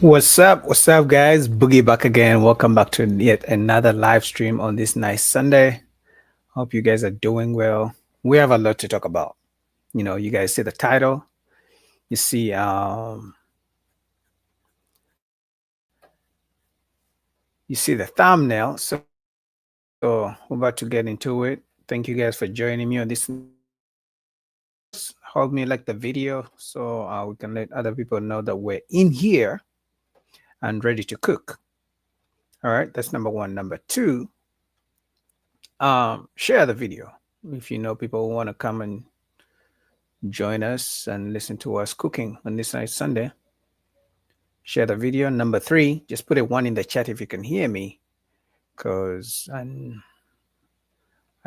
What's up? What's up, guys? Boogie back again. Welcome back to yet another live stream on this nice Sunday. Hope you guys are doing well. We have a lot to talk about. You guys see the title. You see, you see the thumbnail. So we're about to get into it. Thank you guys for joining me on this. Help me like the video so we can let other people know that we're in here and ready to cook. All right, that's number one. Number two, share the video if you know people who want to come and join us and listen to us cooking on this nice Sunday. Share the video. Number three, just put a one in the chat if you can hear me, because I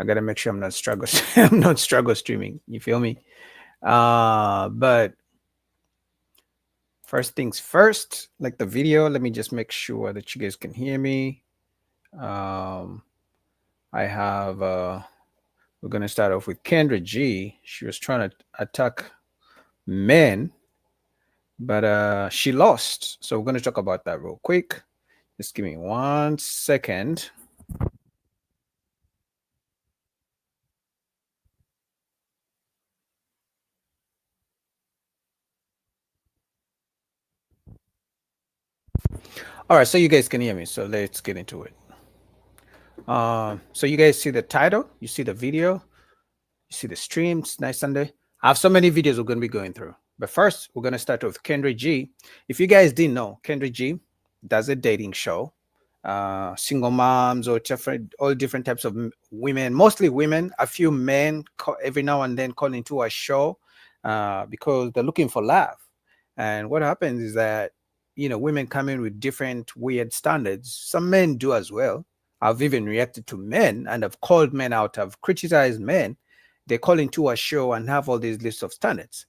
gotta make sure I'm not struggle I'm not struggle streaming. You feel me? But first things first, like the video, let me just make sure that you guys can hear me. I have we're gonna start off with Kendra G. She was trying to attack men, but she lost. So we're going to talk about that real quick. Just give me 1 second. All right, so you guys can hear me. So let's get into it. So you guys see the title, you see the video, you see the streams. Nice Sunday. I have so many videos we're going to be going through. But first, we're going to start with Kendra G. If you guys didn't know, Kendra G does a dating show. Single moms or all different types of women, mostly women, a few men every now and then call into a show because they're looking for love. And what happens is that, women come in with different weird standards. Some men do as well. I've even reacted to men and I've called men out. I've criticized men. They call into a show and have all these lists of standards.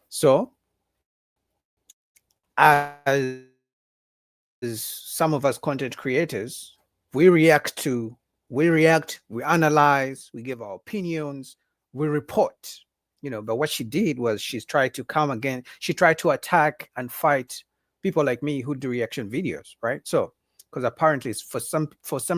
So as some of us content creators, we react, we analyze, we give our opinions, we report, but what she did was she's tried to come again. She tried to attack and fight people like me who do reaction videos, right? So, because apparently for some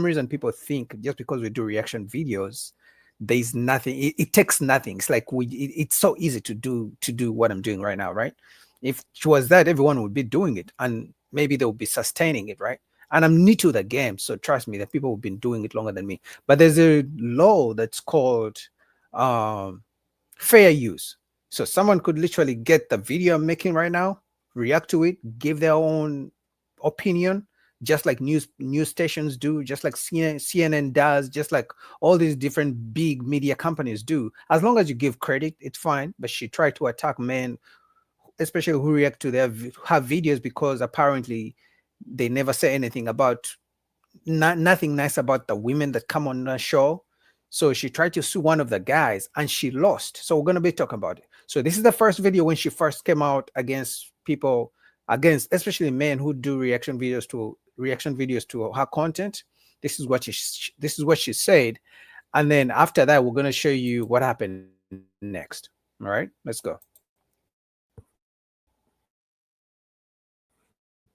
reason people think just because we do reaction videos, there's nothing, it takes nothing. It's like it's so easy to do what I'm doing right now, right? If it was that, everyone would be doing it and maybe they'll be sustaining it, right? And I'm new to the game, so trust me, that people have been doing it longer than me. But there's a law that's called fair use. So someone could literally get the video I'm making right now, react to it, give their own opinion, just like news stations do, just like CNN does, just like all these different big media companies do. As long as you give credit, it's fine. But she tried to attack men, especially who react to have videos, because apparently they never say anything about nothing nice about the women that come on the show. So she tried to sue one of the guys and she lost. So we're going to be talking about it. So this is the first video when she first came out against people, against especially men who do reaction videos to her content. This is what she said. And then after that, we're going to show you what happened next. All right, let's go.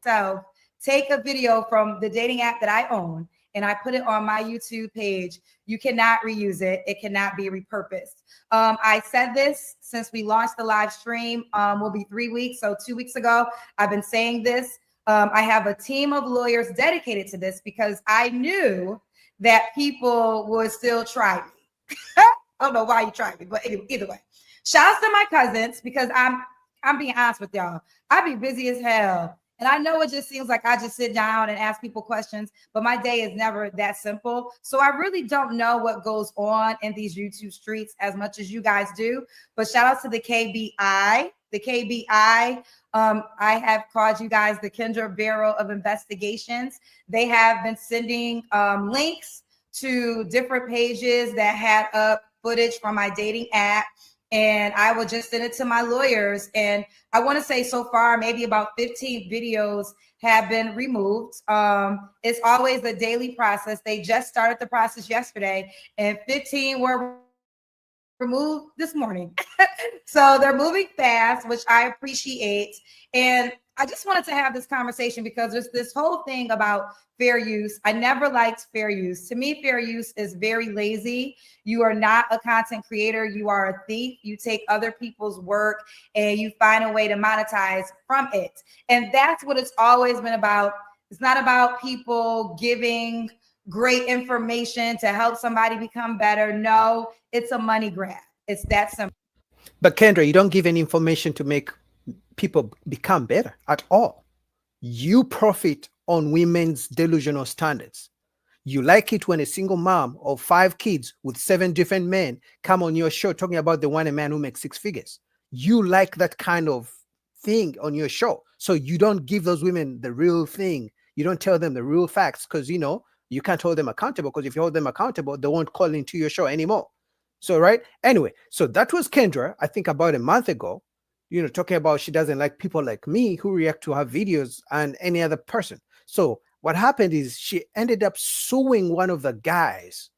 So take a video from the dating app that I own and I put it on my YouTube page. You cannot reuse it. It cannot be repurposed. I said this since we launched the live stream, will be 3 weeks. So 2 weeks ago, I've been saying this. I have a team of lawyers dedicated to this because I knew that people would still try me. I don't know why you tried me, but either way, shouts to my cousins, because I'm being honest with y'all. I be busy as hell. And I know it just seems like I just sit down and ask people questions, but my day is never that simple. So I really don't know what goes on in these YouTube streets as much as you guys do. But shout out to the KBI. The KBI, I have called you guys the Kendra Bureau of Investigations. They have been sending links to different pages that had up footage from my dating app. And I will just send it to my lawyers. And I want to say so far, maybe about 15 videos have been removed. It's always a daily process. They just started the process yesterday, and 15 were removed this morning. So they're moving fast, which I appreciate. And I just wanted to have this conversation because there's this whole thing about fair use. I never liked fair use. To me, fair use is very lazy. You are not a content creator. You are a thief. You take other people's work and you find a way to monetize from it. And that's what it's always been about. It's not about people giving great information to help somebody become better. No, it's a money grab. It's that simple. But Kendra, you don't give any information to make people become better at all. You profit on women's delusional standards. You like it when a single mom of 5 kids with 7 different men come on your show talking about the one man who makes 6 figures. You like that kind of thing on your show. So you don't give those women the real thing. You don't tell them the real facts because, you know, you can't hold them accountable, because if you hold them accountable, they won't call into your show anymore. So, right. Anyway, so that was Kendra, I think about a month ago, you know, talking about she doesn't like people like me who react to her videos and any other person. So what happened is she ended up suing one of the guys.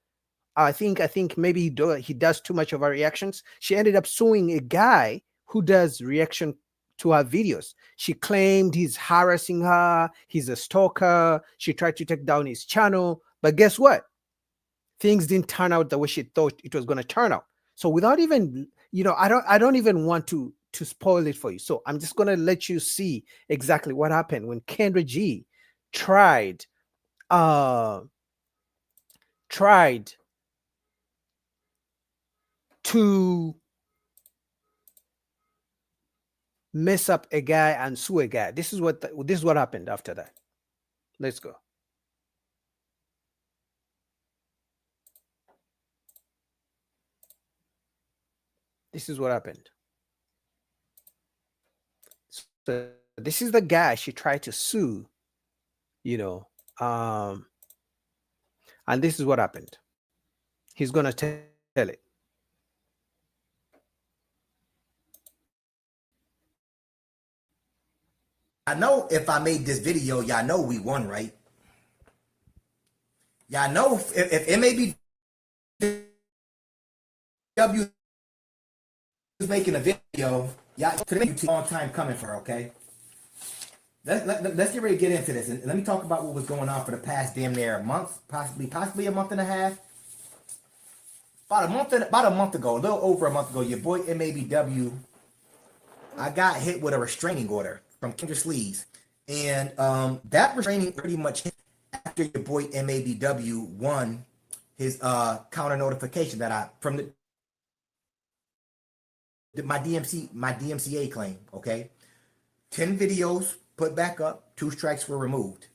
I think maybe he does too much of her reactions. She ended up suing a guy who does reaction to her videos. She claimed he's harassing her, he's a stalker. She tried to take down his channel, but guess what? Things didn't turn out the way she thought it was going to turn out. So without even, you know, I don't even want to spoil it for you. So I'm just going to let you see exactly what happened when Kendra G tried to mess up a guy and sue a guy. This is what happened after that. Let's go. This is what happened. So this is the guy she tried to sue, you know, and this is what happened. He's gonna tell it. I know if I made this video, y'all know we won, right? Y'all know if MABW is making a video, y'all could make a long time coming for her, okay? Let's get ready to get into this, and let me talk about what was going on for the past damn near month, possibly a month and a half. About a month ago, a little over a month ago, your boy MABW, I got hit with a restraining order from Kendra Sleaze, and that restraining pretty much hit after your boy MABW won his counter notification that I from my DMCA claim. Okay, 10 videos put back up, 2 strikes were removed.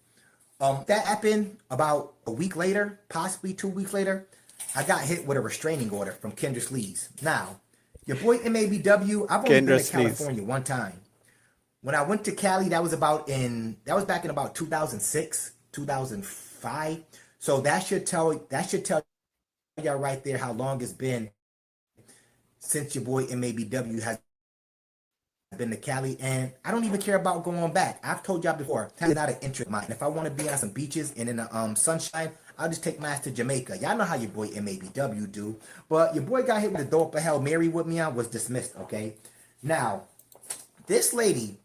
That happened about a week later, possibly 2 weeks later. I got hit with a restraining order from Kendra Sleaze. Now, your boy MABW, I've only been to California one time. When I went to Cali, that was back in about 2006, 2005. So that should tell y'all right there how long it's been since your boy MABW has been to Cali, and I don't even care about going back. I've told y'all before, that's not an interest of mine. If I want to be on some beaches and in the sunshine, I'll just take my ass to Jamaica. Y'all know how your boy MABW do. But your boy got hit with a dope a Hail Mary with me on, was dismissed, okay? Now, this lady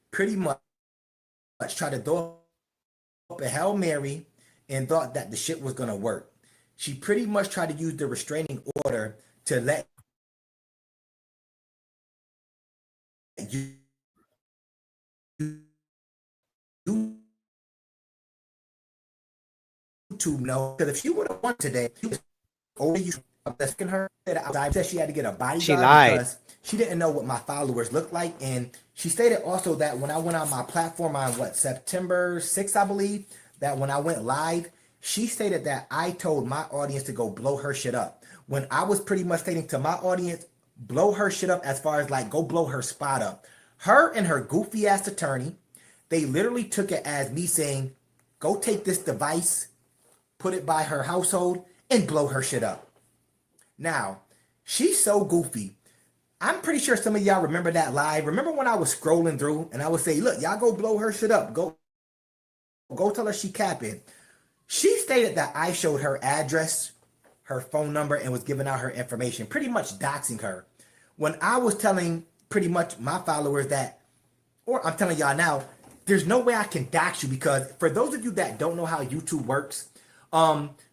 pretty much tried to throw up a Hail Mary and thought that the shit was going to work. She pretty much tried to use the restraining order to let YouTube know, because if she would have won today, she was over you asking her that said she had to get a bodyguard because she didn't know what my followers looked like. And she stated also that when I went on my platform on September 6th, I believe, that when I went live, she stated that I told my audience to go blow her shit up. When I was pretty much stating to my audience, blow her shit up as far as like go blow her spot up. Her and her goofy ass attorney, they literally took it as me saying, go take this device, put it by her household, and blow her shit up. Now, she's so goofy. I'm pretty sure some of y'all remember that live. Remember when I was scrolling through and I would say, look, y'all go blow her shit up. Go tell her she capping. She stated that I showed her address, her phone number, and was giving out her information, pretty much doxing her. When I was telling pretty much my followers that or I'm telling y'all now, there's no way I can dox you, because for those of you that don't know how YouTube works,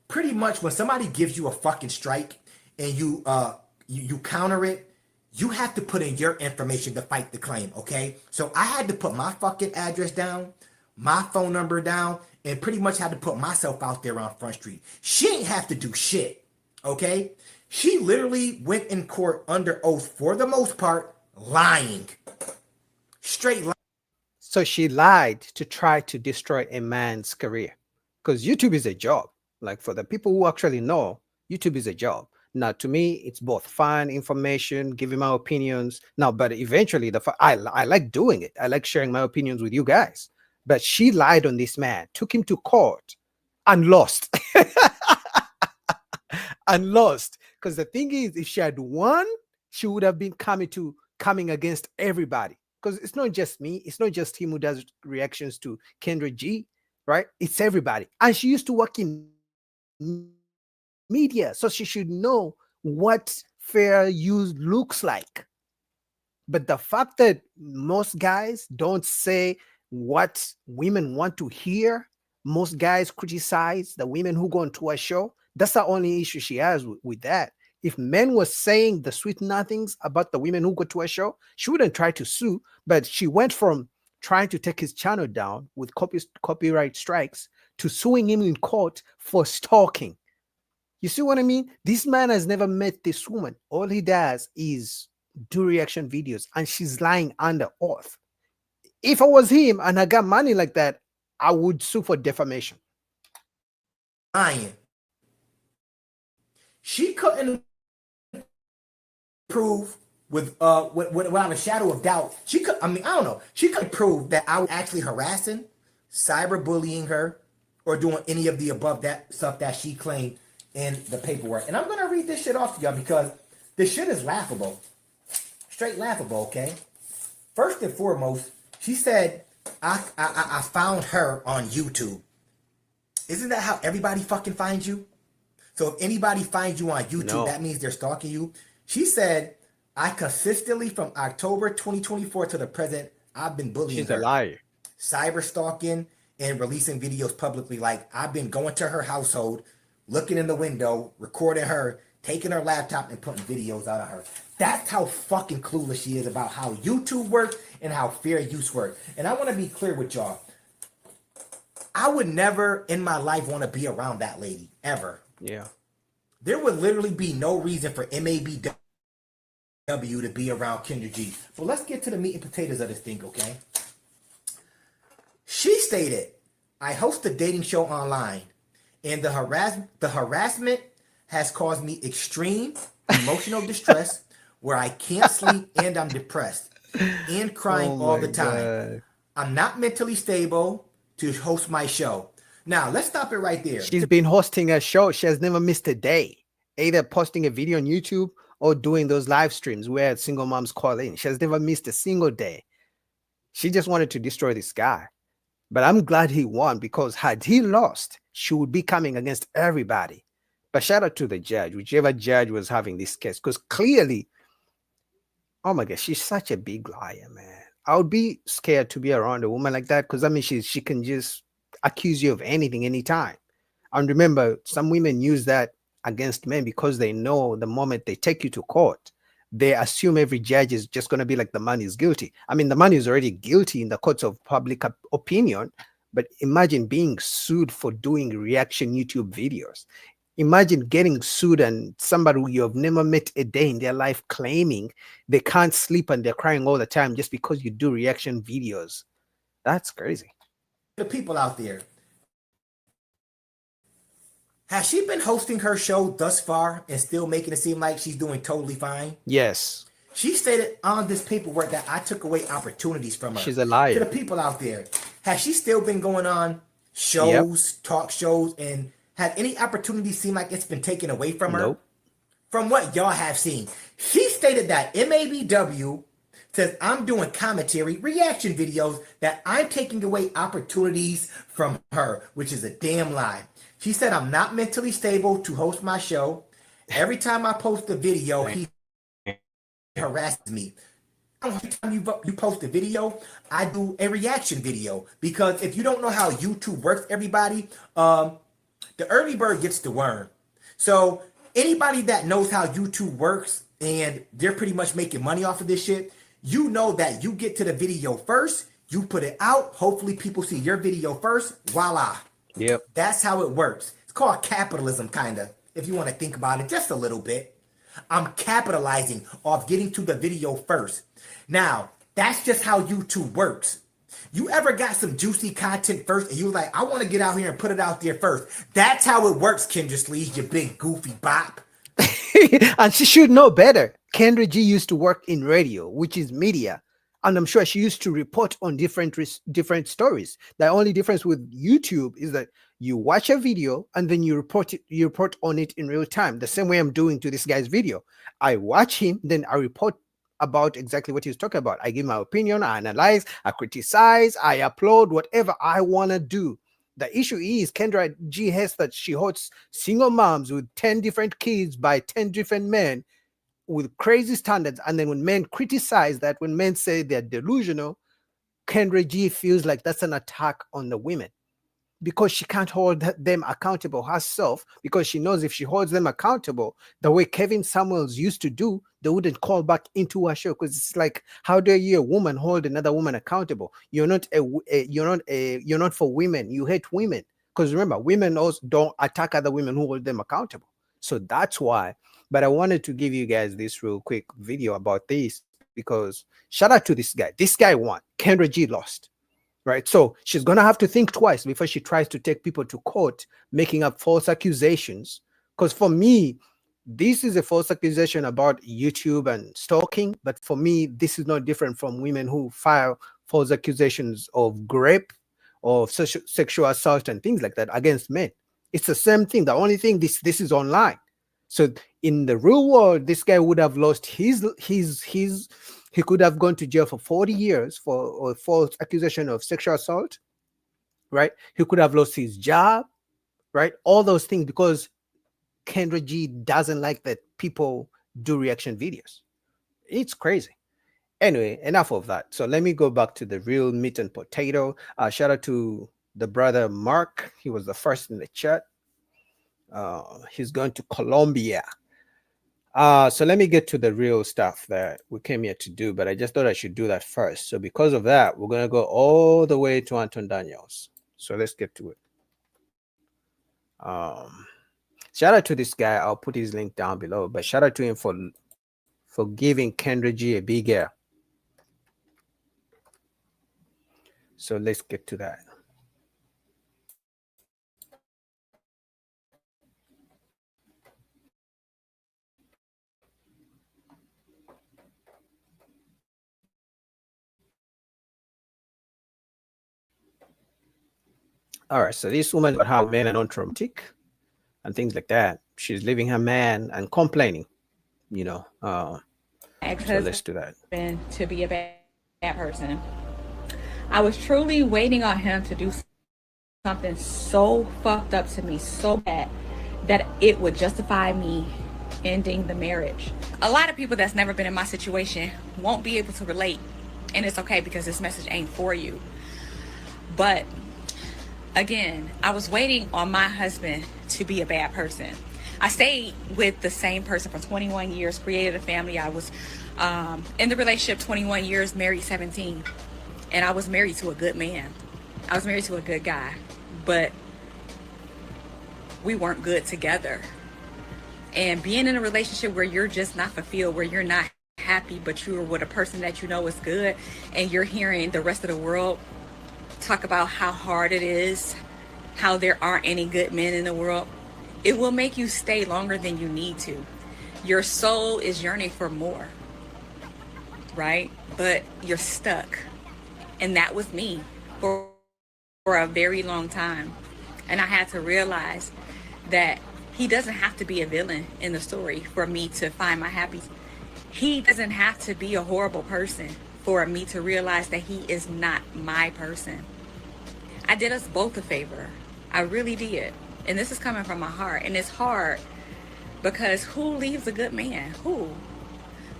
pretty much when somebody gives you a fucking strike and you counter it, you have to put in your information to fight the claim, okay? So I had to put my fucking address down, my phone number down, and pretty much had to put myself out there on Front Street. She ain't have to do shit, okay? She literally went in court under oath, for the most part, lying. Straight lying. So she lied to try to destroy a man's career, because YouTube is a job. Like, for the people who actually know, YouTube is a job. Now, to me, it's both fun, information, giving my opinions. Now, but eventually, I like doing it. I like sharing my opinions with you guys. But she lied on this man, took him to court, and lost. And lost. Because the thing is, if she had won, she would have been coming against everybody. Because it's not just me. It's not just him who does reactions to Kendra G, right? It's everybody. And she used to work in media, so she should know what fair use looks like. But the fact that most guys don't say what women want to hear, most guys criticize the women who go onto a show. That's the only issue she has with that. If men were saying the sweet nothings about the women who go to a show, she wouldn't try to sue. But she went from trying to take his channel down with copyright strikes to suing him in court for stalking. You see what I mean? This man has never met this woman. All he does is do reaction videos, and she's lying under oath. If I was him and I got money like that, I would sue for defamation. Lying. She couldn't prove without a shadow of doubt. She could, I don't know. She couldn't prove that I was actually harassing, cyberbullying her, or doing any of the above that stuff that she claimed in the paperwork. And I'm going to read this shit off to y'all, because this shit is laughable. Straight laughable, okay? First and foremost, she said, I found her on YouTube. Isn't that how everybody fucking finds you? So if anybody finds you on YouTube, that means they're stalking you. She said, I consistently, from October 2024 to the present, I've been bullying her. She's a liar. Cyber stalking and releasing videos publicly. Like, I've been going to her household, looking in the window, recording her, taking her laptop and putting videos out of her. That's how fucking clueless she is about how YouTube works and how fair use works. And I want to be clear with y'all. I would never in my life want to be around that lady, ever. Yeah. There would literally be no reason for MABW to be around Kendra G. But let's get to the meat and potatoes of this thing, okay? She stated, I host a dating show online, and the harassment has caused me extreme emotional distress where I can't sleep and I'm depressed and crying all the time. God. I'm not mentally stable to host my show. Now, let's stop it right there. She's been hosting a show. She has never missed a day, either posting a video on YouTube or doing those live streams where single moms call in. She has never missed a single day. She just wanted to destroy this guy. But I'm glad he won, because had he lost, she would be coming against everybody. But shout out to the judge, whichever judge was having this case, because clearly, oh my God, she's such a big liar, man. I would be scared to be around a woman like that, because I mean, she can just accuse you of anything, anytime. And remember, some women use that against men because they know the moment they take you to court, they assume every judge is just going to be like, the man is guilty. I mean, the man is already guilty in the courts of public opinion, but imagine being sued for doing reaction YouTube videos. Imagine getting sued and somebody who you have never met a day in their life claiming they can't sleep and they're crying all the time just because you do reaction videos. That's crazy. The people out there, has she been hosting her show thus far and still making it seem like she's doing totally fine? Yes. She stated on this paperwork that I took away opportunities from her. She's a liar. To the people out there, has she still been going on shows, talk shows, and had any opportunities seem like it's been taken away from her? Nope. From what y'all have seen, she stated that MABW says I'm doing commentary, reaction videos, that I'm taking away opportunities from her, which is a damn lie. She said I'm not mentally stable to host my show. Every time I post a video, he harasses me. every time you post a video, I do a reaction video, because if you don't know how YouTube works, everybody, the early bird gets the worm. So anybody that knows how YouTube works and they're pretty much making money off of this shit, you know that you get to the video first, you put it out, hopefully people see your video first, voila. Yep. That's how it works. It's called capitalism, kind of, if you want to think about it just a little bit. I'm capitalizing off getting to the video first. Now, that's just how YouTube works. You ever got some juicy content first and you like, I want to get out here and put it out there first? That's how it works, Kendra Sleaze, you big goofy bop. And she should know better. Kendra G used to work in radio, which is media. And I'm sure she used to report on different stories. The only difference with YouTube is that you watch a video and then you report on it in real time. The same way I'm doing to this guy's video. I watch him, then I report about exactly what he's talking about. I give my opinion, I analyze, I criticize, I upload whatever I want to do. The issue is Kendra G has that she hosts single moms with 10 different kids by 10 different men with crazy standards. And then when men criticize that, when men say they're delusional, Kendra G feels like that's an attack on the women, because she can't hold them accountable herself, because she knows if she holds them accountable the way Kevin Samuels used to do, they wouldn't call back into her show. Because it's like, how dare you, a woman, hold another woman accountable? You're not for women. You hate women. Because remember, women also don't attack other women who hold them accountable. So that's why. But I wanted to give you guys this real quick video about this, because shout out to this guy. This guy won. Kendra G lost. Right. So she's going to have to think twice before she tries to take people to court, making up false accusations. Because for me, this is a false accusation about YouTube and stalking. But for me, this is not different from women who file false accusations of rape or sexual assault and things like that against men. It's the same thing. The only thing, this is online. So in the real world, this guy would have lost he could have gone to jail for 40 years for a false accusation of sexual assault, right? He could have lost his job, right? All those things, because Kendra G doesn't like that people do reaction videos. It's crazy. Anyway, enough of that. So let me go back to the real meat and potato. Shout out to the brother Mark. He was the first in the chat. He's going to Colombia. So let me get to the real stuff that we came here to do, but I just thought I should do that first. So because of that, we're going to go all the way to Anton Daniels. So let's get to it. Shout out to this guy. I'll put his link down below, but shout out to him for giving Kendra G a big air. So let's get to that. All right, so this woman about how men are not romantic and things like that. She's leaving her man and complaining, you know. So let's do that. To be a bad person. I was truly waiting on him to do something so fucked up to me, so bad, that it would justify me ending the marriage. A lot of people that's never been in my situation won't be able to relate, and it's okay because this message ain't for you. But again, I was waiting on my husband to be a bad person. I stayed with the same person for 21 years, created a family. I was in the relationship 21 years, married 17. And I was married to a good man. I was married to a good guy. But we weren't good together. And being in a relationship where you're just not fulfilled, where you're not happy, but you're with a person that you know is good, and you're hearing the rest of the world talk about how hard it is, how there aren't any good men in the world, it will make you stay longer than you need to. Your soul is yearning for more, right? But you're stuck. And that was me for a very long time. And I had to realize that he doesn't have to be a villain in the story for me to find my happiness. He doesn't have to be a horrible person for me to realize that he is not my person. I did us both a favor. I really did. And this is coming from my heart. And it's hard because who leaves a good man? Who?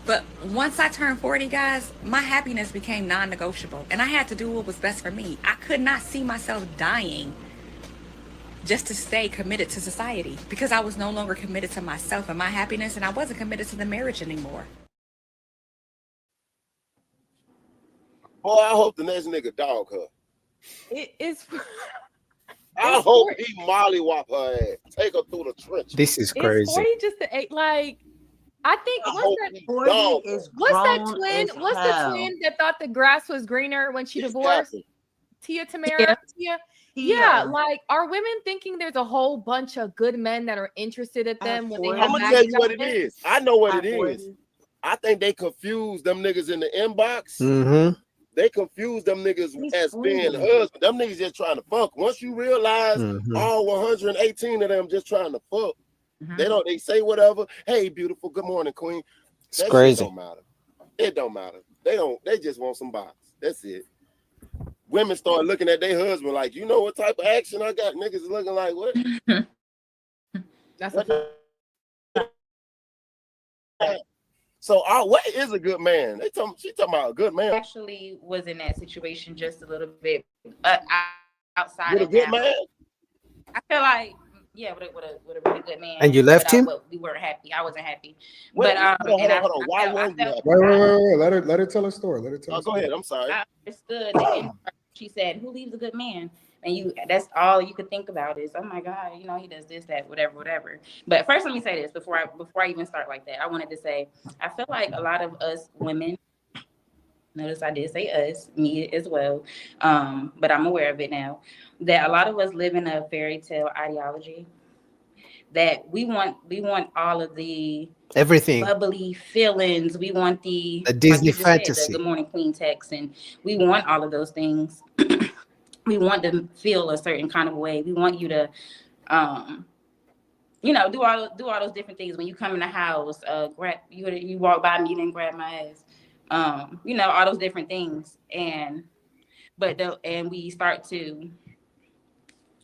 But once I turned 40, guys, my happiness became non-negotiable. And I had to do what was best for me. I could not see myself dying just to stay committed to society because I was no longer committed to myself and my happiness, and I wasn't committed to the marriage anymore. Boy, I hope the next nigga dog her. It's I hope he mollywop her ass. Take her through the trenches. This is is crazy. 40 just like I think I what's hope that he 40 dog her. is what's that grown twin? as What's the hell. twin that thought the grass was greener when she It's divorced? happened. Tia Tamara? Tia? Yeah, Yeah. like are women thinking there's a whole bunch of good men that are interested in them when they I'm have I'm gonna back tell you what it development? is. I know what High it is. 40s. I think they confuse them niggas in the inbox. Mm-hmm. They confuse them niggas He's as being cool. husbands. Them niggas just trying to fuck. Once you realize Mm-hmm. all 118 of them just trying to fuck, Mhm. they say whatever. Hey, beautiful, good morning, queen. It's That shit crazy. don't matter. It don't matter. They just want some box. That's it. Women start looking at their husband like, you know what type of action I got? Niggas is looking like, what? That's What a So what is a good man? She talking about a good man. Actually was in that situation just a little bit outside With a of good that. man? I feel like with a really good man. And you left him? But we weren't happy. I wasn't happy. Wait, But hold and on. Why I weren't you felt- happy? Wait. Let her tell her story. Let her tell Oh, her go story. ahead. I'm sorry. I understood that she said, "Who leaves a good man?" And that's all you could think about is, oh my God, he does this, that, whatever. But first, let me say this before I even start like that. I wanted to say, I feel like a lot of us women, notice I did say us, me as well, but I'm aware of it now, that a lot of us live in a fairy tale ideology that we want all of the Everything. bubbly feelings. We want the Disney you just said, fantasy. the Good Morning Queen text, and we want all of those things. We want to feel a certain kind of way. We want you to, do all those different things. When you come in the house, grab you walk by me, then grab my ass. All those different things. And we start to.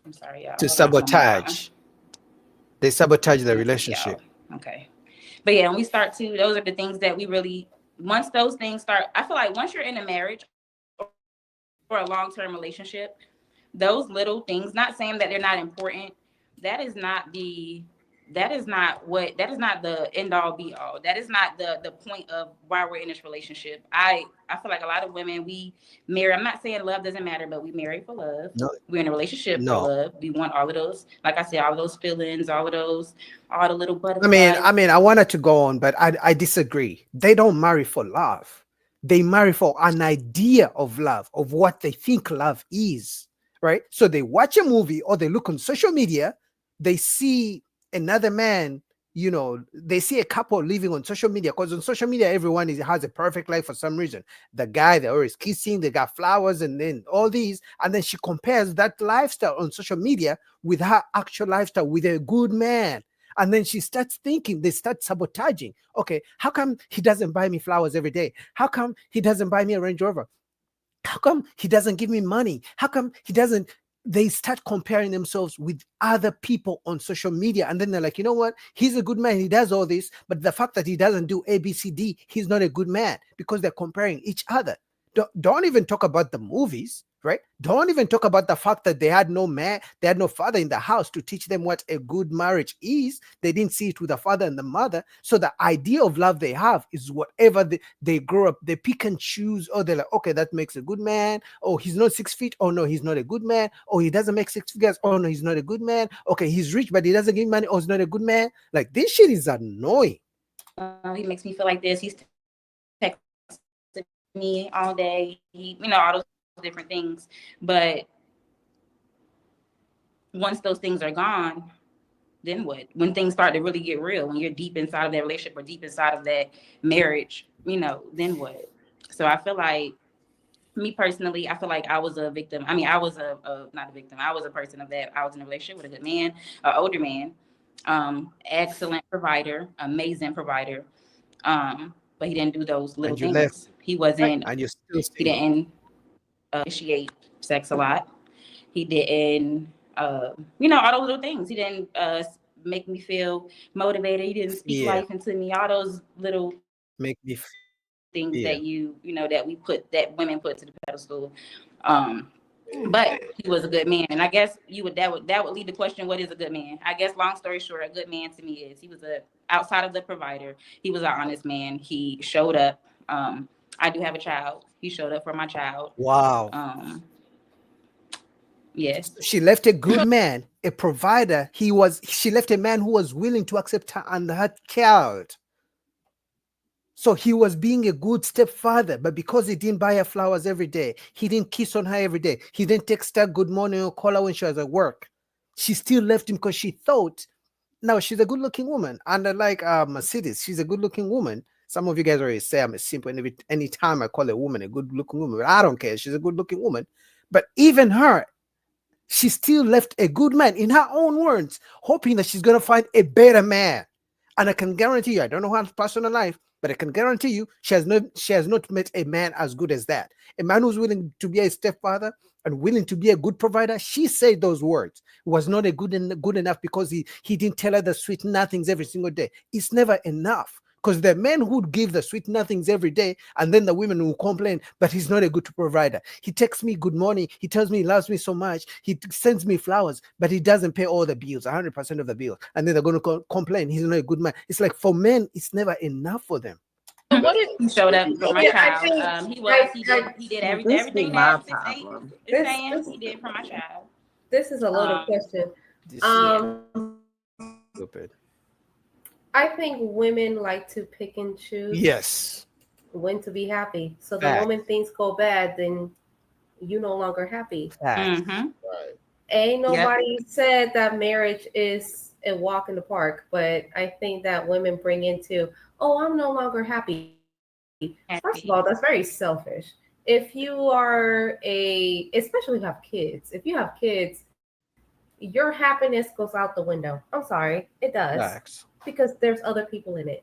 I'm sorry, y'all. To Hold on, I'm on my phone. sabotage. They sabotage the relationship. Y'all. Okay. But yeah, when we start to, those are the things that we really, once those things start, I feel like once you're in a marriage or a long-term relationship, those little things, not saying that they're not important, that is not the end all be all. That is not the point of why we're in this relationship. I feel like a lot of women, we marry, I'm not saying love doesn't matter, but we marry for love. No. We're in a relationship No. for love. We want all of those, like I said, all of those feelings, all the little butterflies. I mean, I wanted to go on, but I disagree. They don't marry for love. They marry for an idea of love, of what they think love is, right? So they watch a movie or they look on social media, they see another man, they see a couple living on social media, because on social media, everyone has a perfect life for some reason. The guy, they're always kissing, they got flowers, and then all these, and then she compares that lifestyle on social media with her actual lifestyle with a good man. And then she starts thinking, they start sabotaging. Okay, how come he doesn't buy me flowers every day? How come he doesn't buy me a Range Rover? How come he doesn't give me money? How come he doesn't? They start comparing themselves with other people on social media. And then they're like, you know what? He's a good man. He does all this. But the fact that he doesn't do A, B, C, D, he's not a good man, because they're comparing each other. Don't even talk about the movies, right? Don't even talk about the fact that they had no man, they had no father in the house to teach them what a good marriage is. They didn't see it with the father and the mother. So the idea of love they have is whatever they grow up, they pick and choose. Oh, they're like, okay, that makes a good man. Oh, he's not 6 feet. Oh, no, he's not a good man. Oh, he doesn't make 6 figures. Oh, no, he's not a good man. Okay, he's rich, but he doesn't give money. Oh, he's not a good man. Like, this shit is annoying. He makes me feel like this. He's texting me all day. All those different things. But once those things are gone, then what? When things start to really get real, when you're deep inside of that relationship or deep inside of that marriage, then what? So I feel like, me personally, I feel like I was a victim. I mean, I was not a victim. I was a person of that. I was in a relationship with a good man, an older man, excellent provider, amazing provider. But he didn't do those little things. Left. He wasn't. And you're still He didn't initiate sex a lot. He didn't, all those little things. He didn't make me feel motivated. He didn't speak life into me. All those little Make me things feel. that that that women put to the pedestal. But he was a good man, and I guess that would lead the question: what is a good man? I guess, long story short, a good man to me is he was outside of the provider. He was an honest man. He showed up. I do have a child. He showed up for my child. Wow. Yes. She left a good man, a provider. She left a man who was willing to accept her and her child. So he was being a good stepfather, but because he didn't buy her flowers every day, he didn't kiss on her every day, he didn't text her good morning or call her when she was at work, she still left him because she thought, now she's a good-looking woman. And like Mercedes, she's a good-looking woman. Some of you guys already say I'm a simp, and anytime I call a woman a good-looking woman, but I don't care. She's a good-looking woman. But even her, she still left a good man, in her own words, hoping that she's going to find a better man. And I can guarantee you, I don't know her personal life, but I can guarantee you, she has not met a man as good as that. A man who's willing to be a stepfather and willing to be a good provider. She said those words. It was not a good enough because he didn't tell her the sweet nothings every single day. It's never enough. Because the men who give the sweet nothings every day, and then the women will complain, but he's not a good provider. He texts me good morning. He tells me he loves me so much. He sends me flowers, but he doesn't pay all the bills, 100% of the bills. And then they're going to complain he's not a good man. It's like, for men, it's never enough for them. What if He showed up for my Yeah, child? He did everything that 6'8" is saying he did for my child. This is a loaded question. Stupid. I think women like to pick and choose. Yes. When to be happy. So the Facts. moment things go bad, then you no longer happy. Mm-hmm. Right. Ain't nobody said that marriage is a walk in the park, but I think that women bring into, oh, I'm no longer happy. First of all, that's very selfish. If you are especially if you have kids, your happiness goes out the window. I'm sorry, it does. Facts. Because there's other people in it.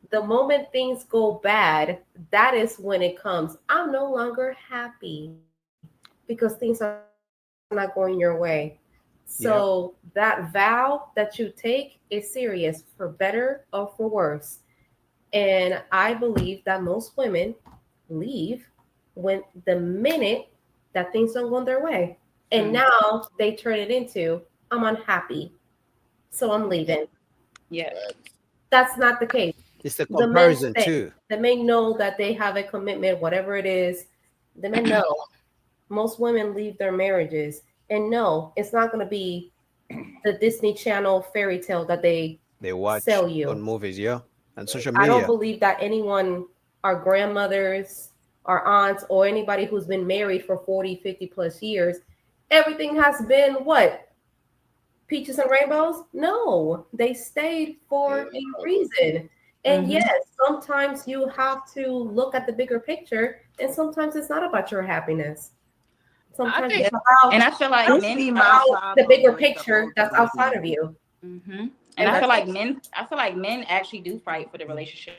The moment things go bad, that is when it comes. I'm no longer happy because things are not going your way. So that vow that you take is serious, for better or for worse. And I believe that most women leave when the minute that things don't go their way. And now they turn it into, I'm unhappy, so I'm leaving. Yeah. That's not the case. It's the comparison too. The men know that they have a commitment, whatever it is. The men know. Most women leave their marriages, and no, it's not going to be the Disney Channel fairy tale that they watch sell you on movies, and social media. I don't believe that anyone, our grandmothers, our aunts, or anybody who's been married for 40, 50 plus years, everything has been what? Peaches and rainbows? No, they stayed for a reason. And yes, sometimes you have to look at the bigger picture, and sometimes it's not about your happiness. Sometimes it's about, and I feel like men the bigger picture that's outside of you. Mm-hmm. And I feel like men actually do fight for the relationship.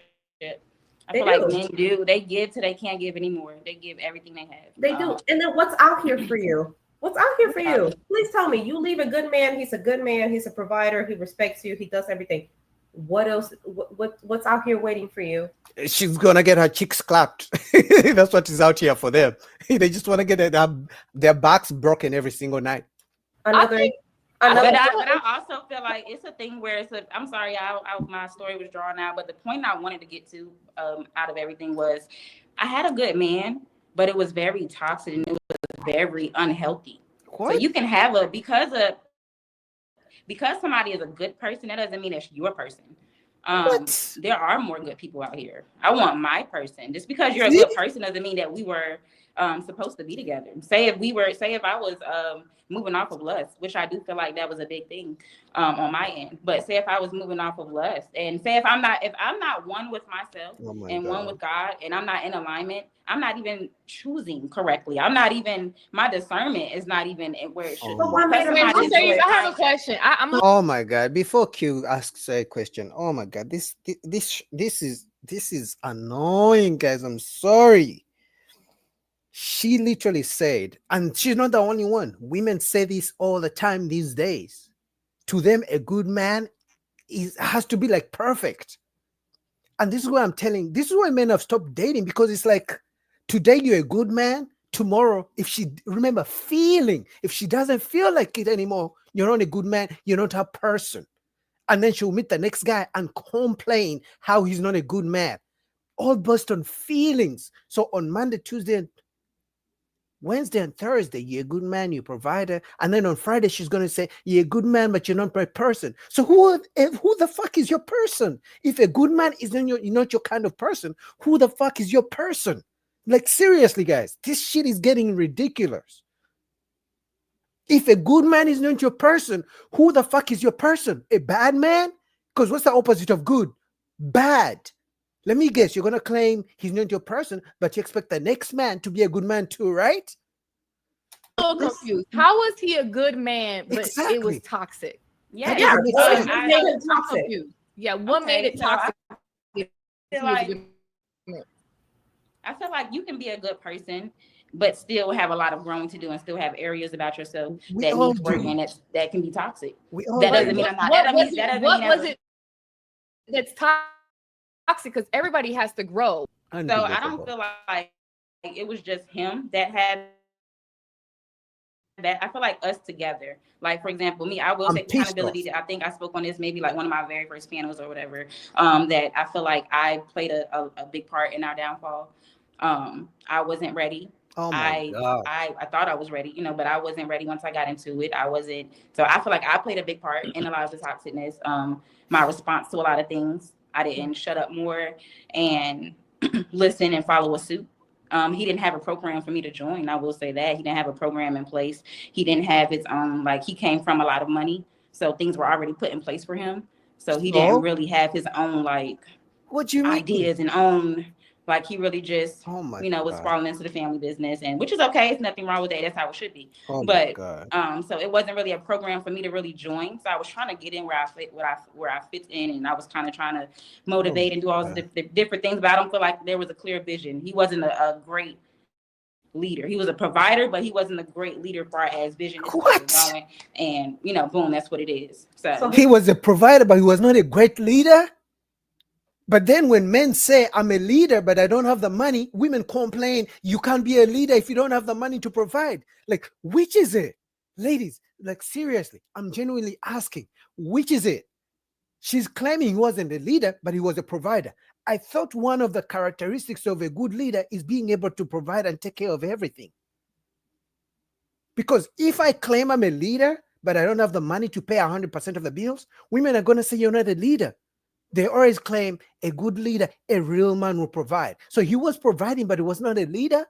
I feel like men do. They give till they can't give anymore. They give everything they have. They do. And then what's out here for you? What's out here for you? Please tell me. You leave a good man. He's a good man. He's a provider. He respects you. He does everything. What else? What's out here waiting for you? She's gonna get her cheeks clapped. That's what is out here for them. They just want to get their backs broken every single night. But I also feel like it's a thing where I'm sorry, my story was drawn out, but the point I wanted to get to out of everything was I had a good man, but it was very toxic and it was very unhealthy. What? So you can have because somebody is a good person, that doesn't mean it's your person. There are more good people out here. I want my person. Just because you're a good person doesn't mean that we were supposed to be together. Say if I was moving off of lust, which I do feel like that was a big thing on my end. But say if I was moving off of lust, and say if I'm not one with myself one with God, and I'm not in alignment, I'm not even choosing correctly. My discernment is not even where it should be. I have a question. Oh my God! Before Q asks a question, oh my God, this is annoying, guys. I'm sorry. She literally said, and she's not the only one. Women say this all the time these days. To them, a good man has to be like perfect. And this is what I'm telling. This is why men have stopped dating, because it's like today you're a good man. Tomorrow, if she remember feeling, if she doesn't feel like it anymore, you're not a good man. You're not her person. And then she'll meet the next guy and complain how he's not a good man. All based on feelings. So on Monday, Tuesday, and Wednesday and Thursday, you're a good man, you're a provider. And then on Friday, she's going to say, you're a good man, but you're not my person. So who the fuck is your person? If a good man is not your kind of person, who the fuck is your person? Like, seriously, guys, this shit is getting ridiculous. If a good man is not your person, who the fuck is your person? A bad man? Because what's the opposite of good? Bad. Let me guess, you're going to claim he's not your person, but you expect the next man to be a good man too, right? I'm so confused. How was he a good man, but it was toxic? Yeah, Yeah, what I- made it I'm toxic? confused. Yeah, what made it so I toxic? feel like you can be a good person, but still have a lot of growing to do and still have areas about yourself We that all needs work do. and that can be toxic. We all That do. doesn't mean I'm not. What That was doesn't it? mean What was I'm- it that's toxic? Because everybody has to grow. So I don't feel like it was just him that had that. I feel like us together. Like, for example, me, I will I'm take pissed accountability. I think I spoke on this maybe like one of my very first panels or whatever. That I feel like I played a big part in our downfall. I wasn't ready. Oh my God. I thought I was ready, but I wasn't ready once I got into it. I wasn't. So I feel like I played a big part in a lot of the toxicness. My response to a lot of things, I didn't shut up more and listen and follow a suit. He didn't have a program for me to join. I will say that he didn't have a program in place. He didn't have his own, he came from a lot of money. So things were already put in place for him. So he didn't really have his own what do you mean? ideas and own, he really just, Oh my was God. falling into the family business, and which is okay. It's nothing wrong with that. That's how it should be. Oh my But God. so it wasn't really a program for me to really join. So I was trying to get in where I fit in, and I was kind of trying to motivate and do all the different things. But I don't feel like there was a clear vision. He wasn't a great leader. He was a provider, but he wasn't a great leader far as vision. What? Going, and boom, that's what it is. So He was a provider, but he was not a great leader. But then when men say, I'm a leader, but I don't have the money, women complain, you can't be a leader if you don't have the money to provide. Which is it? Ladies, seriously, I'm genuinely asking, which is it? She's claiming he wasn't a leader, but he was a provider. I thought one of the characteristics of a good leader is being able to provide and take care of everything. Because if I claim I'm a leader, but I don't have the money to pay 100% of the bills, women are going to say you're not a leader. They always claim a good leader, a real man will provide. So he was providing, but he was not a leader.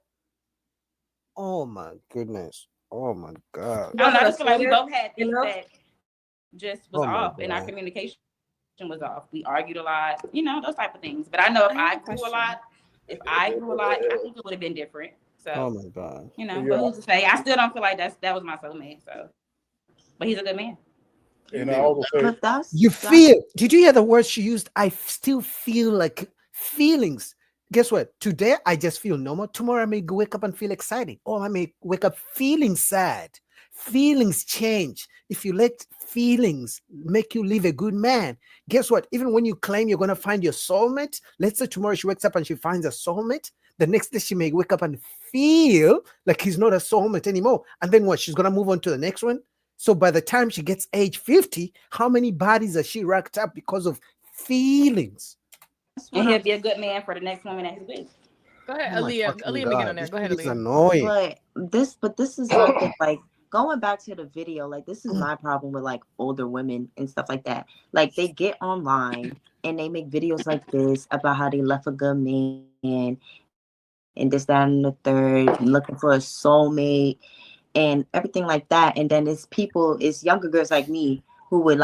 Oh my goodness. Oh my God. I just feel like we both had things enough? that just was off, and our God. communication was off. We argued a lot, those type of things. But I know if I grew a lot, I think it would have been different. So, Oh my God. but who's to say? I still don't feel like that was my soulmate. So, but he's a good man. And I also say, But that's You feel, did you hear the words she used? I still feel like feelings. Guess what? Today, I just feel normal. Tomorrow, I may wake up and feel excited. Or I may wake up feeling sad. Feelings change. If you let feelings make you live a good man, guess what? Even when you claim you're going to find your soulmate, let's say tomorrow she wakes up and she finds a soulmate. The next day, she may wake up and feel like he's not a soulmate anymore. And then what? She's going to move on to the next one. So by the time she gets age 50, how many bodies has she racked up because of feelings? And he'll be a good man for the next woman that he's with. Go ahead, Oh my Aaliyah. fucking Aaliyah, God, begin on there. this Go ahead, shit is Aaliyah. annoying. but this is something going back to the video, this is my problem with older women and stuff like that. They get online and they make videos like this about how they left a good man and this, that, and the third, looking for a soulmate and everything like that. And then it's younger girls like me who would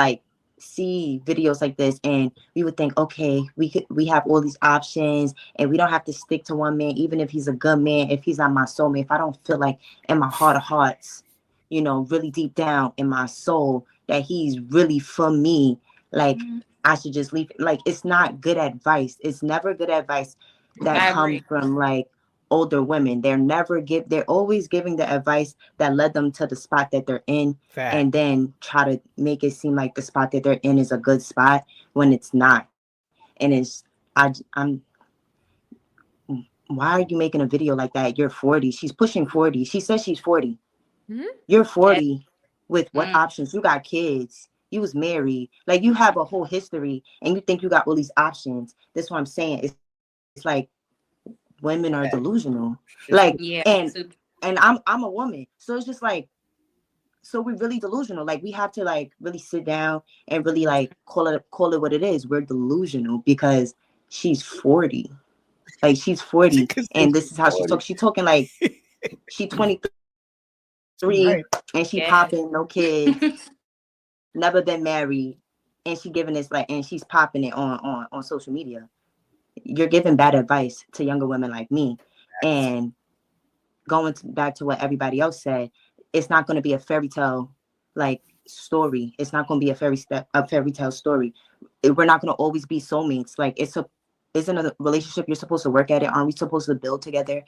see videos like this, and we would think, okay, we have all these options and we don't have to stick to one man, even if he's a good man, if he's not my soulmate, if I don't feel like in my heart of hearts, really deep down in my soul that he's really for me, I should just leave. It's not good advice. It's never good advice that comes from older women. They're always giving the advice that led them to the spot that they're in. Fact. And then try to make it seem like the spot that they're in is a good spot when it's not. And it's I'm. Why are you making a video like that? You're 40. She's pushing 40. She says she's 40. Mhm. You're 40 with what Mm. options? You got kids. You was married. Like you have a whole history, and you think you got all these options. That's what I'm saying. It's like women are delusional. Like Yeah. and I'm a woman, so it's just like, so we're really delusional. Like we have to like really sit down and really like call it what it is. We're delusional because she's 40. Like she's 40, and this is how she talks. She's talking like she 23 Right. and she Yeah. popping, no kids, never been married, and she giving this like, and she's popping it on social media. You're giving bad advice to younger women like me, and going back to what everybody else said, it's not going to be a fairy tale like story. It's not going to be a fairy tale story. We're not going to always be soulmates. Like isn't a relationship, you're supposed to work at it? Aren't we supposed to build together?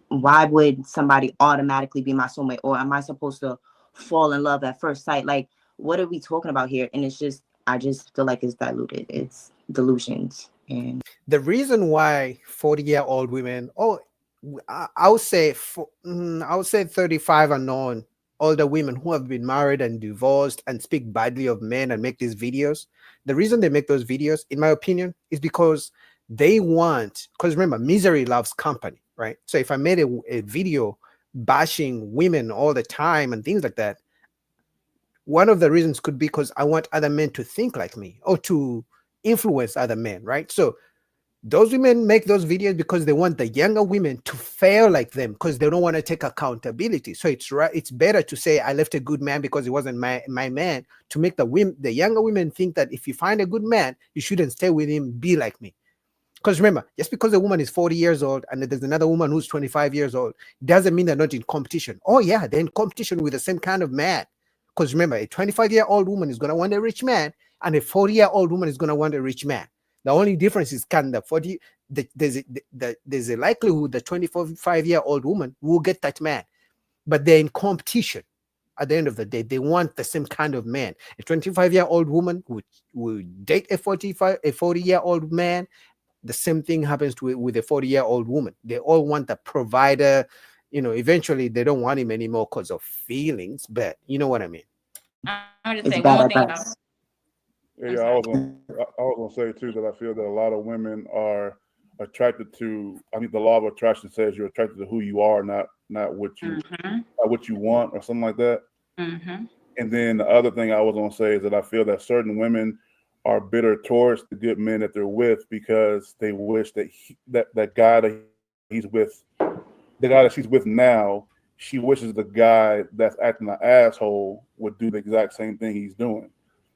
Why would somebody automatically be my soulmate, or am I supposed to fall in love at first sight? Like, what are we talking about here? And it's just, I just feel like it's diluted. It's delusions. And The reason why 40-year-old women, I would say 35 and on, older women who have been married and divorced and speak badly of men and make these videos, the reason they make those videos, in my opinion, is because they want, because remember, misery loves company, right? So if I made a video bashing women all the time and things like that, one of the reasons could be because I want other men to think like me or to influence other men, right? So those women make those videos because they want the younger women to fail like them, because they don't want to take accountability. So it's better to say I left a good man because he wasn't my man, to make the younger women think that if you find a good man, you shouldn't stay with him, be like me. Because remember, just because a woman is 40 years old and there's another woman who's 25 years old, doesn't mean they're not in competition. Oh yeah, they're in competition with the same kind of man. Because remember, a 25-year-old woman is going to want a rich man, and a 40-year-old woman is going to want a rich man. The only difference is there's a likelihood the 25-year-old woman will get that man, but they're in competition. At the end of the day, they want the same kind of man. A 25-year-old woman would date a 40-year-old man. The same thing happens with a 40-year-old woman. They all want a provider. Eventually they don't want him anymore because of feelings, but you know what I mean. I'm just it's saying bad one thing advice. about Yeah, I was gonna say too that I feel that a lot of women are attracted to. I mean, the law of attraction says you're attracted to who you are, not what you want or something like that. Mm-hmm. And then the other thing I was gonna say is that I feel that certain women are bitter towards the good men that they're with because they wish that that guy that he's with, the guy that she's with now, she wishes the guy that's acting an asshole would do the exact same thing he's doing.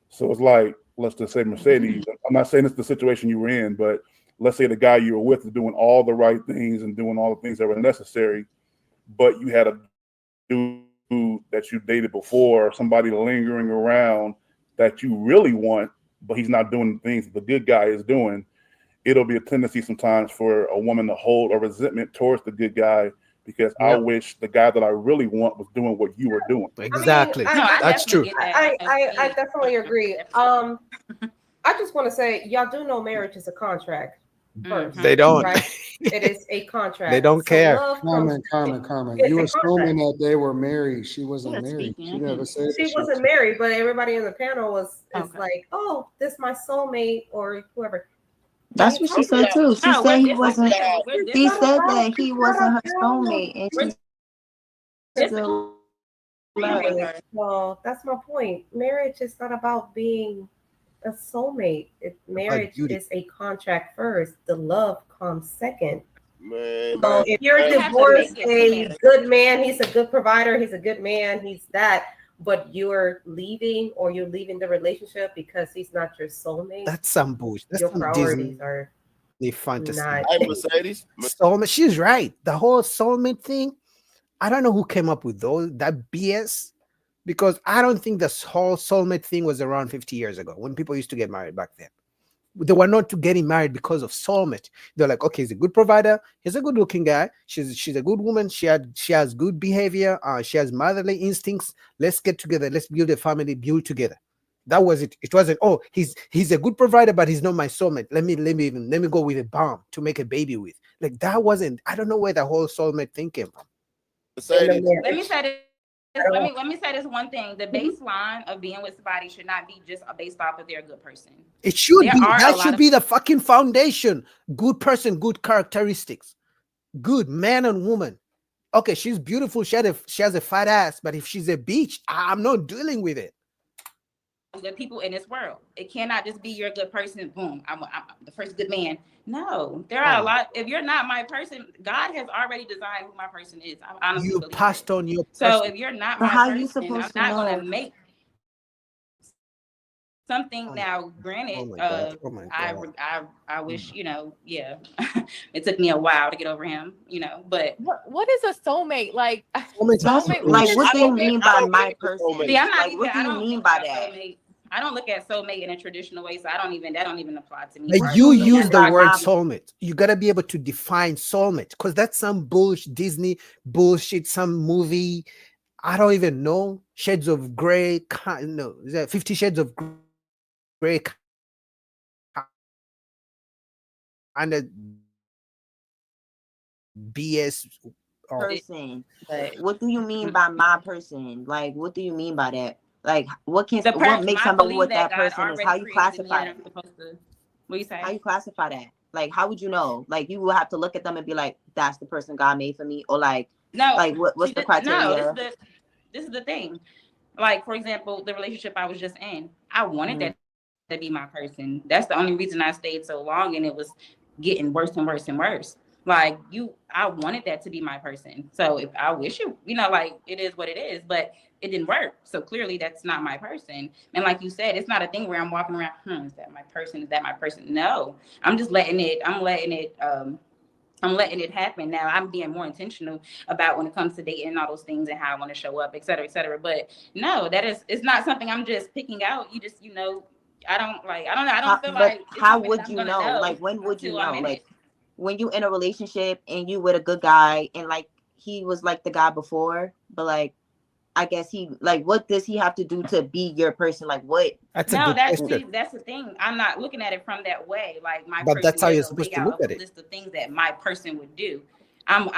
So it's like, let's just say Mercedes. I'm not saying it's the situation you were in, but let's say the guy you were with is doing all the right things and doing all the things that were necessary, but you had a dude that you dated before, or somebody lingering around that you really want, but he's not doing the things the good guy is doing. It'll be a tendency sometimes for a woman to hold a resentment towards the good guy because I wish the guy that I really want was doing what you were doing. Exactly. That's true. I definitely agree. I just want to say, y'all do know marriage is a contract. First, They don't. Right? It is a contract. They don't care. Carmen. It's You a assuming that they were married. She wasn't married. She never said she wasn't married, but everybody in the panel is like, oh, this my soulmate or whoever. That's what she said too. She said he wasn't. He said that he wasn't her soulmate, and she still loved her. Well, that's my point. Marriage is not about being a soulmate. Marriage is a contract first. The love comes second. Man, So if you're divorced, a good man, he's a good provider, he's a good man, he's that. But you're leaving the relationship because he's not your soulmate. That's some bullshit. That's your some priorities Disney are fantasy. Hey, Mercedes. Soulmate, she's right. The whole soulmate thing, I don't know who came up with that BS, because I don't think this whole soulmate thing was around 50 years ago when people used to get married back then. They were not getting married because of soulmate. They're like, okay, he's a good provider. He's a good looking guy. She's a good woman. She has good behavior. She has motherly instincts. Let's get together. Let's build a family, build together. That was it. It wasn't, oh, he's a good provider, but he's not my soulmate. Let me go with a bomb to make a baby with. Like that wasn't, I don't know where the whole soulmate thing came from. Mercedes, Let me say this. Let me say this one thing. The baseline of being with somebody should not be just based off of they're a good person. It should There be, are a that lot should of- be the fucking foundation. Good person, good characteristics, good man and woman. Okay, she's beautiful. She has a fat ass, but if she's a bitch, I'm not dealing with it. Good people in this world. It cannot just be you're a good person. Boom, I'm the first good man. No, there are a lot. If you're not my person, God has already designed who my person is. I honestly You believe passed that. on your So person. if you're not But my how person, you supposed I'm to not going know? to make something. Now, granted, Oh my God. Oh my I God. I wish, yeah, it took me a while to get over him, but What is a soulmate? Like Soulmate That's soulmate. like, What what is do you soulmate? mean I by don't my believe in person? soulmates. see, I'm not Like, even. what do I you don't mean think by about that? soulmate. I don't look at soulmate in a traditional way, so that don't even apply to me. Like What you you mean use the by word my- soulmate. You gotta be able to define soulmate, because that's some bullshit Disney bullshit, some movie. I don't even know. Shades of Grey. No, is that 50 Shades of Grey? And the BS. Person. But What do you mean by my person? Like, what do you mean by that? Like, what makes I somebody believe what that that God person is? already How you created the classify men that? are supposed to. What do you say? How you classify that? Like, how would you know? Like, you will have to look at them and be like, that's the person God made for me, or like No, what's the criteria? No, this is the thing. Like, for example, the relationship I was just in, I wanted that to be my person. That's the only reason I stayed so long, and it was getting worse and worse and worse. Like I wanted that to be my person. So if I wish it, like it is what it is, but it didn't work. So clearly that's not my person. And like you said, it's not a thing where I'm walking around, is that my person? Is that my person? No, I'm just letting it happen. Now I'm being more intentional about when it comes to dating and all those things and how I want to show up, et cetera, et cetera. But no, it's not something I'm just picking out. You just, I don't know. I don't feel like it's how something would I'm you gonna know? Like, when would you until I'm know? in Like, it. when you in a relationship and you with a good guy and like he was like the guy before, but like I guess what does he have to do to be your person? Like, what? That's a good question. That's the thing. I'm not looking at it from that way. Like my But person, that's how you're there's a supposed to layout look of at a it. list of things that my person would do. I'm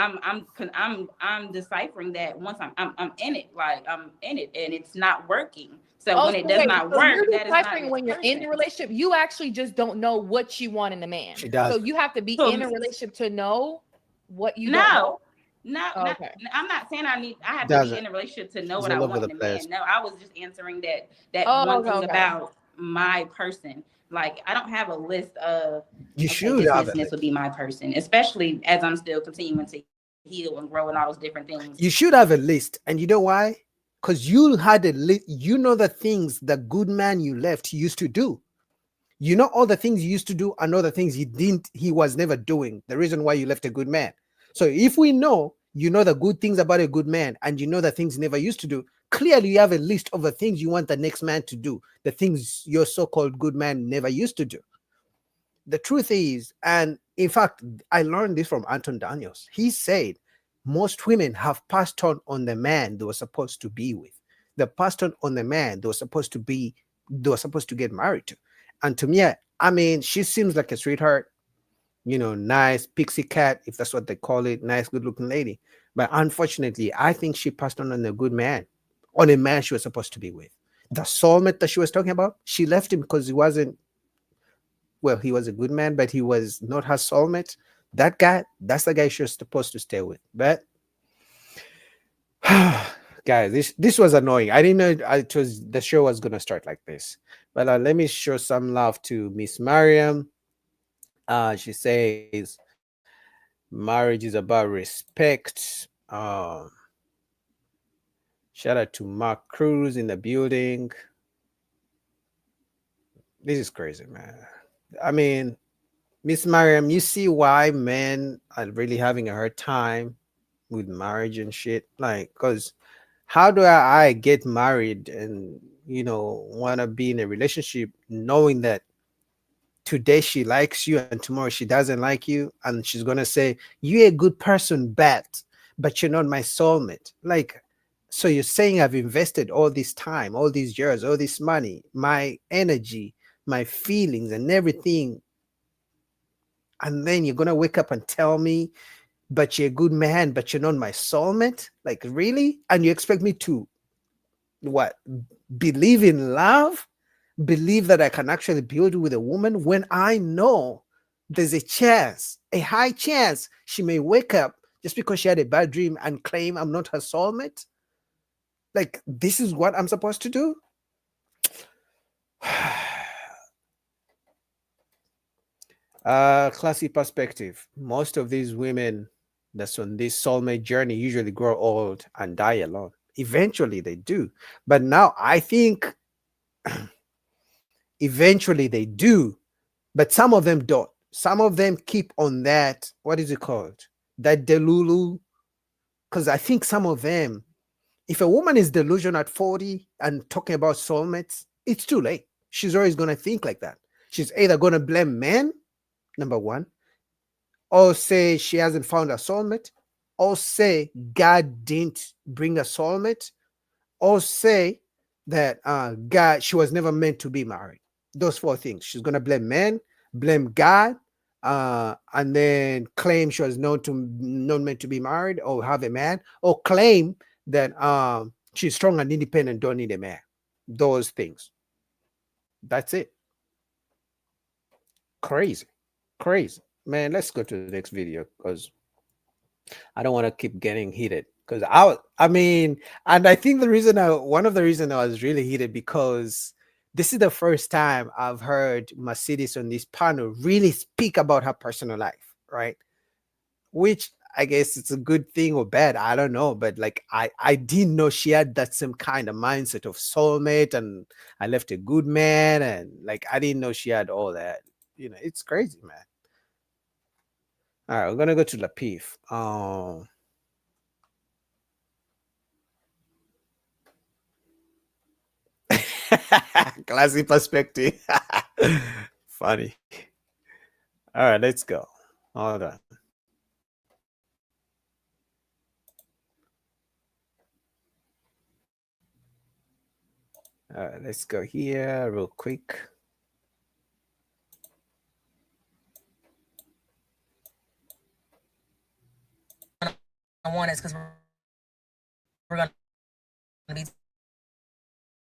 deciphering that once I'm in it, like I'm in it and it's not working. So when it does not work, you're that is not deciphering this when you're in the person. relationship. You actually just don't know what you want in a man. She does. So you have to be So- in a relationship to know what you don't know. Okay. I'm not saying I have to Doesn't. be in a relationship to know It's what I all over want the in a place. man. No, I was just answering that Oh, one okay, thing okay. about my person. Like I don't have a list of You okay, should this, have this, it. and this would be my person, especially as I'm still continuing to heal and grow and all those different things. You should have a list. And you know why? Because you had a list. You know the things the good man you left used to do. You know all the things you used to do and all the things he was never doing. The reason why you left a good man. So if we know, you know the good things about a good man and you know the things he never used to do, clearly you have a list of the things you want the next man to do, the things your so-called good man never used to do. The truth is, and in fact, I learned this from Anton Daniels. He said most women have passed on the man they were supposed to be with. They passed on the man they were supposed to get married to. And to me, I mean, she seems like a sweetheart, nice pixie cat, if that's what they call it, nice, good-looking lady. But unfortunately, I think she passed on a good man, on a man she was supposed to be with. The soulmate that she was talking about, she left him because he was a good man, but he was not her soulmate. That guy, that's the guy she was supposed to stay with. But guys, this was annoying. I didn't know the show was gonna start like this. But let me show some love to Miss Mariam. She says marriage is about respect. Shout out to Mark Cruz in the building. This is crazy, man. I mean, Miss Mariam, you see why men are really having a hard time with marriage and shit? Like, because how do I get married and want to be in a relationship knowing that today she likes you and tomorrow she doesn't like you, and she's gonna say you're a good person, but you're not my soulmate? Like, So you're saying I've invested all this time, all these years, all this money, my energy, my feelings, and everything, and then you're gonna wake up and tell me, but you're a good man, but you're not my soulmate? Like, really? And you expect me to what? Believe in love? Believe that I can actually build with a woman when I know there's a chance, a high chance she may wake up just because she had a bad dream and claim I'm not her soulmate? Like, this is what I'm supposed to do? Classy perspective. Most of these women that's on this soulmate journey usually grow old and die alone. Eventually they do. But now I think eventually they do, but some of them don't. Some of them keep on that, what is it called? That delulu. Because I think some of them, if a woman is delusional at 40 and talking about soulmates, it's too late. She's always going to think like that. She's either going to blame men, number one, or say she hasn't found a soulmate, or say God didn't bring a soulmate, or say that she was never meant to be married. Those four things. She's going to blame men, blame God, and then claim she was not meant to be married or have a man, or claim that she's strong and independent, don't need a man. Those things. That's it. Crazy. Man, let's go to the next video because I don't want to keep getting heated. Because I mean, and I think one of the reasons I was really heated because this is the first time I've heard Mercedes on this panel really speak about her personal life, right? Which I guess it's a good thing or bad, I don't know, but like I didn't know she had that same kind of mindset of soulmate and I left a good man, and like I didn't know she had all that. You know, it's crazy, man. All right, we're gonna go to Lapif. Classy perspective. Funny. All right, let's go. Hold on. All right, let's go here real quick. One is because we're going to be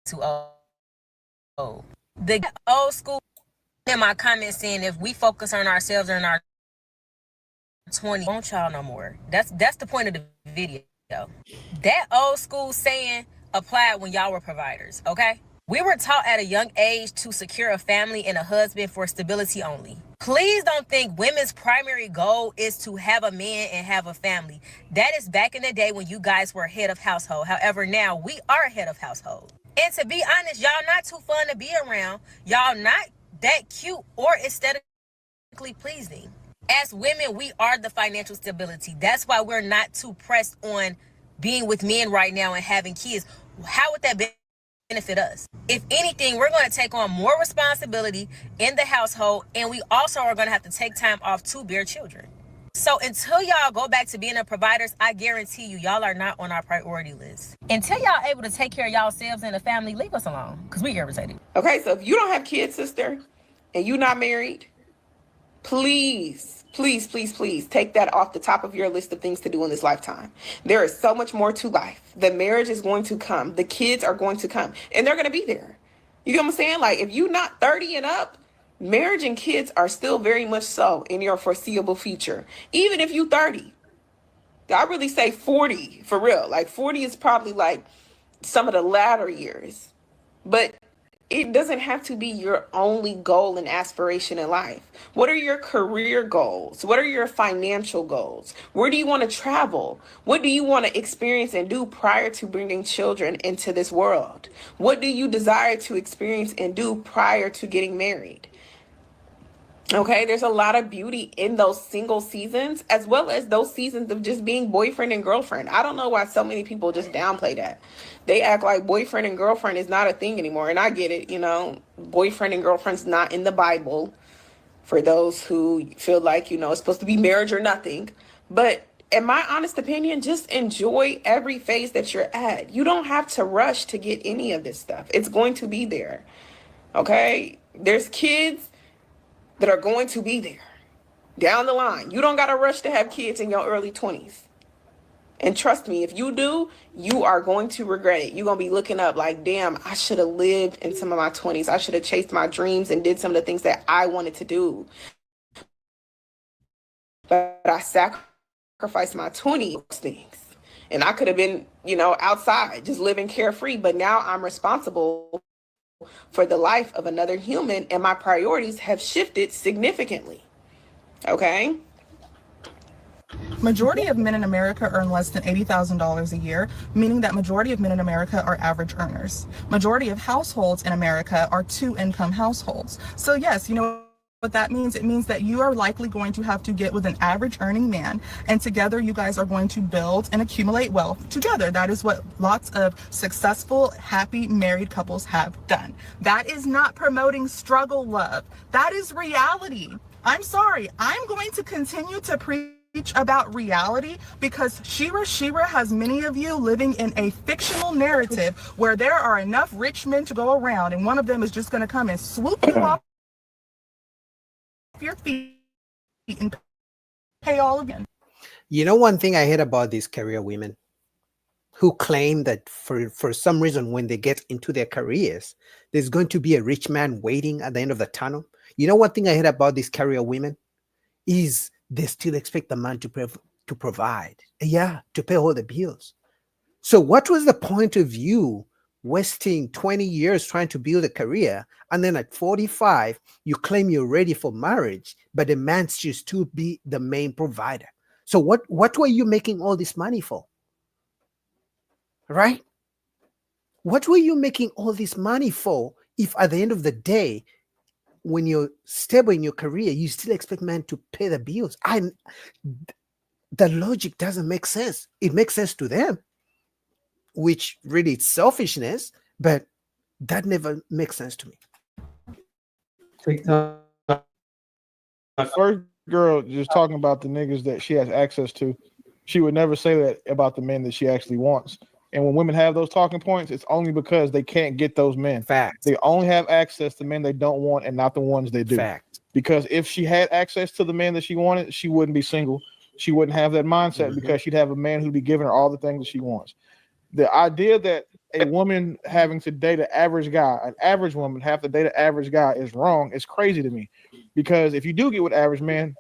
too old. The old school in my comments saying if we focus on ourselves in our 20s, won't y'all no more. That's the point of the video. That old school saying applied when y'all were providers, okay? We were taught at a young age to secure a family and a husband for stability only. Please don't think women's primary goal is to have a man and have a family. That is back in the day when you guys were head of household. However, now we are head of household. And to be honest, y'all not too fun to be around. Y'all not that cute or aesthetically pleasing. As women, we are the financial stability. That's why we're not too pressed on being with men right now and having kids. How would that benefit us? If anything, we're going to take on more responsibility in the household, and we also are going to have to take time off to bear children. So until y'all go back to being a providers, I guarantee you, y'all are not on our priority list. Until y'all able to take care of yourselves and the family, leave us alone, because we irritated. Okay, so if you don't have kids, sister, and you're not married, please take that off the top of your list of things to do in this lifetime. There is so much more to life. The marriage is going to come. The kids are going to come, and they're going to be there. You know what I'm saying? Like, if you're not 30 and up, marriage and kids are still very much so in your foreseeable future. Even if you 30, I really say 40 for real. Like 40 is probably like some of the latter years, but it doesn't have to be your only goal and aspiration in life. What are your career goals? What are your financial goals? Where do you want to travel? What do you want to experience and do prior to bringing children into this world? What do you desire to experience and do prior to getting married? Okay, there's a lot of beauty in those single seasons, as well as those seasons of just being boyfriend and girlfriend. I don't know why so many people just downplay that. They act like boyfriend and girlfriend is not a thing anymore. And I get it, you know, boyfriend and girlfriend's not in the Bible for those who feel like, you know, it's supposed to be marriage or nothing. But in my honest opinion, just enjoy every phase that you're at. You don't have to rush to get any of this stuff. It's going to be there. Okay? There's kids that are going to be there down the line. You don't got to rush to have kids in your early 20s. And trust me, if you do, you are going to regret it. You're going to be looking up like, damn, I should have lived in some of my 20s. I should have chased my dreams and did some of the things that I wanted to do. But I sacrificed my 20s things. And I could have been, outside, just living carefree. But now I'm responsible for the life of another human, and my priorities have shifted significantly. Okay? Majority of men in America earn less than $80,000 a year, meaning that majority of men in America are average earners. Majority of households in America are two-income households. So yes, you know what that means? It means that you are likely going to have to get with an average earning man, and together you guys are going to build and accumulate wealth together. That is what lots of successful, happy married couples have done. That is not promoting struggle love. That is reality. I'm sorry. I'm going to continue to preach about reality because Shira has many of you living in a fictional narrative where there are enough rich men to go around, and one of them is just going to come and swoop you off your feet and pay all again. You know, one thing I hate about these career women who claim that for some reason when they get into their careers, there's going to be a rich man waiting at the end of the tunnel. You know, one thing I hate about these career women is they still expect the man to provide, to pay all the bills. So what was the point of you wasting 20 years trying to build a career, and then at 45 you claim you're ready for marriage, but the man should still be the main provider? So what were you making all this money for? Right? What were you making all this money for if at the end of the day, when you're stable in your career, you still expect men to pay the bills? The logic doesn't make sense. It makes sense to them, which really it's selfishness, but that never makes sense to me. The first girl just talking about the niggas that she has access to, she would never say that about the men that she actually wants. And when women have those talking points, it's only because they can't get those men. Fact. They only have access to men they don't want and not the ones they do. Fact. Because if she had access to the man that she wanted, she wouldn't be single. She wouldn't have that mindset because she'd have a man who'd be giving her all the things that she wants. The idea that a woman having to date an average guy, an average woman have to date an average guy is wrong. It's crazy to me. Because if you do get with average man,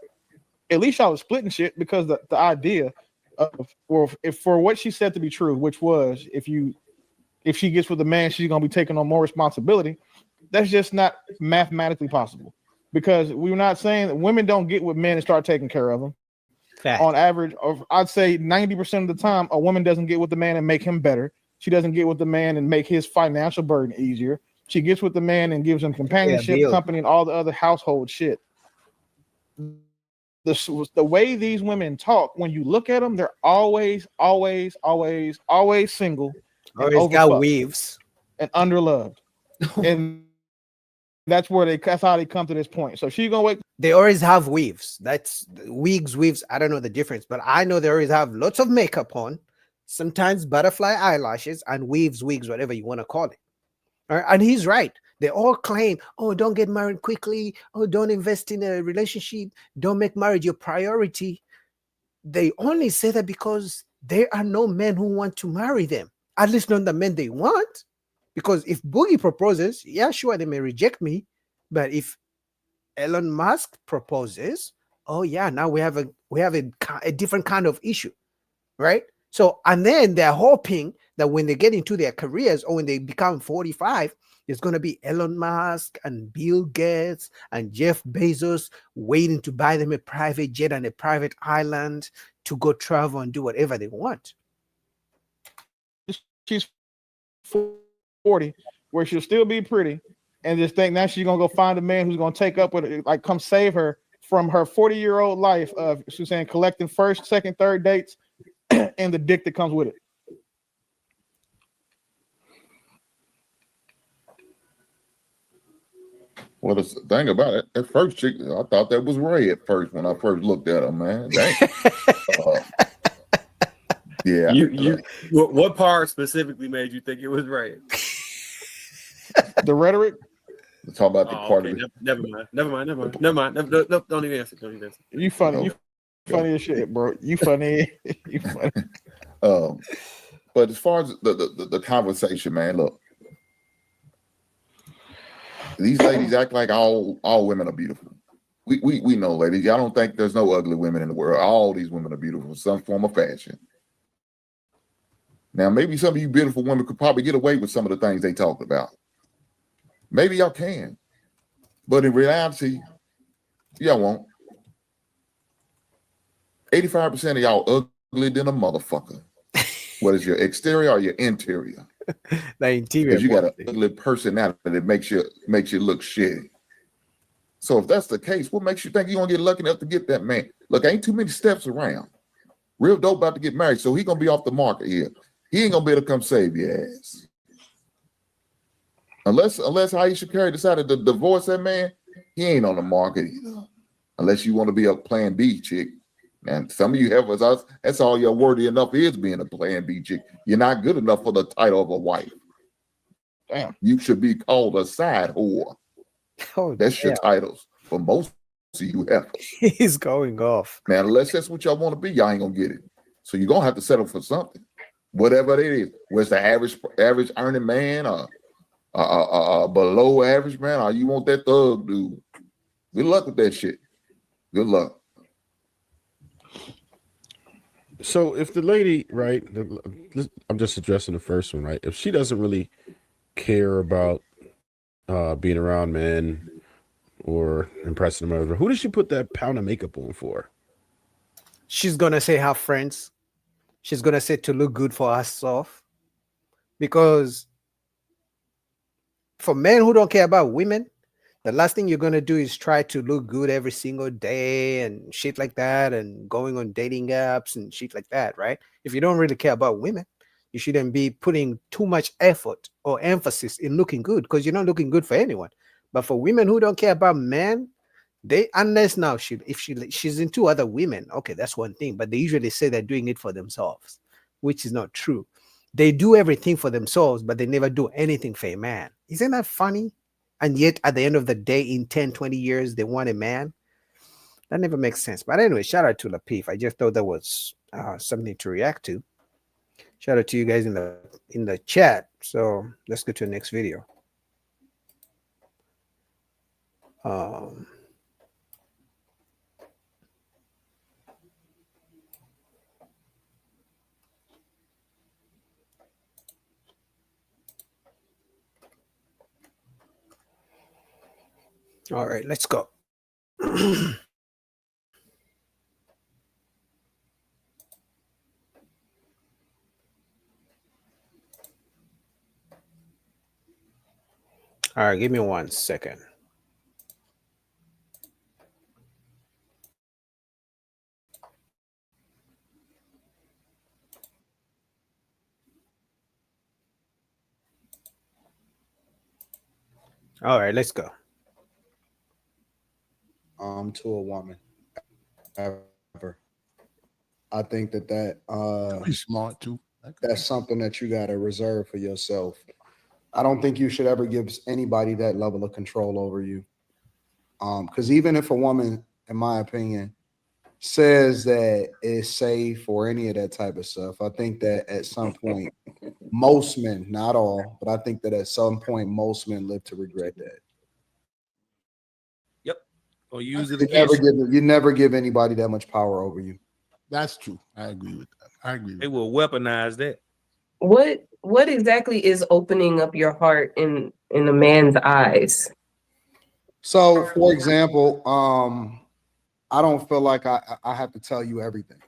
at least y'all was splitting shit, because the idea if for what she said to be true, which was if she gets with a man, she's gonna be taking on more responsibility. That's just not mathematically possible, because we're not saying that women don't get with men and start taking care of them. Fact. On average, I'd say 90% of the time, a woman doesn't get with the man and make him better. She doesn't get with the man and make his financial burden easier. She gets with the man and gives him companionship, company, and all the other household shit. The way these women talk, when you look at them, they're always single. Always got weaves and underloved. And that's how they come to this point. So she's gonna wait. They always have weaves. That's wigs. I don't know the difference, but I know they always have lots of makeup on, sometimes butterfly eyelashes, and wigs, whatever you want to call it. All right? And he's right. They all claim, oh, don't get married quickly. Oh, don't invest in a relationship. Don't make marriage your priority. They only say that because there are no men who want to marry them. At least not the men they want. Because if Boogie proposes, yeah, sure, they may reject me. But if Elon Musk proposes, oh yeah, now we have a different kind of issue, right? So, and then they're hoping that when they get into their careers or when they become 45, there's going to be Elon Musk and Bill Gates and Jeff Bezos waiting to buy them a private jet and a private island to go travel and do whatever they want. She's 40, where she'll still be pretty, and just think now she's going to go find a man who's going to take up with her, like come save her from her 40-year-old life of, she's saying, collecting first, second, third dates and the dick that comes with it. Well, the thing about it, at first chick, I thought that was Ray at first when I first looked at her, man. Dang. Yeah. What part specifically made you think it was right? The rhetoric. Talk about the part Okay, of it. never mind. No, don't even answer. You funny. No. You funny as shit, bro. You funny. You funny. But as far as the conversation, man, look, these ladies act like all women are beautiful. We know, ladies. Y'all don't think there's no ugly women in the world. All these women are beautiful in some form of fashion. Now, maybe some of you beautiful women could probably get away with some of the things they talk about. Maybe y'all can. But in reality, y'all won't. 85% of y'all ugly than a motherfucker. What is your exterior or your interior? The interior. Because you got an ugly personality that makes you look shitty. So if that's the case, what makes you think you're gonna get lucky enough to get that man? Look, ain't too many steps around. Real dope about to get married, so he gonna be off the market here. He ain't gonna be able to come save your ass. Unless Aisha Curry decided to divorce that man, he ain't on the market either. Unless you want to be a plan B chick. And some of you have us, that's all you're worthy enough is being a plan B chick. You're not good enough for the title of a wife. Damn. You should be called a side whore. Oh, that's your titles for most of you have. He's going off. Now, unless that's what y'all want to be, y'all ain't gonna get it. So you're gonna have to settle for something. Whatever it is. Where's the average earning man or below average man, or you want that thug dude? Good luck with that shit. Good luck. So if the lady, right, I'm just addressing the first one, right? If she doesn't really care about being around men or impressing them, who does she put that pound of makeup on for? She's gonna say her friends. She's gonna say to look good for herself. Because for men who don't care about women, the last thing you're going to do is try to look good every single day and shit like that and going on dating apps and shit like that, right? If you don't really care about women, you shouldn't be putting too much effort or emphasis in looking good because you're not looking good for anyone. But for women who don't care about men, unless now she's into other women, okay, that's one thing. But they usually say they're doing it for themselves, which is not true. They do everything for themselves, but they never do anything for a man. Isn't that funny? And yet, at the end of the day, in 10, 20 years, they want a man. That never makes sense. But anyway, shout out to Lapeef. I just thought that was something to react to. Shout out to you guys in the chat. So let's go to the next video. All right, let's go. All right, give me 1 second. All right, let's go. To a woman ever. I think that he's smart too. That's something that you got to reserve for yourself. I don't think you should ever give anybody that level of control over you. Because even if a woman, in my opinion, says that it's safe or any of that type of stuff, I think that at some point, most men, not all, but I think that at some point, most men live to regret that. Or use it You against never give anybody that much power over you. That's true. I agree with that. I agree. They will weaponize that. What exactly is opening up your heart in a man's eyes? So, for example, I don't feel like I have to tell you everything.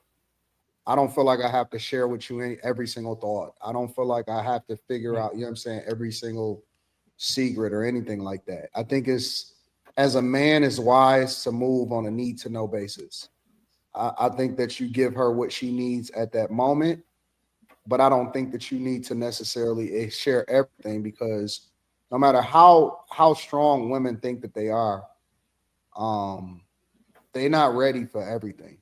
I don't feel like I have to share with you every single thought. I don't feel like I have to figure out, you know what I'm saying, every single secret or anything like that. I think as a man, it's wise to move on a need to know basis. I think that you give her what she needs at that moment, but I don't think that you need to necessarily share everything, because no matter how strong women think that they are, they're not ready for everything.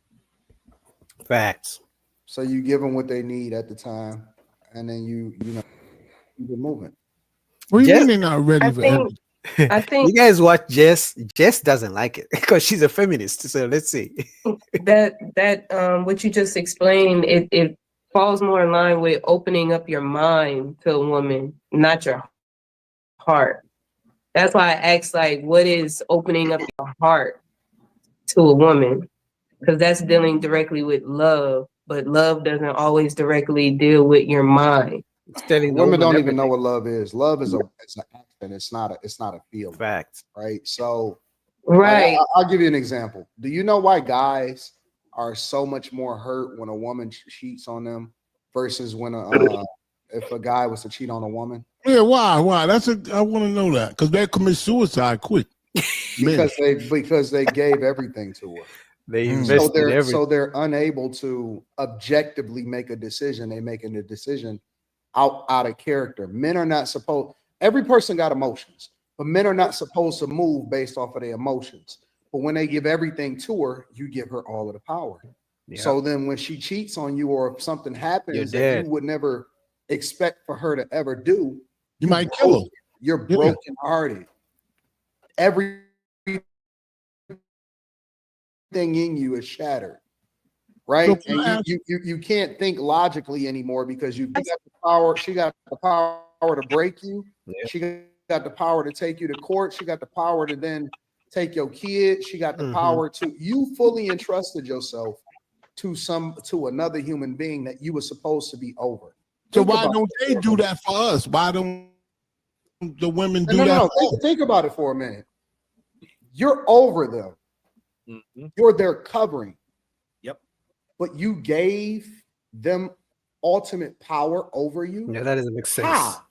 Facts. So you give them what they need at the time, and then you keep it moving. What do you Jess- mean they're not ready I for think everything? I think You guys watch Jess. Jess doesn't like it because she's a feminist. So let's see. that what you just explained, it falls more in line with opening up your mind to a woman, not your heart. That's why I asked, like, what is opening up your heart to a woman? Because that's dealing directly with love, but love doesn't always directly deal with your mind. It's telling the Women woman don't even know everything. what love is. Love is it's an action. It's not a feeling. Facts. Right. So Right. I'll give you an example. Do you know why guys are so much more hurt when a woman cheats on them versus when if a guy was to cheat on a woman? Yeah, why? I want to know that because they commit suicide quick. Because they gave everything to her. They So invested everything. so they're unable to objectively make a decision. They're making a decision out of character. Men are not supposed. Every person got emotions, but men are not supposed to move based off of their emotions. But when they give everything to her, you give her all of the power. Yeah. So then when she cheats on you, or if something happens that dead. you would never expect for her to ever do, You might kill her. You're Yeah. broken hearted. Everything in you is shattered. Right? So And perhaps- you can't think logically anymore because you got the power. She got the power to break you. Yeah. She got the power to take you to court. She got the power to then take your kid. She got the power to, you fully entrusted yourself to another human being that you were supposed to be over. So Think why about don't it they for a do minute. that for us? Why don't the women do No. that for us? Think about it for a minute. You're over them. You're their covering. Yep. But you gave them ultimate power over you. Yeah, that doesn't make sense. How?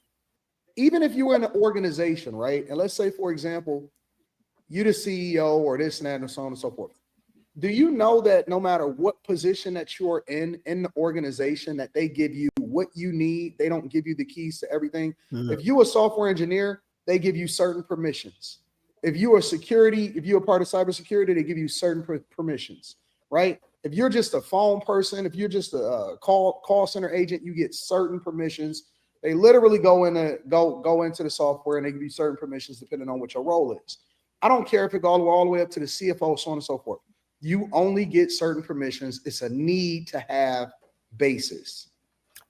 Even if you were in an organization, right? And let's say, for example, you're the CEO or this and that and so on and so forth. Do you know that no matter what position that you're in the organization, that they give you what you need? They don't give you the keys to everything. If you're a software engineer, they give you certain permissions. If you are security, if you're a part of cybersecurity, they give you certain permissions, right? If you're just a phone person, if you're just a call center agent, you get certain permissions. They literally go into the software and they give you certain permissions depending on what your role is. I don't care if it goes all the way up to the CFO, so on and so forth. You only get certain permissions. It's a need to have basis.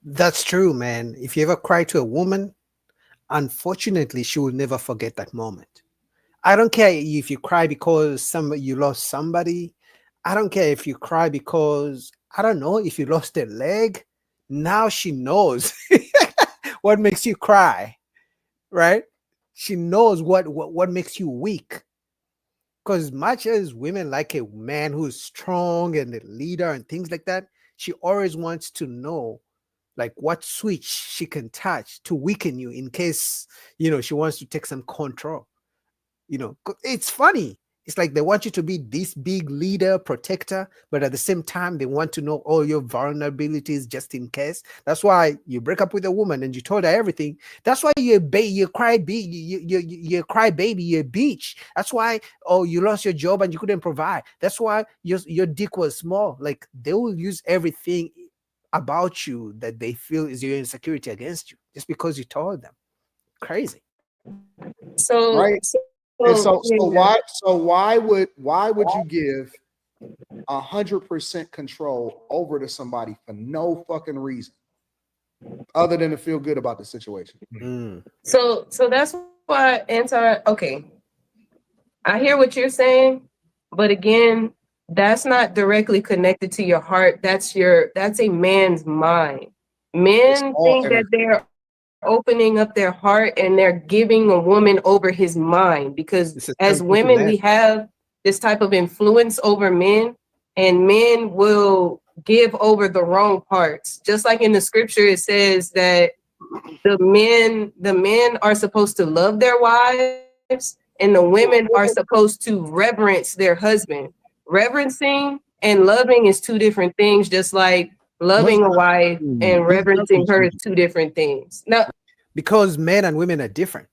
That's true, man. If you ever cry to a woman, unfortunately, she will never forget that moment. I don't care if you cry because you lost somebody. I don't care if you cry because, I don't know, if you lost a leg. Now she knows what makes you cry, right? She knows what makes you weak. Because much as women like a man who's strong and a leader and things like that, she always wants to know like what switch she can touch to weaken you in case, she wants to take some control. It's funny. It's like they want you to be this big leader, protector, but at the same time, they want to know all your vulnerabilities just in case. That's why you break up with a woman and you told her everything. That's why you cry baby, you're a bitch. That's why, you lost your job and you couldn't provide. That's why your dick was small. Like they will use everything about you that they feel is your insecurity against you just because you told them. Crazy. So Right. And so why would you give 100% control over to somebody for no fucking reason other than to feel good about the situation? So that's why okay. I hear what you're saying, but again, that's not directly connected to your heart. That's a man's mind. Men think that they're opening up their heart and they're giving a woman over his mind, because as women we have this type of influence over men, and men will give over the wrong parts. Just like in the scripture it says that the men are supposed to love their wives and the women are supposed to reverence their husband. Reverencing and loving is two different things, just like loving a wife and reverencing her is two different things. Now, because men and women are different.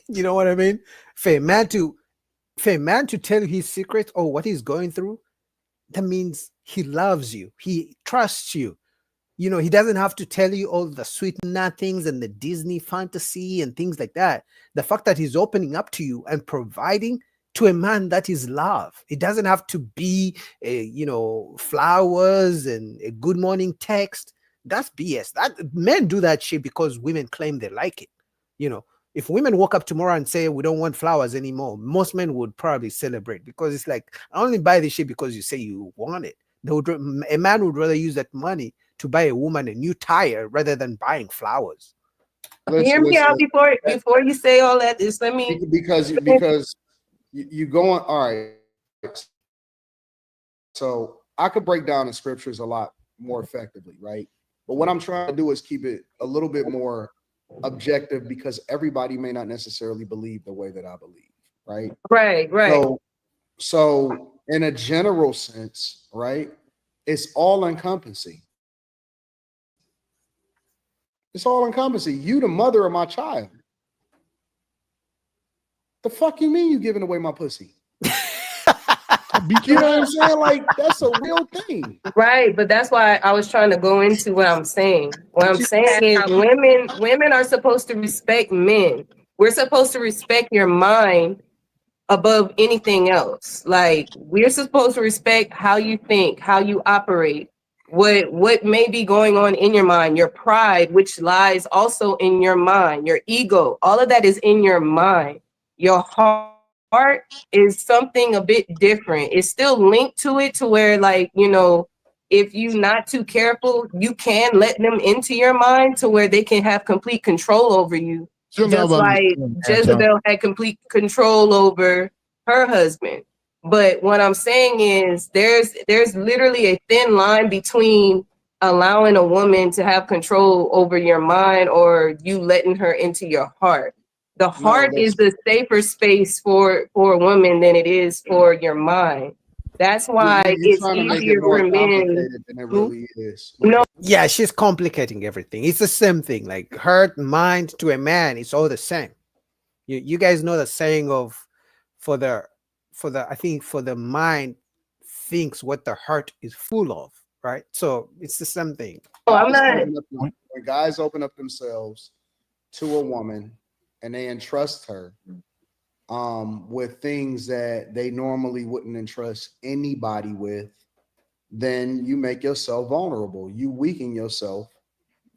You know what I mean? For a man to tell you his secrets or what he's going through, that means He loves you. He trusts you. You know, he doesn't have to tell you all the sweet nothings and the Disney fantasy and things like that. The fact that he's opening up to you and providing to a man, that is love. It doesn't have to be, flowers and a good morning text. That's BS. That men do that shit because women claim they like it. You know, if women woke up tomorrow and say we don't want flowers anymore, most men would probably celebrate, because it's like, I only buy this shit because you say you want it. A man would rather use that money to buy a woman a new tire rather than buying flowers. Hear me out before you say all that. Just let me, because you going, all right. So I could break down the scriptures a lot more effectively, right? But what I'm trying to do is keep it a little bit more objective, because everybody may not necessarily believe the way that I believe, right? Right. So in a general sense, right, it's all encompassing. It's all encompassing. You, the mother of my child. The fuck you mean you giving away my pussy? You know what I'm saying? Like, that's a real thing. Right, but that's why I was trying to go into what I'm saying. What I'm saying is women are supposed to respect men. We're supposed to respect your mind above anything else. Like, we're supposed to respect how you think, how you operate, what may be going on in your mind, your pride, which lies also in your mind, your ego, all of that is in your mind. Your heart is something a bit different. It's still linked to it, to where, like, you know, if you're not too careful, you can let them into your mind to where they can have complete control over you. Just like Jezebel had complete control over her husband. But what I'm saying is there's literally a thin line between allowing a woman to have control over your mind or you letting her into your heart. The heart is the safer space for a woman than it is for your mind. That's why it's easier for men. Than it really is. No, Yeah, she's complicating everything. It's the same thing. Like, heart, mind to a man, it's all the same. You guys know the saying of, for the mind thinks what the heart is full of, right? So it's the same thing. I'm not. When guys open up themselves to a woman and they entrust her with things that they normally wouldn't entrust anybody with, then you make yourself vulnerable. You weaken yourself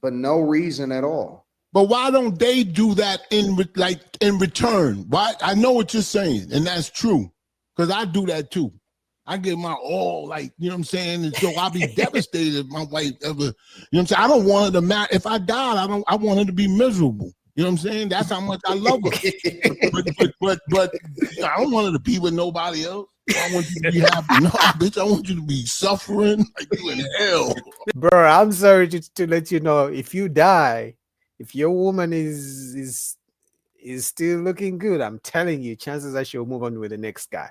for no reason at all. But why don't they do that in return? Why? I know what you're saying, and that's true, because I do that too. I give my all, like, you know what I'm saying? And so I'll be devastated if my wife ever, you know what I'm saying? I don't want her to matter. If I died, I want her to be miserable. You know what I'm saying? That's how much I love her. but I don't want her to be with nobody else. I want you to be happy. No, bitch, I want you to be suffering like you in hell. Bro, I'm sorry to let you know, if you die, if your woman is still looking good, I'm telling you, chances are she'll move on with the next guy.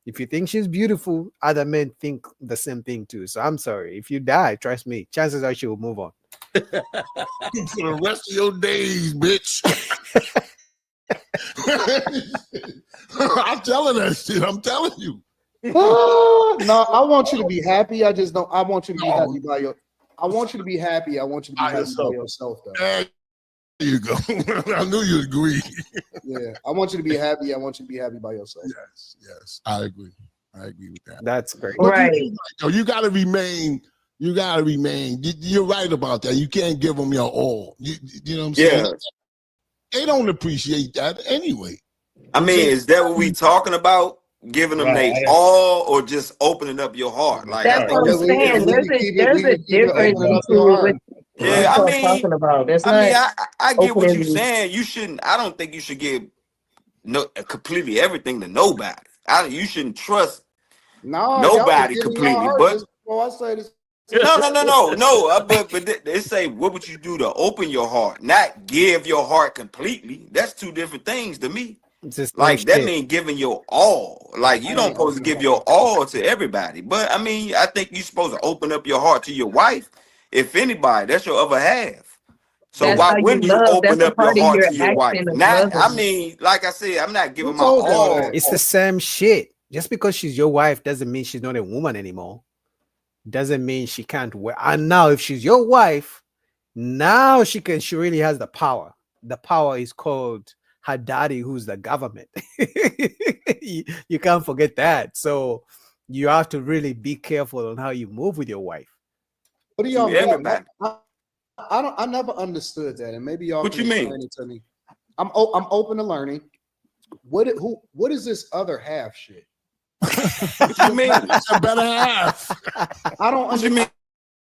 If you think she's beautiful, other men think the same thing too. So I'm sorry. If you die, trust me, chances are she'll move on. For the rest of your days, bitch. I'm telling that shit. I'm telling you. No, I want you to be happy. I just don't. I want you to be happy by your. I want you to be happy. I want you to be happy by yourself, though. There you go. I knew you'd agree. Yeah, I want you to be happy. I want you to be happy by yourself. Yes, I agree. I agree with that. That's great. But you got to remain. You got to remain. You're right about that. You can't give them your all. You know what I'm saying? Yeah. They don't appreciate that anyway. I mean, is that what we talking about? Giving them they all, or just opening up your heart? Like, that's what I'm saying. There's a difference between yeah, I mean, talking about. I get what you're saying. You shouldn't. I don't think you should give completely everything to nobody. You shouldn't trust nobody completely. But I say this. No. But they say, what would you do to open your heart, not give your heart completely? That's two different things to me. Like, that means giving your all. Like, you don't supposed to give your all to everybody. But I mean, I think you're supposed to open up your heart to your wife. If anybody, that's your other half. So why wouldn't you open up your heart to your wife? Not, I mean, like I said, I'm not giving my all. It's the same shit. Just because she's your wife doesn't mean she's not a woman anymore. doesn't mean she can't wear. And now, if she's your wife, now she really has the power. The power is called her daddy, who's the government. You can't forget that. So you have to really be careful on how you move with your wife. What do y'all Yeah, mean? everybody. I never understood that, and maybe y'all What can you mean? explain it to me. I'm open to learning. What is this other half shit? What you mean? That's a better half. I don't What you mean?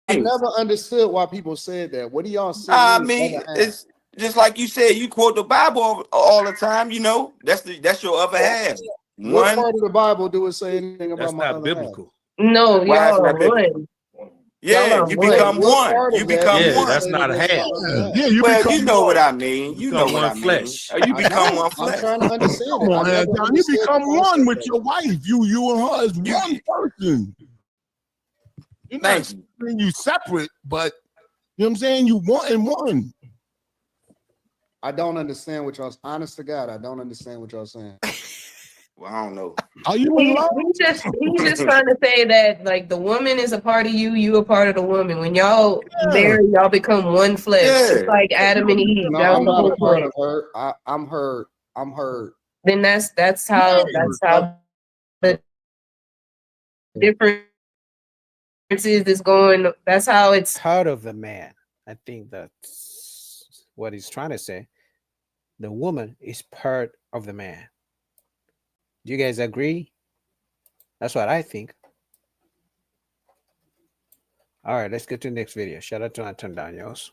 I never understood why people said that. What do y'all say? I means mean, other half? it's just like you said. You quote the Bible all the time. You know, that's your other half. What One. part of the Bible do it say anything about That's my not other biblical. No, Why is y'all are that biblical? one. Yeah, Y'all are you one. become What one. part You of that become do Yeah, it one. that's say not a anything half. about other half? Yeah, you Well, become you know one. what I mean. You know Become what one I mean. flesh. You I become know. one I'm flesh. trying to understand Come it. I on, never Anton. You understood become the one concept with of your it. wife. You and her is You, one person. You're not thank you. saying you separate, but you know what I'm saying? You one and one. I don't understand what y'all. Honest to God, I don't understand what y'all saying. Well, I don't know. Are you in love? He's just trying to say that like the woman is a part of you, you a part of the woman. When y'all Yeah. marry, y'all become one flesh. It's Yeah. like Adam and Eve. No, That was I'm the not a whole part point. of her. I'm her. I'm her. Then that's Yeah. how the differences is going. That's how it's Part of the man. I think that's what he's trying to say. The woman is part of the man. Do you guys agree? That's what I think. All right, let's get to the next video. Shout out to Anton Daniels.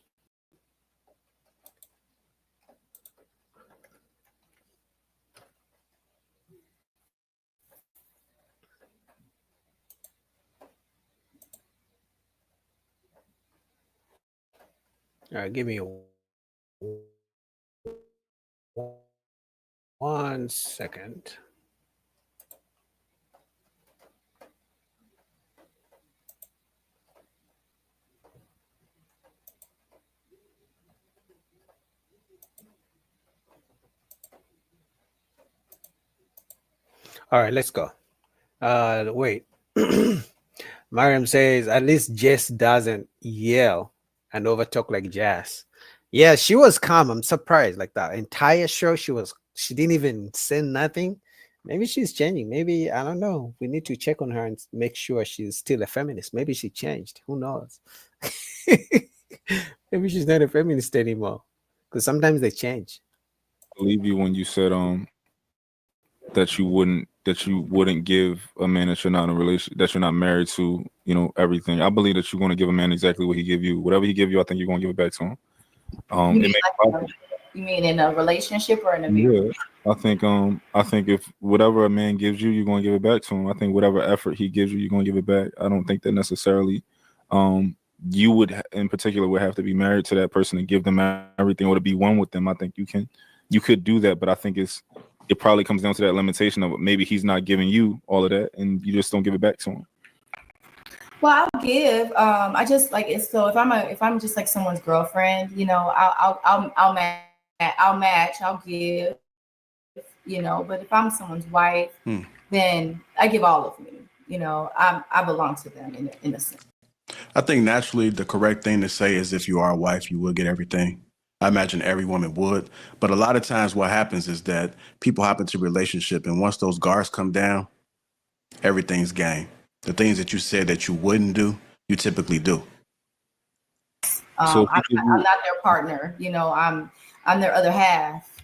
All right, give me 1 second. All right, let's go. Wait. Mariam says at least Jess doesn't yell and overtalk like Jazz. Yeah, she was calm. I'm surprised. Like that entire show, she didn't even say nothing. Maybe she's changing. Maybe I don't know. We need to check on her and make sure she's still a feminist. Maybe she changed. Who knows? Maybe she's not a feminist anymore. Because sometimes they change. Believe you when you said that you wouldn't give a man that you're not in a relationship, that you're not married to, you know, everything. I believe that you're going to give a man exactly what he give you. Whatever he give you, I think you're going to give it back to him. You mean in a relationship or in a Yeah, I think if whatever a man gives you, you're going to give it back to him. I think whatever effort he gives you, you're going to give it back. I don't think that necessarily you would in particular would have to be married to that person and give them everything or to be one with them. I think you could do that, but I think it probably comes down to that limitation of maybe he's not giving you all of that and you just don't give it back to him. Well, I'll give. I just like it. So if I'm just like someone's girlfriend, you know, I'll match. I'll give. You know, but if I'm someone's wife, then I give all of me. You know, I belong to them in a sense. I think naturally the correct thing to say is if you are a wife, you will get everything. I imagine every woman would, but a lot of times what happens is that people hop into a relationship and once those guards come down, everything's game. The things that you said that you wouldn't do, you typically do. So I'm not their partner. You know, I'm their other half.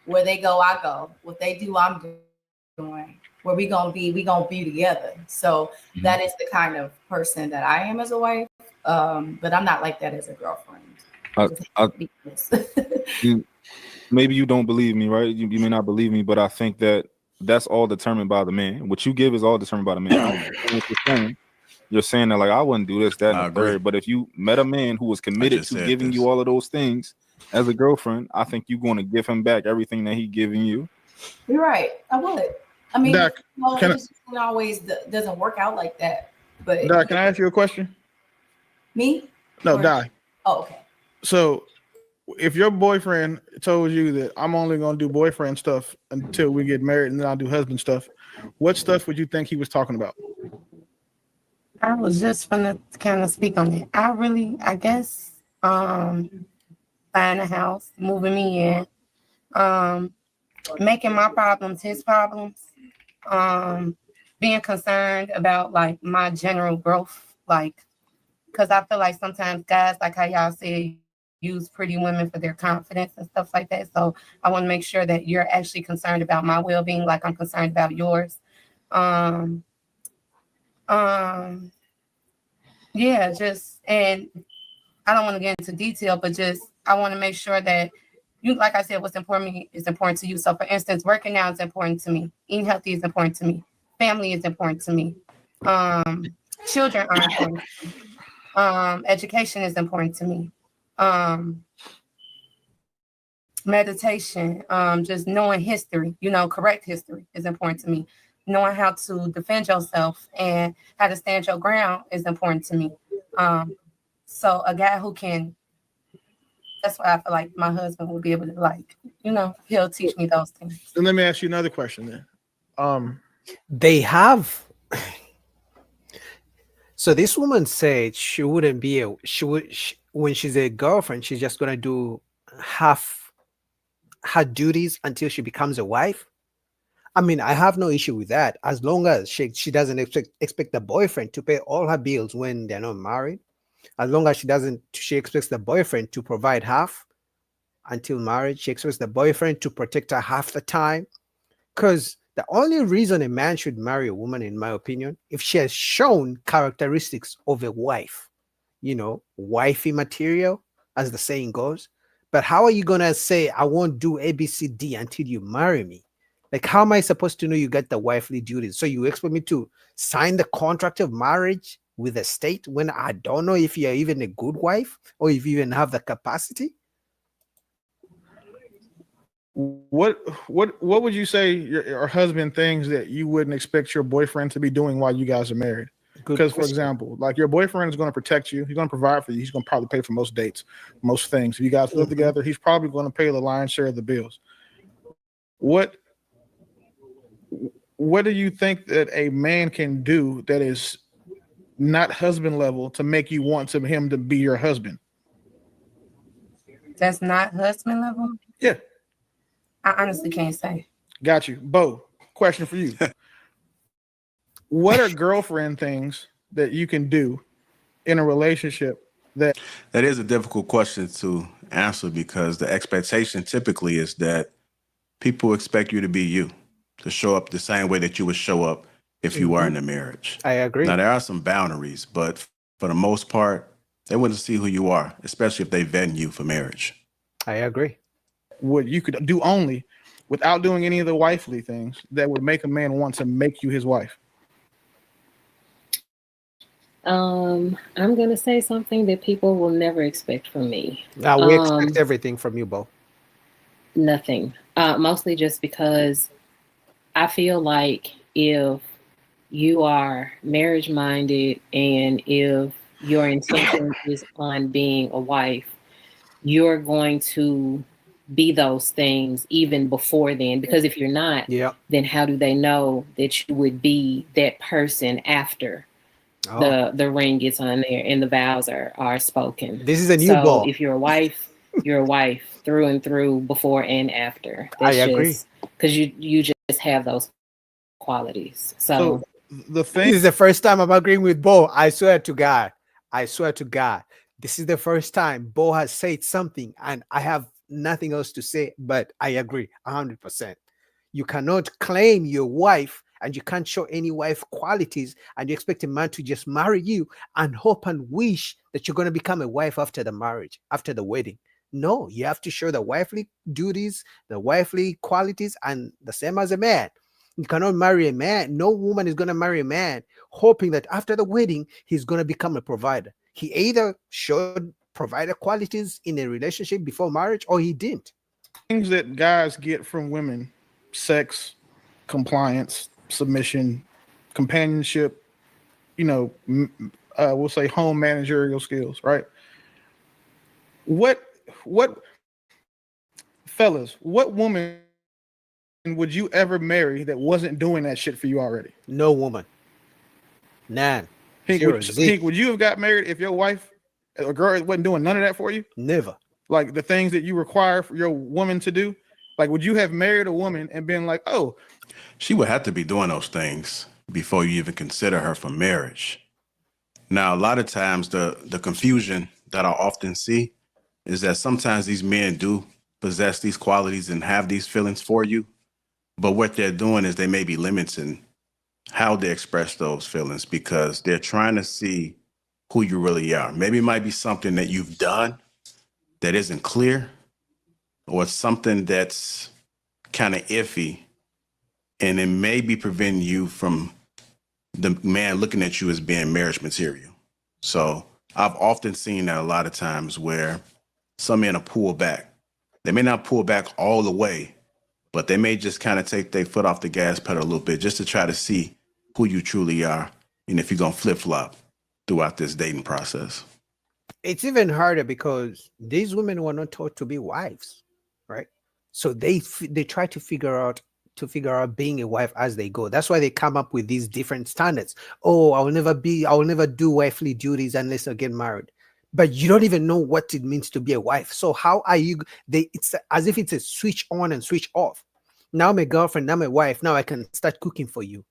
Where they go, I go. What they do, I'm doing. Where we gonna be together. So that is the kind of person that I am as a wife. But I'm not like that as a girlfriend. Maybe you don't believe me, right? You may not believe me, but I think that's all determined by the man. What you give is all determined by the man. You're saying that like I wouldn't do this, that, and the third. But if you met a man who was committed to giving you all of those things as a girlfriend, I think you're going to give him back everything that he giving you. You're right. I would. I mean, Doc, it just always doesn't work out like that. But Doc, can I ask you a question? Me? No, Or- Doc. Oh, okay. So if your boyfriend told you that I'm only going to do boyfriend stuff until we get married and then I'll do husband stuff, what stuff would you think he was talking about? I was just gonna kind of speak on it. I guess, buying a house, moving me in, making my problems his problems, being concerned about like my general growth, like, because I feel like sometimes guys, like how y'all say, use pretty women for their confidence and stuff like that. So I want to make sure that you're actually concerned about my well-being, like I'm concerned about yours. Yeah, just, and I don't want to get into detail, but just I want to make sure that you, like I said, what's important to me is important to you. So for instance, working out is important to me. Eating healthy is important to me. Family is important to me. Children are important to me. Education is important to me. Meditation, just knowing history, correct history is important to me. Knowing how to defend yourself and how to stand your ground is important to me. So a guy who can, that's why I feel like my husband will be able to, like, he'll teach me those things. Then let me ask you another question then. They have. So this woman said she wouldn't be when she's a girlfriend, she's just gonna do half her duties until she becomes a wife. I mean, I have no issue with that as long as she doesn't expect the boyfriend to pay all her bills when they're not married. As long as she expects the boyfriend to provide half until marriage. She expects the boyfriend to protect her half the time. Because the only reason a man should marry a woman, in my opinion, if she has shown characteristics of a wife, wifey material, as the saying goes. But how are you going to say, I won't do A, B, C, D until you marry me? Like, how am I supposed to know you got the wifely duties? So you expect me to sign the contract of marriage with the state when I don't know if you're even a good wife or if you even have the capacity? What would you say your husband things that you wouldn't expect your boyfriend to be doing while you guys are married? Because, for example, like your boyfriend is going to protect you. He's going to provide for you. He's going to probably pay for most dates, most things. If you guys live together, he's probably going to pay the lion's share of the bills. What do you think that a man can do that is not husband level to make you want him to be your husband? That's not husband level? Yeah. I honestly can't say. Got you. Bo, question for you. What are girlfriend things that you can do in a relationship that is a difficult question to answer because the expectation typically is that people expect you to be you, to show up the same way that you would show up if you were in a marriage. I agree. Now, there are some boundaries, but for the most part, they wouldn't see who you are, especially if they vetting you for marriage. I agree. What you could do only without doing any of the wifely things that would make a man want to make you his wife? I'm gonna say something that people will never expect from me. Now we expect everything from you, Bo. Nothing. Mostly just because I feel like if you are marriage minded and if your intention is on being a wife, you're going to be those things even before then. Because if you're not, then how do they know that you would be that person after the ring gets on there and the vows are spoken? This is a new ball. If you're a wife, you're a wife through and through, before and after. I agree. Because you just have those qualities. So the thing, this is the first time I'm agreeing with Bo. I swear to God. This is the first time Bo has said something and I have nothing else to say, but I agree 100%. You cannot claim your wife and you can't show any wife qualities and you expect a man to just marry you and hope and wish that you're going to become a wife after the marriage, after the wedding. No, you have to show the wifely duties, the wifely qualities, and the same as a man. You cannot marry a man. No woman is going to marry a man hoping that after the wedding, he's going to become a provider. He either showed provider qualities in a relationship before marriage or he didn't. Things that guys get from women: sex, compliance, submission, companionship, we'll say home managerial skills, right? What fellas, what woman would you ever marry that wasn't doing that shit for you already? No woman. None. Pink, Zero would, Z. Pink, would you have got married if your wife, a girl, wasn't doing none of that for you? Never. Like the things that you require for your woman to do? Like, would you have married a woman and been like, oh, She would have to be doing those things before you even consider her for marriage. Now, a lot of times the confusion that I often see is that sometimes these men do possess these qualities and have these feelings for you, but what they're doing is they may be limiting how they express those feelings because they're trying to see who you really are. Maybe it might be something that you've done that isn't clear, or it's something that's kind of iffy, and it may be preventing you from the man looking at you as being marriage material. So I've often seen that a lot of times where some men will pull back. They may not pull back all the way, but they may just kind of take their foot off the gas pedal a little bit just to try to see who you truly are and if you're going to flip-flop throughout this dating process. It's even harder because these women were not taught to be wives, right? So they try to figure out being a wife as they go. That's why they come up with these different standards. Oh, I will never do wifely duties unless I get married. But you don't even know what it means to be a wife. So how are you? It's as if it's a switch on and switch off. Now I'm a girlfriend, now I'm a wife. Now I can start cooking for you.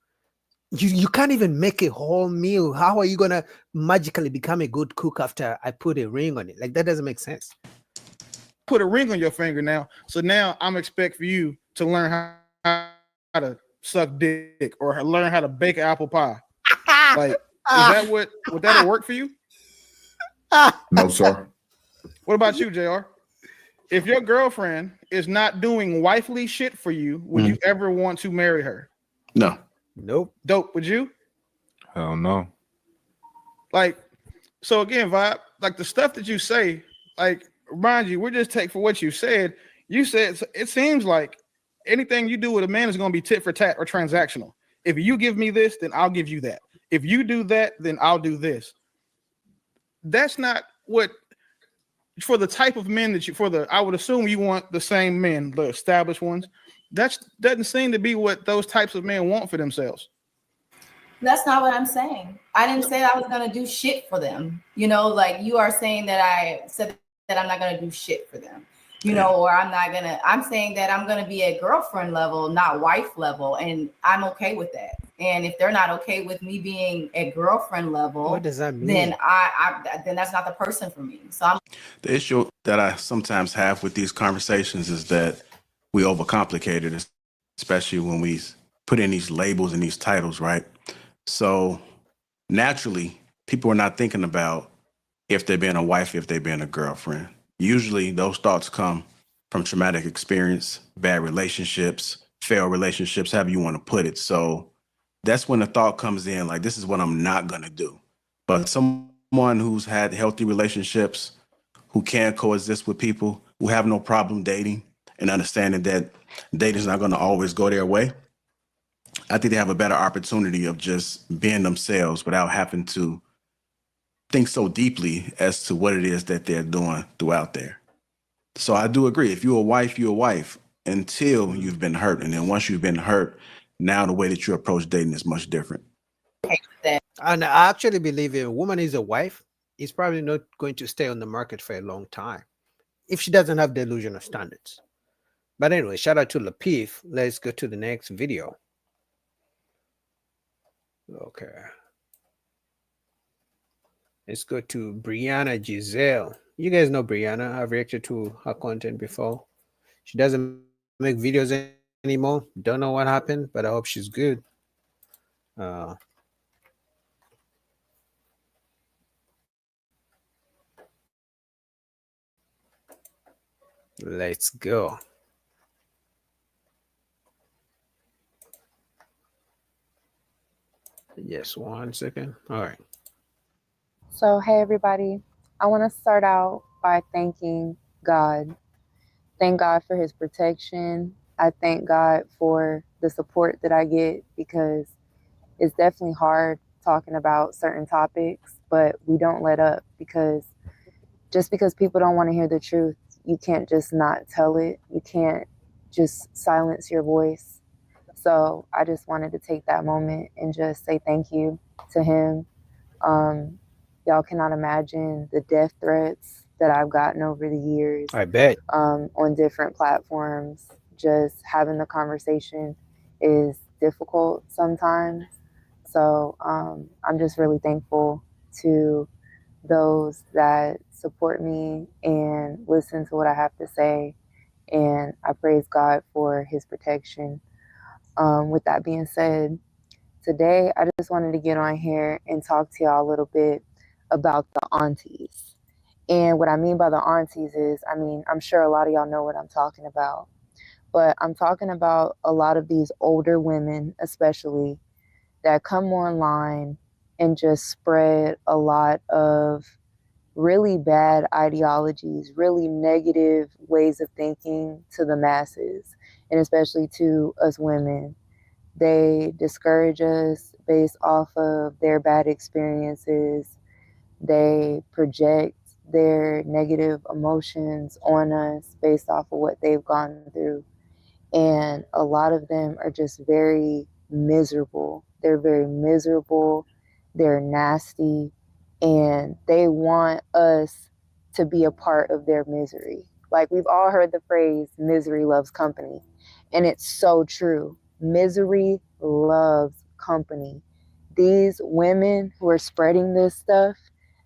You can't even make a whole meal. How are you gonna magically become a good cook after I put a ring on it? Like, that doesn't make sense. put a ring on your finger now. So now I'm expect for you to learn how to suck dick or learn how to bake apple pie. Like, is that would that work for you? No, sir. What about you, JR? If your girlfriend is not doing wifely shit for you, would you ever want to marry her? No. Nope. Dope, would you? Hell no. Like, so again, Vibe, like the stuff that you say, like, remind you, we're just take for what you said. You said it seems like anything you do with a man is going to be tit for tat or transactional. If you give me this, then I'll give you that. If you do that, then I'll do this. That's not what, for the type of men that I would assume you want the same men, the established ones. That doesn't seem to be what those types of men want for themselves. That's not what I'm saying. I didn't say I was going to do shit for them. You know, like you are saying that I said that I'm not going to do shit for them, you know, or I'm saying that I'm going to be at girlfriend level, not wife level. And I'm okay with that. And if they're not okay with me being at girlfriend level, what does that mean? Then then that's not the person for me. So The issue that I sometimes have with these conversations is that we overcomplicate it, especially when we put in these labels and these titles, right? So naturally, people are not thinking about if they're being a wife, if they're being a girlfriend. Usually those thoughts come from traumatic experience, bad relationships, failed relationships, however you want to put it. So that's when the thought comes in, like, this is what I'm not going to do. But someone who's had healthy relationships, who can coexist with people, who have no problem dating and understanding that dating is not going to always go their way, I think they have a better opportunity of just being themselves without having to think so deeply as to what it is that they're doing throughout there. So I do agree. If you're a wife until you've been hurt. And then once you've been hurt, now the way that you approach dating is much different. And I actually believe if a woman is a wife, is probably not going to stay on the market for a long time if she doesn't have delusional standards. But anyway, shout out to Lapif. Let's go to the next video. Okay. Let's go to Brianna Giselle. You guys know Brianna. I've reacted to her content before. She doesn't make videos anymore. Don't know what happened, but I hope she's good. Let's go. Yes, 1 second. All right. So, hey, everybody. I want to start out by thanking God. Thank God for his protection. I thank God for the support that I get because it's definitely hard talking about certain topics, but we don't let up because just because people don't want to hear the truth, you can't just not tell it. You can't just silence your voice. So I just wanted to take that moment and just say thank you to him Y'all cannot imagine the death threats that I've gotten over the years. I bet. On different platforms. Just having the conversation is difficult sometimes. So I'm just really thankful to those that support me and listen to what I have to say. And I praise God for his protection. With that being said, today I just wanted to get on here and talk to y'all a little bit about the aunties. And what I mean by the aunties is, I mean, I'm sure a lot of y'all know what I'm talking about, but I'm talking about a lot of these older women, especially, that come online and just spread a lot of really bad ideologies, really negative ways of thinking to the masses, and especially to us women. They discourage us based off of their bad experiences. They project their negative emotions on us based off of what they've gone through. And a lot of them are just very miserable. They're very miserable. They're nasty. And they want us to be a part of their misery. Like, we've all heard the phrase, misery loves company. And it's so true. Misery loves company. These women who are spreading this stuff,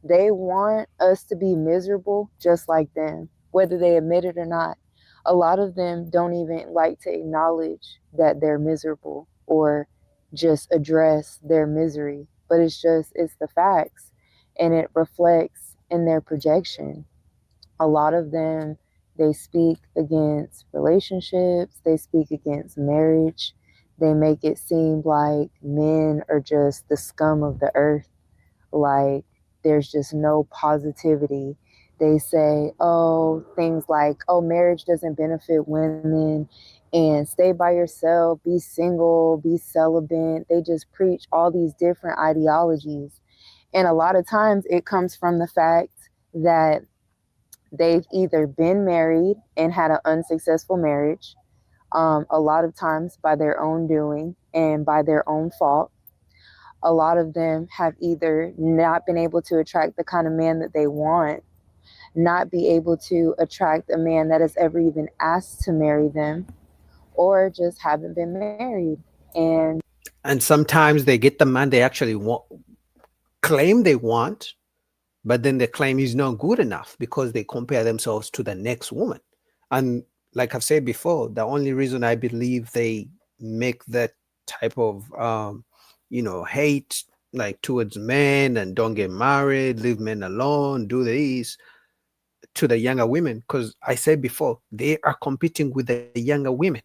they want us to be miserable just like them, whether they admit it or not. A lot of them don't even like to acknowledge that they're miserable or just address their misery. But it's the facts, and it reflects in their projection. A lot of them, they speak against relationships, they speak against marriage. They make it seem like men are just the scum of the earth, like there's just no positivity. They say, things like, marriage doesn't benefit women, and stay by yourself, be single, be celibate. They just preach all these different ideologies. And a lot of times it comes from the fact that they've either been married and had an unsuccessful marriage, a lot of times by their own doing and by their own fault. A lot of them have either not been able to attract the kind of man that they want, not be able to attract a man that has ever even asked to marry them, or just haven't been married. And sometimes they get the man they actually claim they want, but then they claim he's not good enough because they compare themselves to the next woman. And like I've said before, the only reason I believe they make that type of hate, like, towards men and don't get married, leave men alone, do this to the younger women, because I said before, they are competing with the younger women,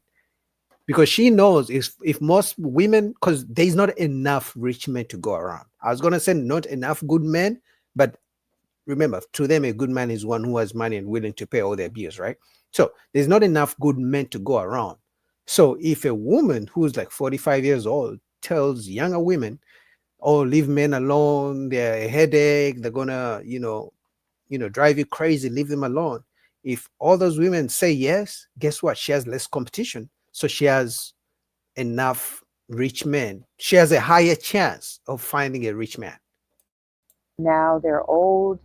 because she knows if most women, because there's not enough rich men to go around. I was going to say not enough good men, but remember, to them, a good man is one who has money and willing to pay all their bills, right? So there's not enough good men to go around. So if a woman who's like 45 years old tells younger women, leave men alone, they're a headache, they're gonna, drive you crazy, leave them alone. If all those women say yes, guess what? She has less competition. So she has enough rich men. She has a higher chance of finding a rich man. Now they're old,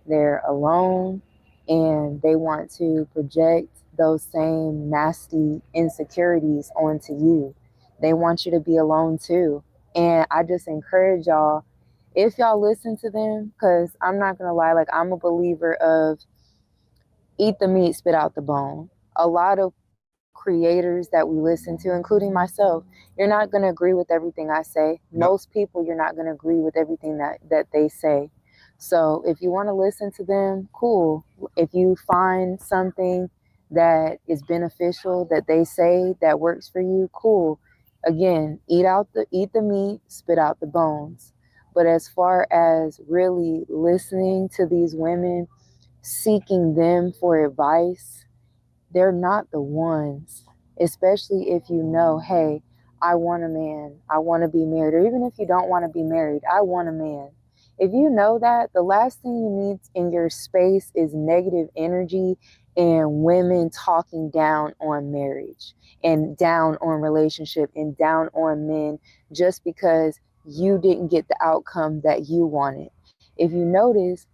they're alone, and they want to project those same nasty insecurities onto you. They want you to be alone too. And I just encourage y'all, if y'all listen to them, because I'm not going to lie, like, I'm a believer of eat the meat, spit out the bone. A lot of creators that we listen to, including myself, you're not going to agree with everything I say. Most people, you're not going to agree with everything that they say. So if you want to listen to them, cool. If you find something that is beneficial that they say that works for you, cool. Again, eat the meat, spit out the bones. But as far as really listening to these women, seeking them for advice, they're not the ones. Especially if you know, hey, I want a man, I want to be married, or even if you don't want to be married, I want a man. If you know that, the last thing you need in your space is negative energy and women talking down on marriage and down on relationship and down on men just because you didn't get the outcome that you wanted. If you notice,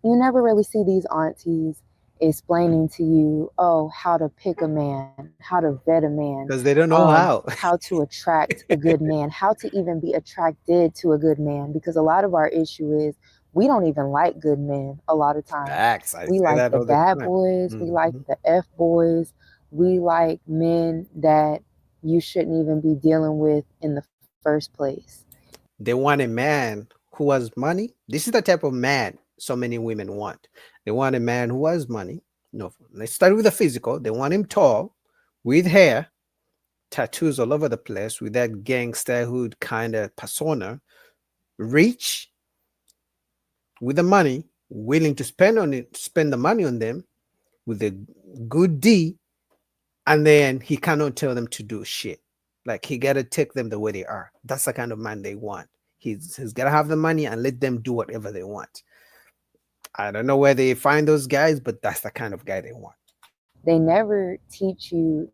you never really see these aunties explaining to you, oh, how to pick a man, how to vet a man, because they don't know how. how to attract a good man, how to even be attracted to a good man. Because a lot of our issue is we don't even like good men a lot of times. Facts. I We say like that the all the bad time. boys, we like Mhm. the F boys, we like men that you shouldn't even be dealing with in the first place. They want a man who has money. This is the type of man so many women want. They want a man who has money. No, let's start with the physical. They want him tall, with hair, tattoos all over the place, with that gangsterhood kind of persona, rich, with the money, willing to spend on it, spend the money on them, with a good D, and then he cannot tell them to do shit. Like he gotta take them the way they are. That's the kind of man they want. He's gotta have the money and let them do whatever they want. I don't know where they find those guys, but that's the kind of guy they want. They never teach you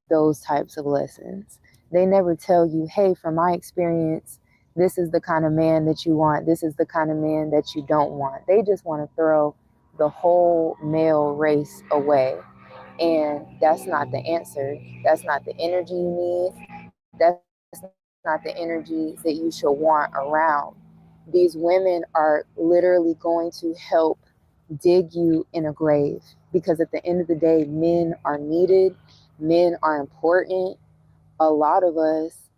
those types of lessons. They never tell you, hey, from my experience, this is the kind of man that you want. This is the kind of man that you don't want. They just want to throw the whole male race away. And that's not the answer. That's not the energy you need. That's not the energy that you should want around. These women are literally going to help dig you in a grave, because at the end of the day, men are needed, men are important. A lot of us,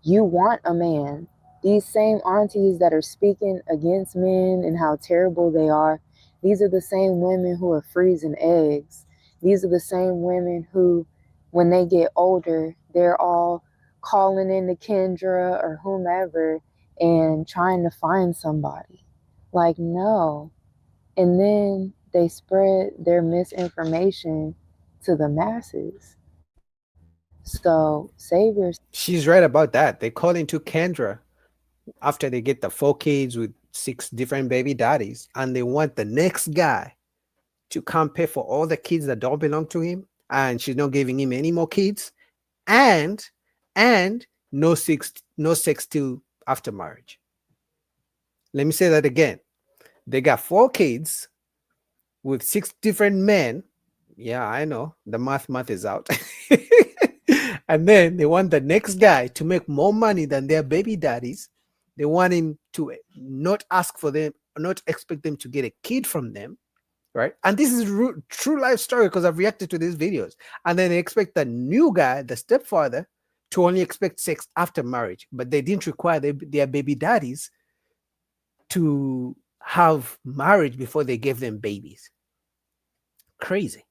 you want a man. These same aunties that are speaking against men and how terrible they are, these are the same women who are freezing eggs. These are the same women who, when they get older, they're all calling into Kendra or whomever and trying to find somebody. Like, no. And then they spread their misinformation to the masses. So save your. She's right about that. They call into Kendra after they get the 4 kids with 6 different baby daddies, and they want the next guy to come pay for all the kids that don't belong to him, and she's not giving him any more kids, and no sex till after marriage. Let me say that again. They got 4 kids with 6 different men. Yeah, I know the math is out. And then they want the next guy to make more money than their baby daddies. They want him to not ask for them, not expect them to get a kid from them, right? And this is true life story, because I've reacted to these videos. And then they expect the new guy, the stepfather, to only expect sex after marriage, but they didn't require their baby daddies to have marriage before they gave them babies. Crazy.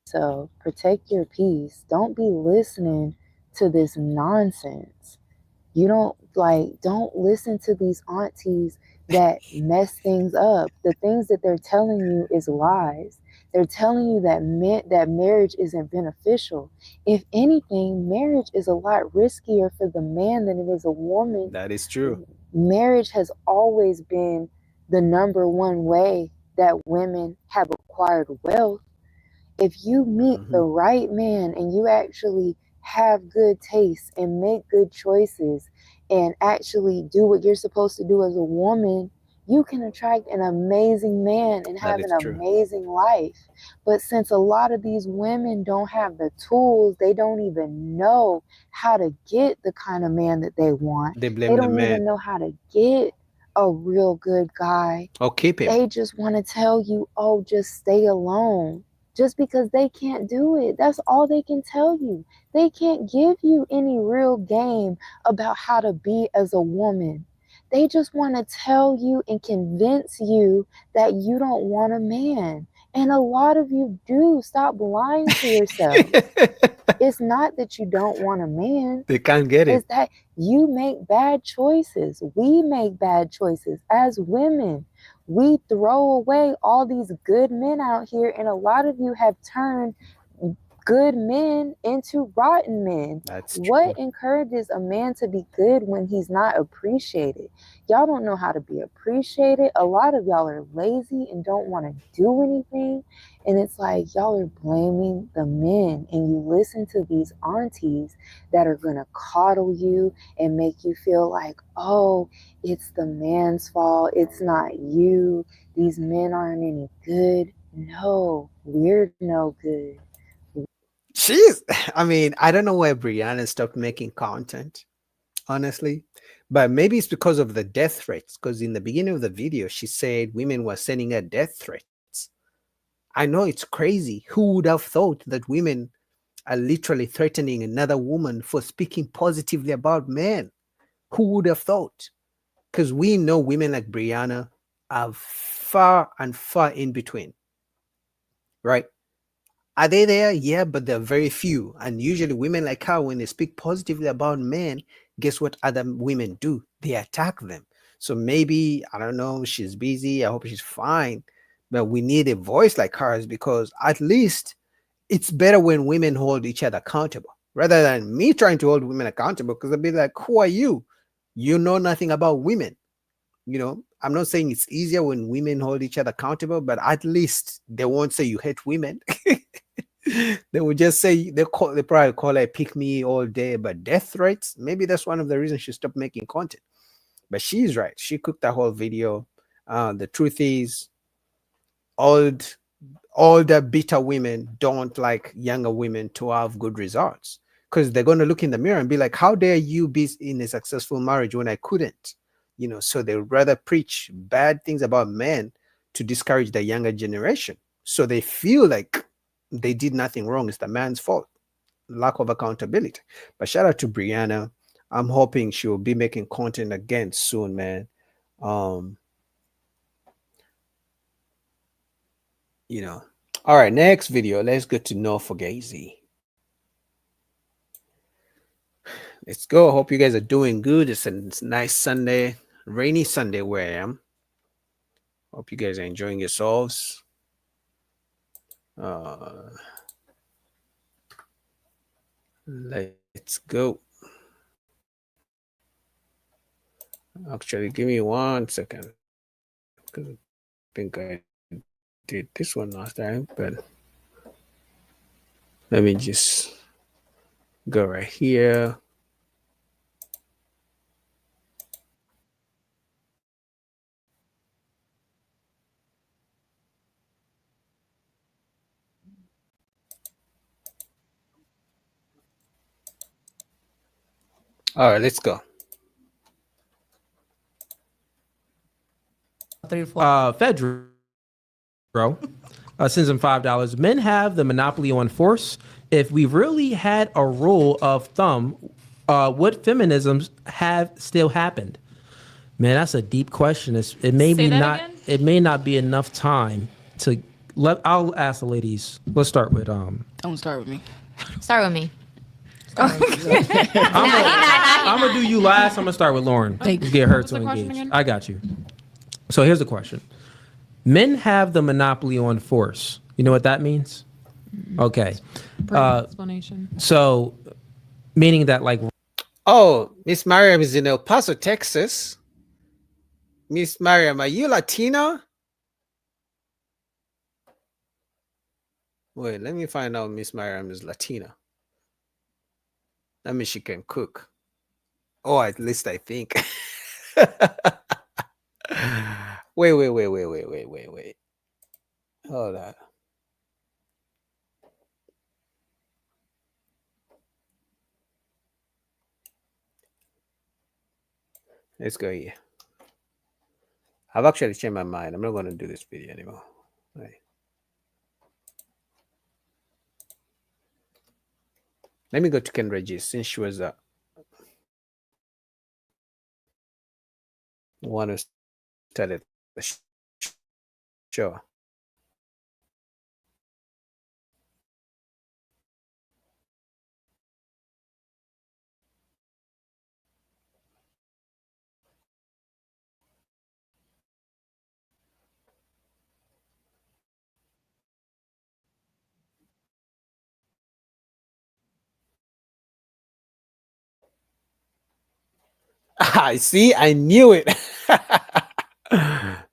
So protect your peace. Don't be listening to this nonsense. You don't listen to these aunties that mess things up. The things that they're telling you is lies. They're telling you that marriage isn't beneficial. If anything, marriage is a lot riskier for the man than it is a woman. That is true. Marriage has always been the number one way that women have acquired wealth. If you meet the right man and you actually have good taste and make good choices and actually do what you're supposed to do as a woman, you can attract an amazing man and have an amazing life. But since a lot of these women don't have the tools, they don't even know how to get the kind of man that they want. They blame They the don't man. even know how to get a real good guy. Oh, keep him. They just want to tell you, oh, just stay alone. Just because they can't do it. That's all they can tell you. They can't give you any real game about how to be as a woman. They just want to tell you and convince you that you don't want a man. And a lot of you do. Stop lying to yourself. It's not that you don't want a man. They can't get it. It's that you make bad choices. We make bad choices as women. We throw away all these good men out here, and a lot of you have turned good men into rotten men. That's What encourages a man to be good when he's not appreciated? Y'all don't know how to be appreciated. A lot of y'all are lazy and don't want to do anything. And it's like y'all are blaming the men, and you listen to these aunties that are going to coddle you and make you feel like, oh, it's the man's fault. It's not you. These men aren't any good. No, we're no good. I mean, I don't know why Brianna stopped making content, honestly, but maybe it's because of the death threats. Because in the beginning of the video, she said women were sending her death threats. I know it's crazy. Who would have thought that women are literally threatening another woman for speaking positively about men? Who would have thought? Because we know women like Brianna are far and far in between, right? Are they there? Yeah, but they're very few. And usually women like her, when they speak positively about men, guess what other women do? They attack them. So maybe, I don't know, she's busy. I hope she's fine. But we need a voice like hers, because at least it's better when women hold each other accountable rather than me trying to hold women accountable, because I'll be like, who are you? You know nothing about women. You know, I'm not saying it's easier when women hold each other accountable, but at least they won't say you hate women. They would just say they probably call her pick me all day. But death threats, maybe that's one of the reasons she stopped making content. But she's right. She cooked that whole video. The truth is, older bitter women don't like younger women to have good results, because they're going to look in the mirror and be like, how dare you be in a successful marriage when I couldn't? You know, so they would rather preach bad things about men to discourage the younger generation. So they feel like they did nothing wrong. It's the man's fault. Lack of accountability. But shout out to Brianna. I'm hoping she will be making content again soon, man. You know. All right, next video. Let's go to No Fugazi. Let's go. Hope you guys are doing good. It's a nice Sunday, rainy Sunday where I am. Hope you guys are enjoying yourselves. Let's go. Actually, give me 1 second, because I think I did this one last time, but let me just go right here. All right, let's go. Fedro sends him $5. Men have the monopoly on force. If we really had a rule of thumb, would feminisms have still happened? Man, that's a deep question. It may be not. Again? It may not be enough time to let. I'll ask the ladies. Let's start with Don't start with me. Start with me. I'm gonna do you last. I'm gonna start with Lauren. Get her to engage. I got you. So here's the question. Men have the monopoly on force. You know what that means? Okay. Explanation. So, meaning that, like, oh, Miss Mariam is in El Paso, Texas. Miss Mariam, are you Latina? Wait, let me find out Miss Mariam is Latina. That means she can cook. Oh, at least I think. Wait. Hold on. Let's go here. I've actually changed my mind. I'm not going to do this video anymore. Right. Let me go to Ken Regis, since she was one who started the show. I see. I knew it.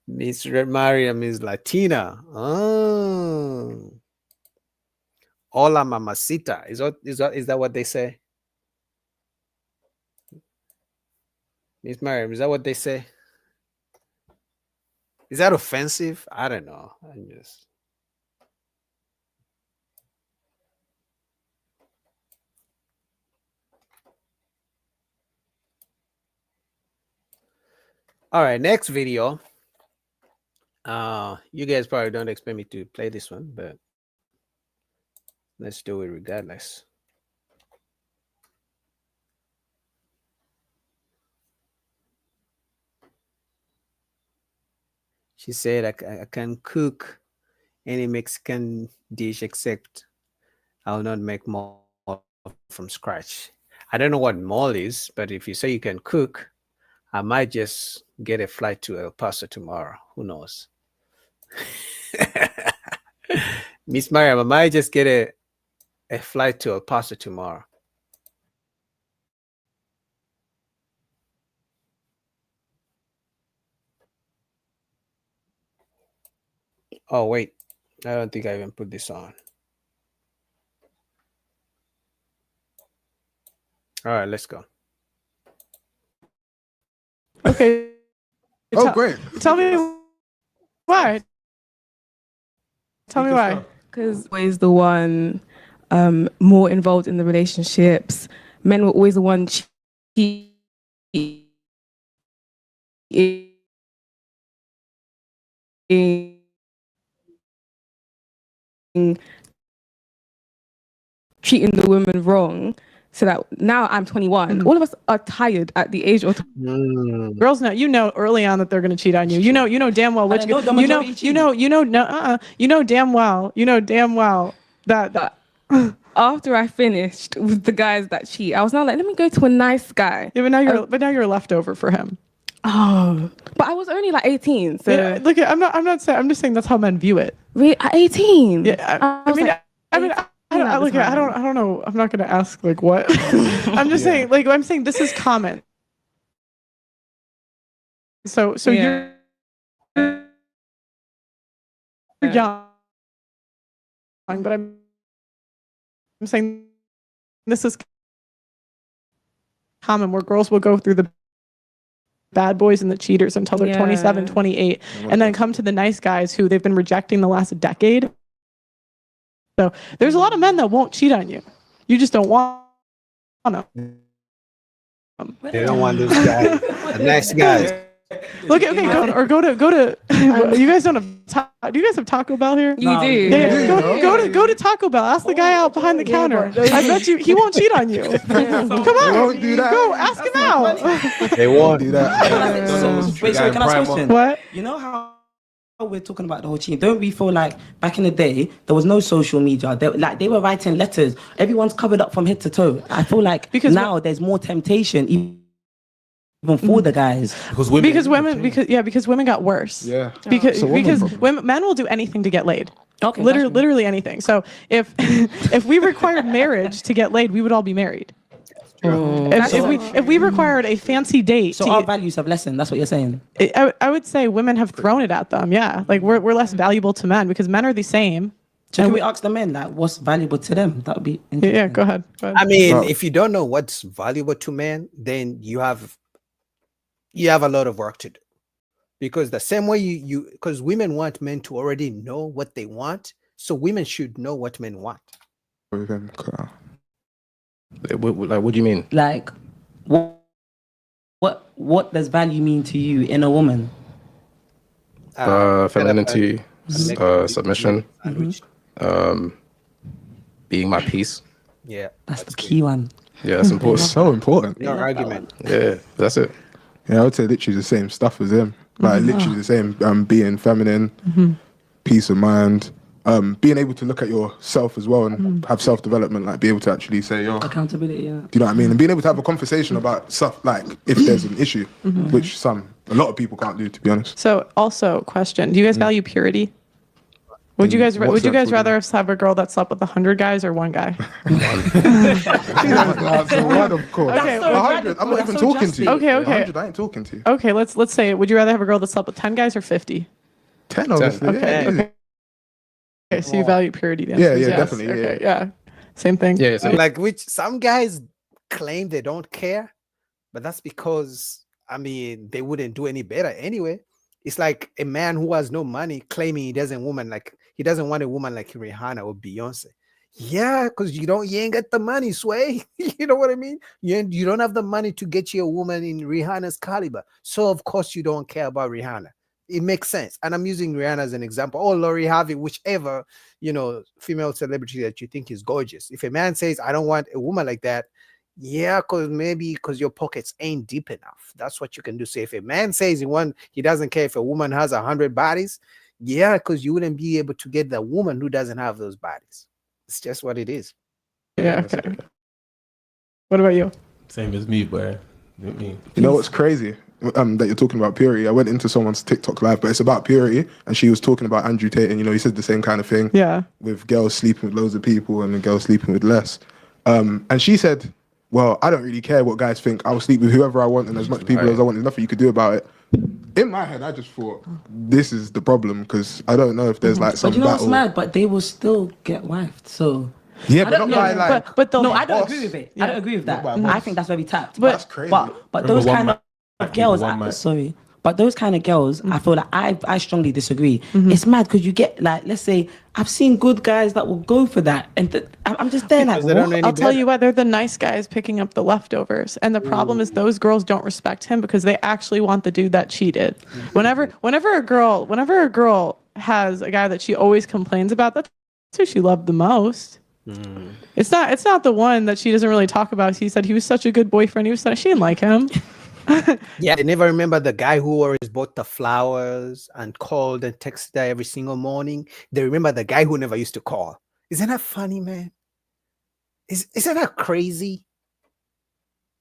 Miss Mariam is Latina. Oh. Hola, mamacita. Is that what they say? Miss Mariam, is that what they say? Is that offensive? I don't know. I'm just. All right, next video. You guys probably don't expect me to play this one, but let's do it regardless. She said, I can cook any Mexican dish except I'll not make mole from scratch. I don't know what mole is, but if you say you can cook, I might just get a flight to El Paso tomorrow. Who knows? Miss Mariam, I might just get a flight to El Paso tomorrow. Oh, wait. I don't think I even put this on. All right, let's go. Okay. Oh, great. Tell me why. Tell me why. Because always the one more involved in the relationships. Men were always the one cheating. Treating the woman wrong, so that now I'm 21. All of us are tired at the age of. Girls know, early on that they're going to cheat on you. You know damn well which you know damn well that after I finished with the guys that cheat, I was now like, let me go to a nice guy. Yeah, but now you're a leftover for him. Oh, but I was only like 18. So yeah, look, I'm not saying. I'm just saying that's how men view it. Really, at 18. Yeah, I mean. I don't know. I'm not going to ask like what. I'm just saying, like, I'm saying this is common. So Yeah. you're young, but I'm saying this is common where girls will go through the bad boys and the cheaters until they're 27, 28, and then come to the nice guys who they've been rejecting the last decade. So there's a lot of men that won't cheat on you. You just don't want to. They don't want those guys, the nice guys. Look, okay, go to. You guys don't have. Do you guys have Taco Bell here? You do. Yeah, go to Taco Bell. Ask the guy out behind the counter. I bet you he won't cheat on you. Come on, won't do that. go ask him out. They won't do that. Wait, so can I ask a question? What? You know how we're talking about the whole cheating? Don't we feel like back in the day there was no social media? They were writing letters. Everyone's covered up from head to toe. I feel like now there's more temptation even for the guys. Because women got worse. Yeah. Because men will do anything to get laid. Okay. Literally anything. So if we required marriage to get laid, we would all be married. If we required a fancy date, so our values have lessened. That's what you're saying. I would say women have thrown it at them. Yeah, like we're less valuable to men because men are the same. So can we ask the men like what's valuable to them? That would be interesting. Yeah. Go ahead. I mean, if you don't know what's valuable to men, then you have a lot of work to do. Because the same way because women want men to already know what they want, so women should know what men want. Like, what do you mean? Like, what does value mean to you in a woman? Femininity, submission, being my peace. Yeah, that's the key one. Yeah, that's important. So important. No argument. Yeah, that's it. Yeah, I would say literally the same stuff as him. Like literally the same. Being feminine, peace of mind. Being able to look at yourself as well and have self-development, like be able to actually say, accountability, yeah. Do you know what I mean? And being able to have a conversation about stuff like if there's an issue, which a lot of people can't do, to be honest. So also question, do you guys value purity? Would you guys What steps would rather have a girl that slept with 100 guys or one guy? She has to answer one, of course. Okay, 100. I'm not even talking to you. Okay, okay. 100. I ain't talking to you. Okay, let's say, would you rather have a girl that slept with 10 guys or 50? 10, obviously. Okay. Yeah, Okay. Okay, so you value purity. The Yeah, answer is yeah, yes. definitely, Okay, yeah. Same thing. Yeah, Like which some guys claim they don't care, but that's because I mean they wouldn't do any better anyway. It's like a man who has no money claiming he doesn't want a woman like Rihanna or Beyonce. Yeah, because you ain't got the money, Sway. You know what I mean? You don't have the money to get you a woman in Rihanna's caliber. So of course you don't care about Rihanna. It makes sense. And I'm using Rihanna as an example, or Lori Harvey, whichever, female celebrity that you think is gorgeous. If a man says, I don't want a woman like that, yeah, because your pockets ain't deep enough. That's what you can do. So if a man says he doesn't care if a woman has 100 bodies, yeah, because you wouldn't be able to get the woman who doesn't have those bodies. It's just what it is. Yeah. Okay. What about you? Same as me, but You know what's crazy? That you're talking about purity. I went into someone's TikTok live, but it's about purity, and she was talking about Andrew Tate, and he said the same kind of thing. Yeah. With girls sleeping with loads of people and the girls sleeping with less. And she said, well, I don't really care what guys think. I'll sleep with whoever I want and as much people as I want. There's nothing you could do about it. In my head, I just thought this is the problem because I don't know if there's like some But you know what's battle. mad? But they will still get wifed. So Yeah, I but don't not by know. like. But no, I don't boss. agree with it. Yeah. I don't agree with that. Not by boss. I think that's very tapped. But That's crazy. But Remember those one kind man- of girls, one man. sorry. But those kind of girls, I feel like I strongly disagree. Mm-hmm. It's mad because you get like, let's say, I've seen good guys that will go for that, and I'm just there like, Because they don't know what? any I'll tell better. you what, they're the nice guys picking up the leftovers. And the problem is those girls don't respect him because they actually want the dude that cheated. Whenever a girl has a guy that she always complains about, that's who she loved the most. It's not the one that she doesn't really talk about. She said he was such a good boyfriend. She didn't like him. Yeah, they never remember the guy who always bought the flowers and called and texted her every single morning. They remember the guy who never used to call. Isn't that funny, man? Isn't that crazy?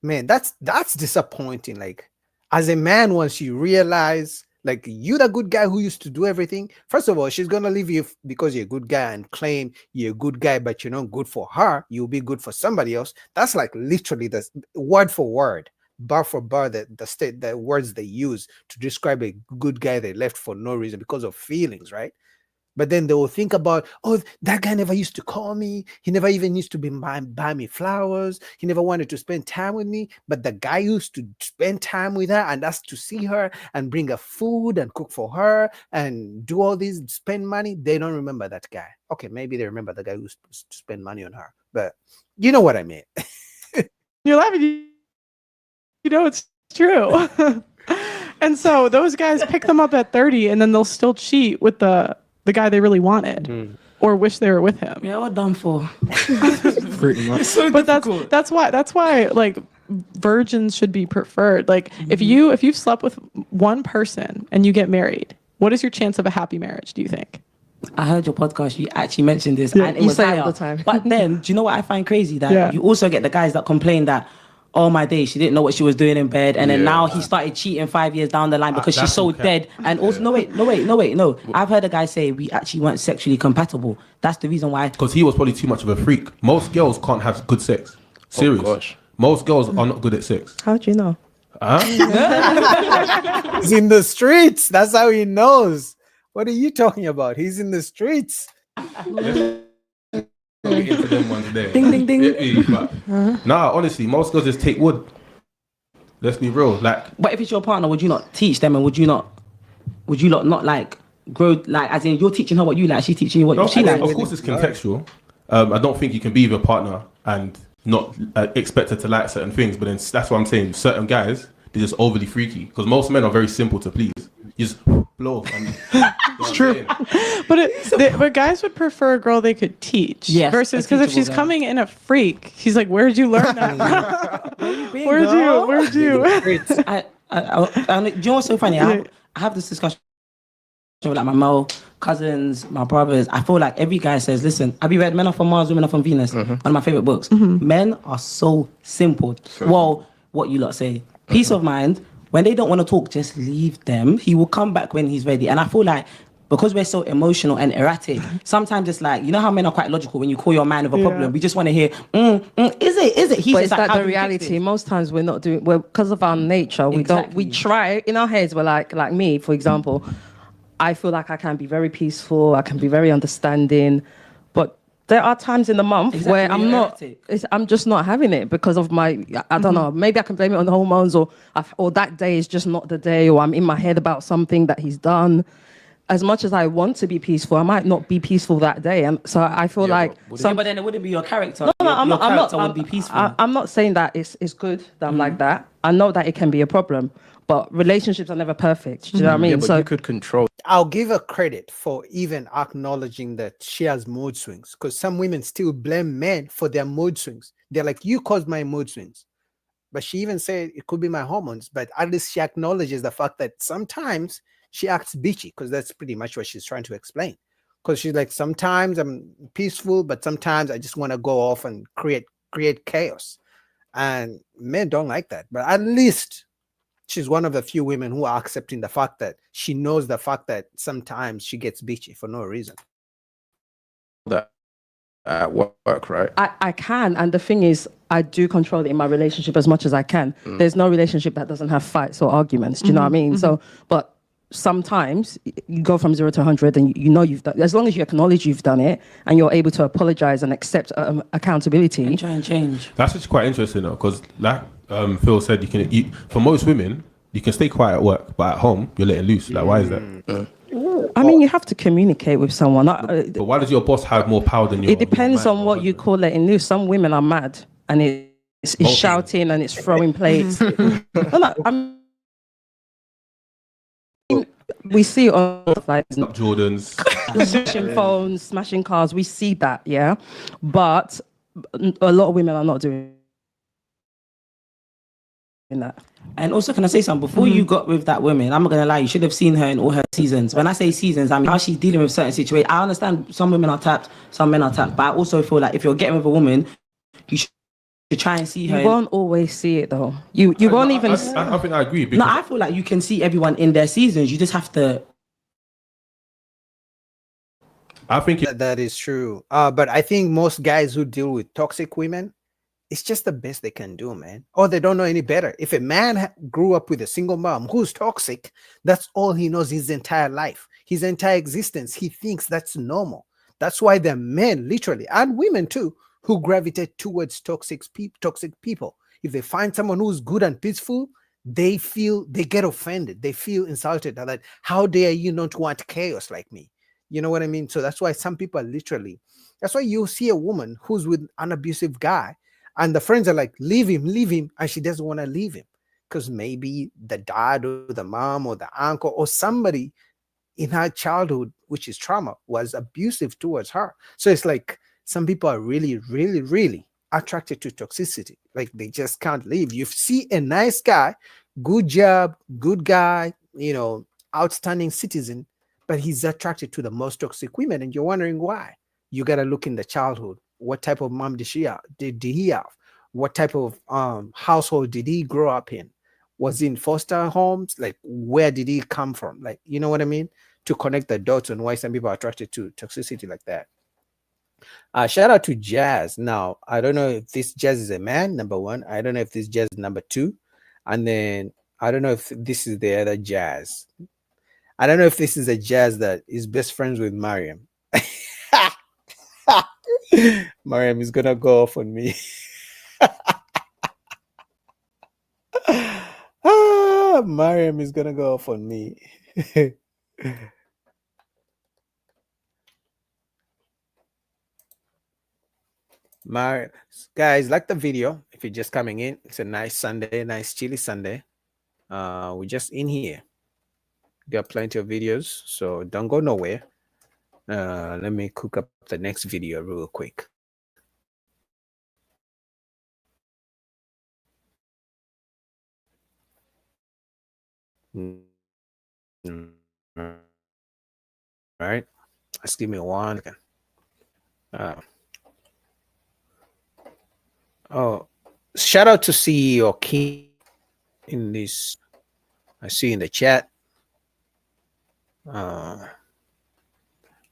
Man, that's disappointing. Like, as a man, once you realize, like, you the good guy who used to do everything, first of all, she's gonna leave you because you're a good guy and claim you're a good guy, but you're not good for her. You'll be good for somebody else. That's like literally the word for word, bar for bar, the words they use to describe a good guy they left for no reason because of feelings, right? But then they will think about, oh, that guy never used to call me. He never even used to buy me flowers. He never wanted to spend time with me. But the guy used to spend time with her and that's to see her and bring her food and cook for her and do all this, spend money. They don't remember that guy. Okay, maybe they remember the guy who used to spend money on her. But you know what I mean. You're laughing. You know it's true. And so those guys pick them up at 30 and then they'll still cheat with the guy they really wanted or wish they were with him. Yeah, what done for? Pretty much. But that's why like virgins should be preferred. Like if you've slept with one person and you get married, what is your chance of a happy marriage, do you think? I heard your podcast. You actually mentioned this, Yeah, and it you was say it higher. all the time. But then, do you know what I find crazy? That Yeah. you also get the guys that complain that, oh my day, she didn't know what she was doing in bed, and then Yeah. now he started cheating 5 years down the line because she's that's so okay. dead. And also, no. I've heard a guy say we actually weren't sexually compatible. That's the reason why. Because he was probably too much of a freak. Most girls can't have good sex. Serious. gosh. Most girls are not good at sex. How'd you know? Huh? He's in the streets. That's how he knows. What are you talking about? He's in the streets. We'll get into them ones there. Ding, ding, ding. Yeah, but nah, honestly, most girls just take wood. Let's be real. Like, But if it's your partner, would you not teach them, and would you not like grow, like, as in you're teaching her what you like, she's teaching you what no, she likes? of course, it's contextual. I don't think you can be with a partner and not expect her to like certain things. But then that's what I'm saying. Certain guys, they're just overly freaky because most men are very simple to please. You just blow. And, it's true. But guys would prefer a girl they could teach. Yes, Versus a because if teachable she's girl. coming in a freak, he's like, where'd you learn that from? Where'd you? Do you know what's so funny? I have this discussion with like my male cousins, my brothers. I feel like every guy says, listen, have you read Men Are From Mars, Women Are From Venus? One of my favorite books. Men are so simple. Well, what you lot say. Peace of mind. When they don't want to talk, just leave them. He will come back when he's ready. And I feel like because we're so emotional and erratic, sometimes it's like, you know how men are quite logical when you call your man with a problem, we just want to hear, is it? He's But just it's like, like how the do we fix reality. this? Most times we're not doing well because of our nature. We don't. We try in our heads. We're like me, for example. I feel like I can be very peaceful. I can be very understanding, but there are times in the month Exactly, where when I'm you're not. I'm just not having it because of my. I don't know. Maybe I can blame it on the hormones, or that day is just not the day, or I'm in my head about something that he's done. As much as I want to be peaceful, I might not be peaceful that day, and so I feel like. But then it wouldn't be your character. No, your, I'm your not. I'm character not. would be peaceful. I'm not saying that it's good that I'm like that. I know that it can be a problem, but relationships are never perfect. Do you know what I mean? Yeah, but you could control. I'll give her credit for even acknowledging that she has mood swings, because some women still blame men for their mood swings. They're like, you caused my mood swings. But she even said it could be my hormones, but at least she acknowledges the fact that sometimes she acts bitchy, because that's pretty much what she's trying to explain. Because she's like, sometimes I'm peaceful, but sometimes I just want to go off and create chaos. And men don't like that. But at least she's one of the few women who are accepting the fact that she knows the fact that sometimes she gets bitchy for no reason. That at work, right? I can, and the thing is, I do control it in my relationship as much as I can. There's no relationship that doesn't have fights or arguments. Do you know what I mean? So, but sometimes you go from 0 to 100, and you know you've done. As long as you acknowledge you've done it, and you're able to apologize and accept accountability, and try and change. That's just quite interesting though, because like Phil said, for most women, you can stay quiet at work, but at home you're letting loose. Like, why is that? I mean, you have to communicate with someone. But why does your boss have more power than you? It depends on what you call letting loose. Some women are mad, and it's shouting and it's throwing plates. We see it on like Jordans, smashing phones, smashing cars. We see that, yeah. But a lot of women are not doing that. And also, can I say something? Before you got with that woman, I'm not going to lie, you should have seen her in all her seasons. When I say seasons, I mean how she's dealing with certain situations. I understand some women are tapped, some men are tapped, but I also feel like if you're getting with a woman, you should try and see her. You won't always see it though. You won't even. I think I agree. No, I feel like you can see everyone in their seasons. You just have to. I think that is true. But I think most guys who deal with toxic women, it's just the best they can do, man. Or they don't know any better. If a man grew up with a single mom who's toxic, that's all he knows his entire life, his entire existence. He thinks that's normal. That's why there are men, literally, and women too, who gravitate towards toxic people. If they find someone who's good and peaceful, they get offended. They feel insulted. They're like, how dare you not want chaos like me? You know what I mean? So that's why some people are literally, that's why you see a woman who's with an abusive guy, and the friends are like, leave him, and she doesn't want to leave him because maybe the dad or the mom or the uncle or somebody in her childhood, which is trauma, was abusive towards her. So it's like some people are really, really, really attracted to toxicity. Like they just can't leave. You see a nice guy, good job, good guy, outstanding citizen, but he's attracted to the most toxic women, and you're wondering why. You got to look in the childhood. What type of mom did he have? What type of household did he grow up in? Was he in foster homes? Like, where did he come from? Like, you know what I mean? To connect the dots on why some people are attracted to toxicity like that. Shout out to Jazz. Now, I don't know if this Jazz is a man, number one. I don't know if this Jazz is number two. And then I don't know if this is the other Jazz. I don't know if this is a Jazz that is best friends with Mariam. Mariam is gonna go off on me. Mariam is gonna go off on me. Guys, like the video. If you're just coming in, it's a nice Sunday, nice chilly Sunday. We're just in here. Got plenty of videos, so don't go nowhere. Let me cook up the next video real quick. All right, just give me 1 second. Shout out to CEO King in this. I see in the chat.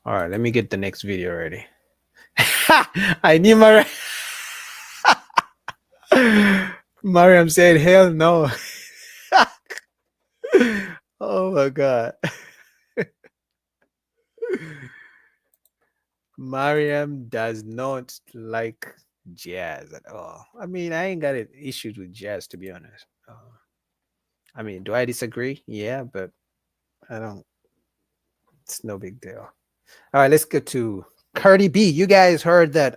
All right, let me get the next video ready. I knew Mariam said, hell no. Oh my God. Mariam does not like jazz at all. I mean, I ain't got issues with jazz, to be honest. I mean, do I disagree? Yeah, but I don't. It's no big deal. All right, let's get to Cardi B. You guys heard that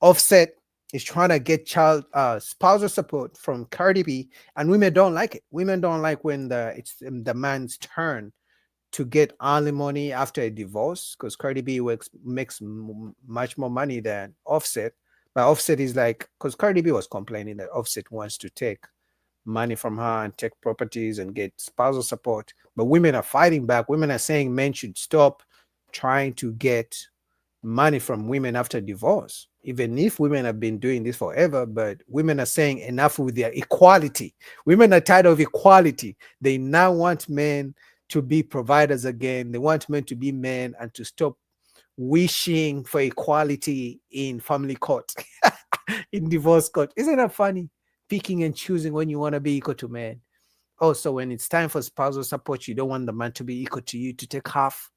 Offset is trying to get child spousal support from Cardi B, and women don't like it. Women don't like when it's the man's turn to get alimony after a divorce, because Cardi B makes much more money than Offset. But Offset is like, because Cardi B was complaining that Offset wants to take money from her and take properties and get spousal support. But women are fighting back. Women are saying men should stop trying to get money from women after divorce, even if women have been doing this forever. But women are saying enough with their equality. Women are tired of equality. They now want men to be providers again. They want men to be men and to stop wishing for equality in family court, in divorce court. Isn't that funny? Picking and choosing when you want to be equal to men. Also, when it's time for spousal support, you don't want the man to be equal to you, to take half.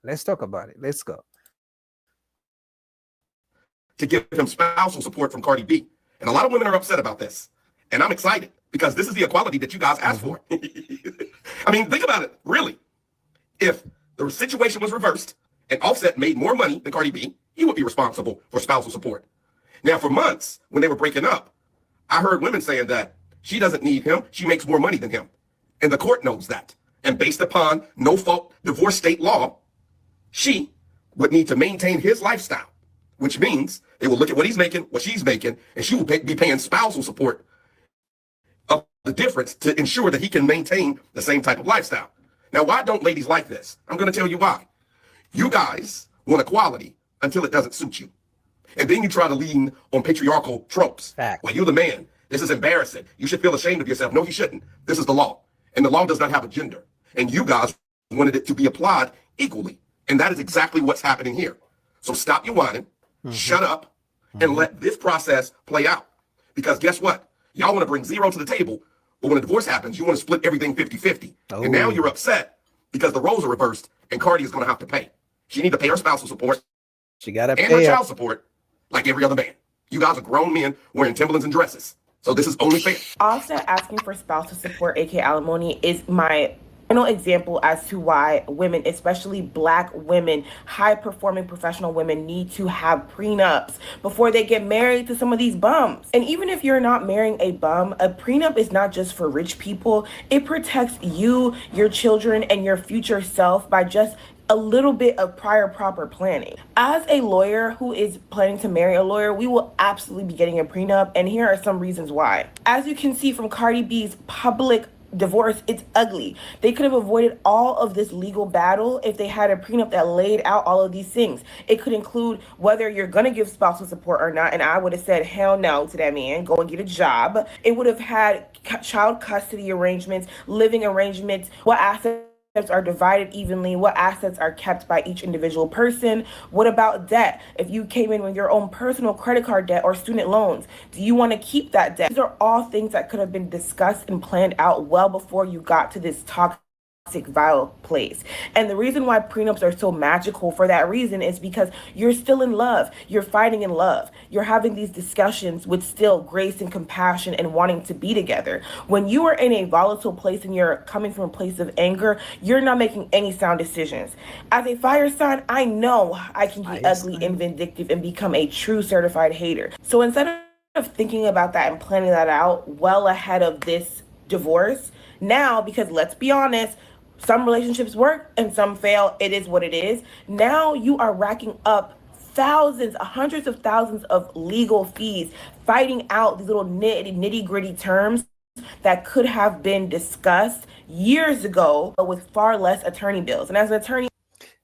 Let's talk about it. Let's go. To give him spousal support from Cardi B. And a lot of women are upset about this. And I'm excited because this is the equality that you guys asked for. I mean, think about it, really. If the situation was reversed and Offset made more money than Cardi B, he would be responsible for spousal support. Now, for months, when they were breaking up, I heard women saying that she doesn't need him. She makes more money than him. And the court knows that. And based upon no-fault divorce state law, she would need to maintain his lifestyle, which means they will look at what he's making, what she's making, and she will be paying spousal support of the difference to ensure that he can maintain the same type of lifestyle. Now, why don't ladies like this? I'm going to tell you why. You guys want equality until it doesn't suit you. And then you try to lean on patriarchal tropes. Well, you're the man. This is embarrassing. You should feel ashamed of yourself. No, you shouldn't. This is the law. And the law does not have a gender. And you guys wanted it to be applied equally. And that is exactly what's happening here. So stop your whining, shut up, and let this process play out. Because guess what? Y'all want to bring zero to the table, but when a divorce happens, you want to split everything 50-50. And now you're upset because the roles are reversed and Cardi is going to have to pay. She needs to pay her spousal support. She got to pay and her child support like every other man. You guys are grown men wearing Timberlands and dresses. So this is only fair. Offset asking for spousal support, aka alimony, is my final example as to why women, especially Black women, high-performing professional women, need to have prenups before they get married to some of these bums. And even if you're not marrying a bum, a prenup is not just for rich people. It protects you, your children, and your future self by just a little bit of prior proper planning. As a lawyer who is planning to marry a lawyer, we will absolutely be getting a prenup, and here are some reasons why. As you can see from Cardi B's public divorce, it's ugly. They could have avoided all of this legal battle if they had a prenup that laid out all of these things. It could include whether you're gonna give spousal support or not, and I would have said hell no to that man, go and get a job. It would have had child custody arrangements, living arrangements, what assets are divided evenly, what assets are kept by each individual person. What about debt? If you came in with your own personal credit card debt or student loans, do you want to keep that debt? These are all things that could have been discussed and planned out well before you got to this toxic, vile place. And the reason why prenups are so magical for that reason is because you're still in love. You're fighting in love. You're having these discussions with still grace and compassion and wanting to be together. When you are in a volatile place and you're coming from a place of anger, you're not making any sound decisions. As a fire sign, I know I can be ugly and vindictive and become a true certified hater. So instead of thinking about that and planning that out well ahead of this divorce, now, because let's be honest, some relationships work and some fail. It is what it is. Now you are racking up thousands, hundreds of thousands of legal fees, fighting out these little nitty gritty terms that could have been discussed years ago with far less attorney bills. And as an attorney,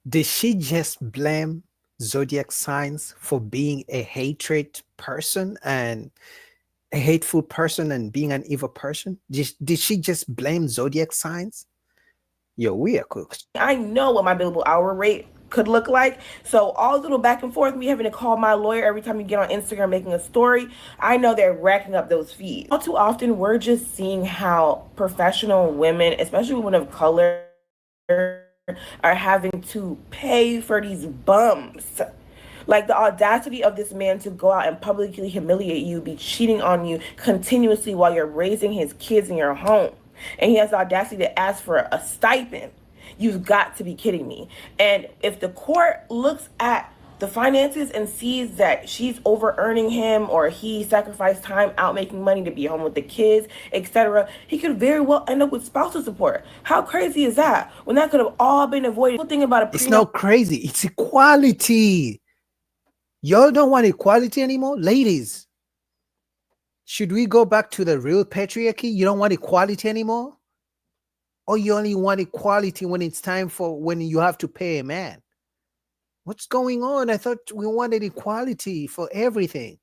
did she just blame zodiac signs for being a hatred person and a hateful person and being an evil person? Did she just blame zodiac signs? Yo, we are cooks. I know what my billable hour rate could look like. So all little back and forth, me having to call my lawyer every time you get on Instagram making a story, I know they're racking up those fees. All too often, we're just seeing how professional women, especially women of color, are having to pay for these bums. Like the audacity of this man to go out and publicly humiliate you, be cheating on you continuously while you're raising his kids in your home. And he has the audacity to ask for a stipend. You've got to be kidding me. And if the court looks at the finances and sees that she's over earning him or he sacrificed time out making money to be home with the kids, etc., he could very well end up with spousal support. How crazy is that? When that could have all been avoided. Think about a It's not crazy. It's equality. Y'all don't want equality anymore? Ladies, should we go back to the real patriarchy? You don't want equality anymore? Or you only want equality when it's time for when you have to pay a man? What's going on? I thought we wanted equality for everything.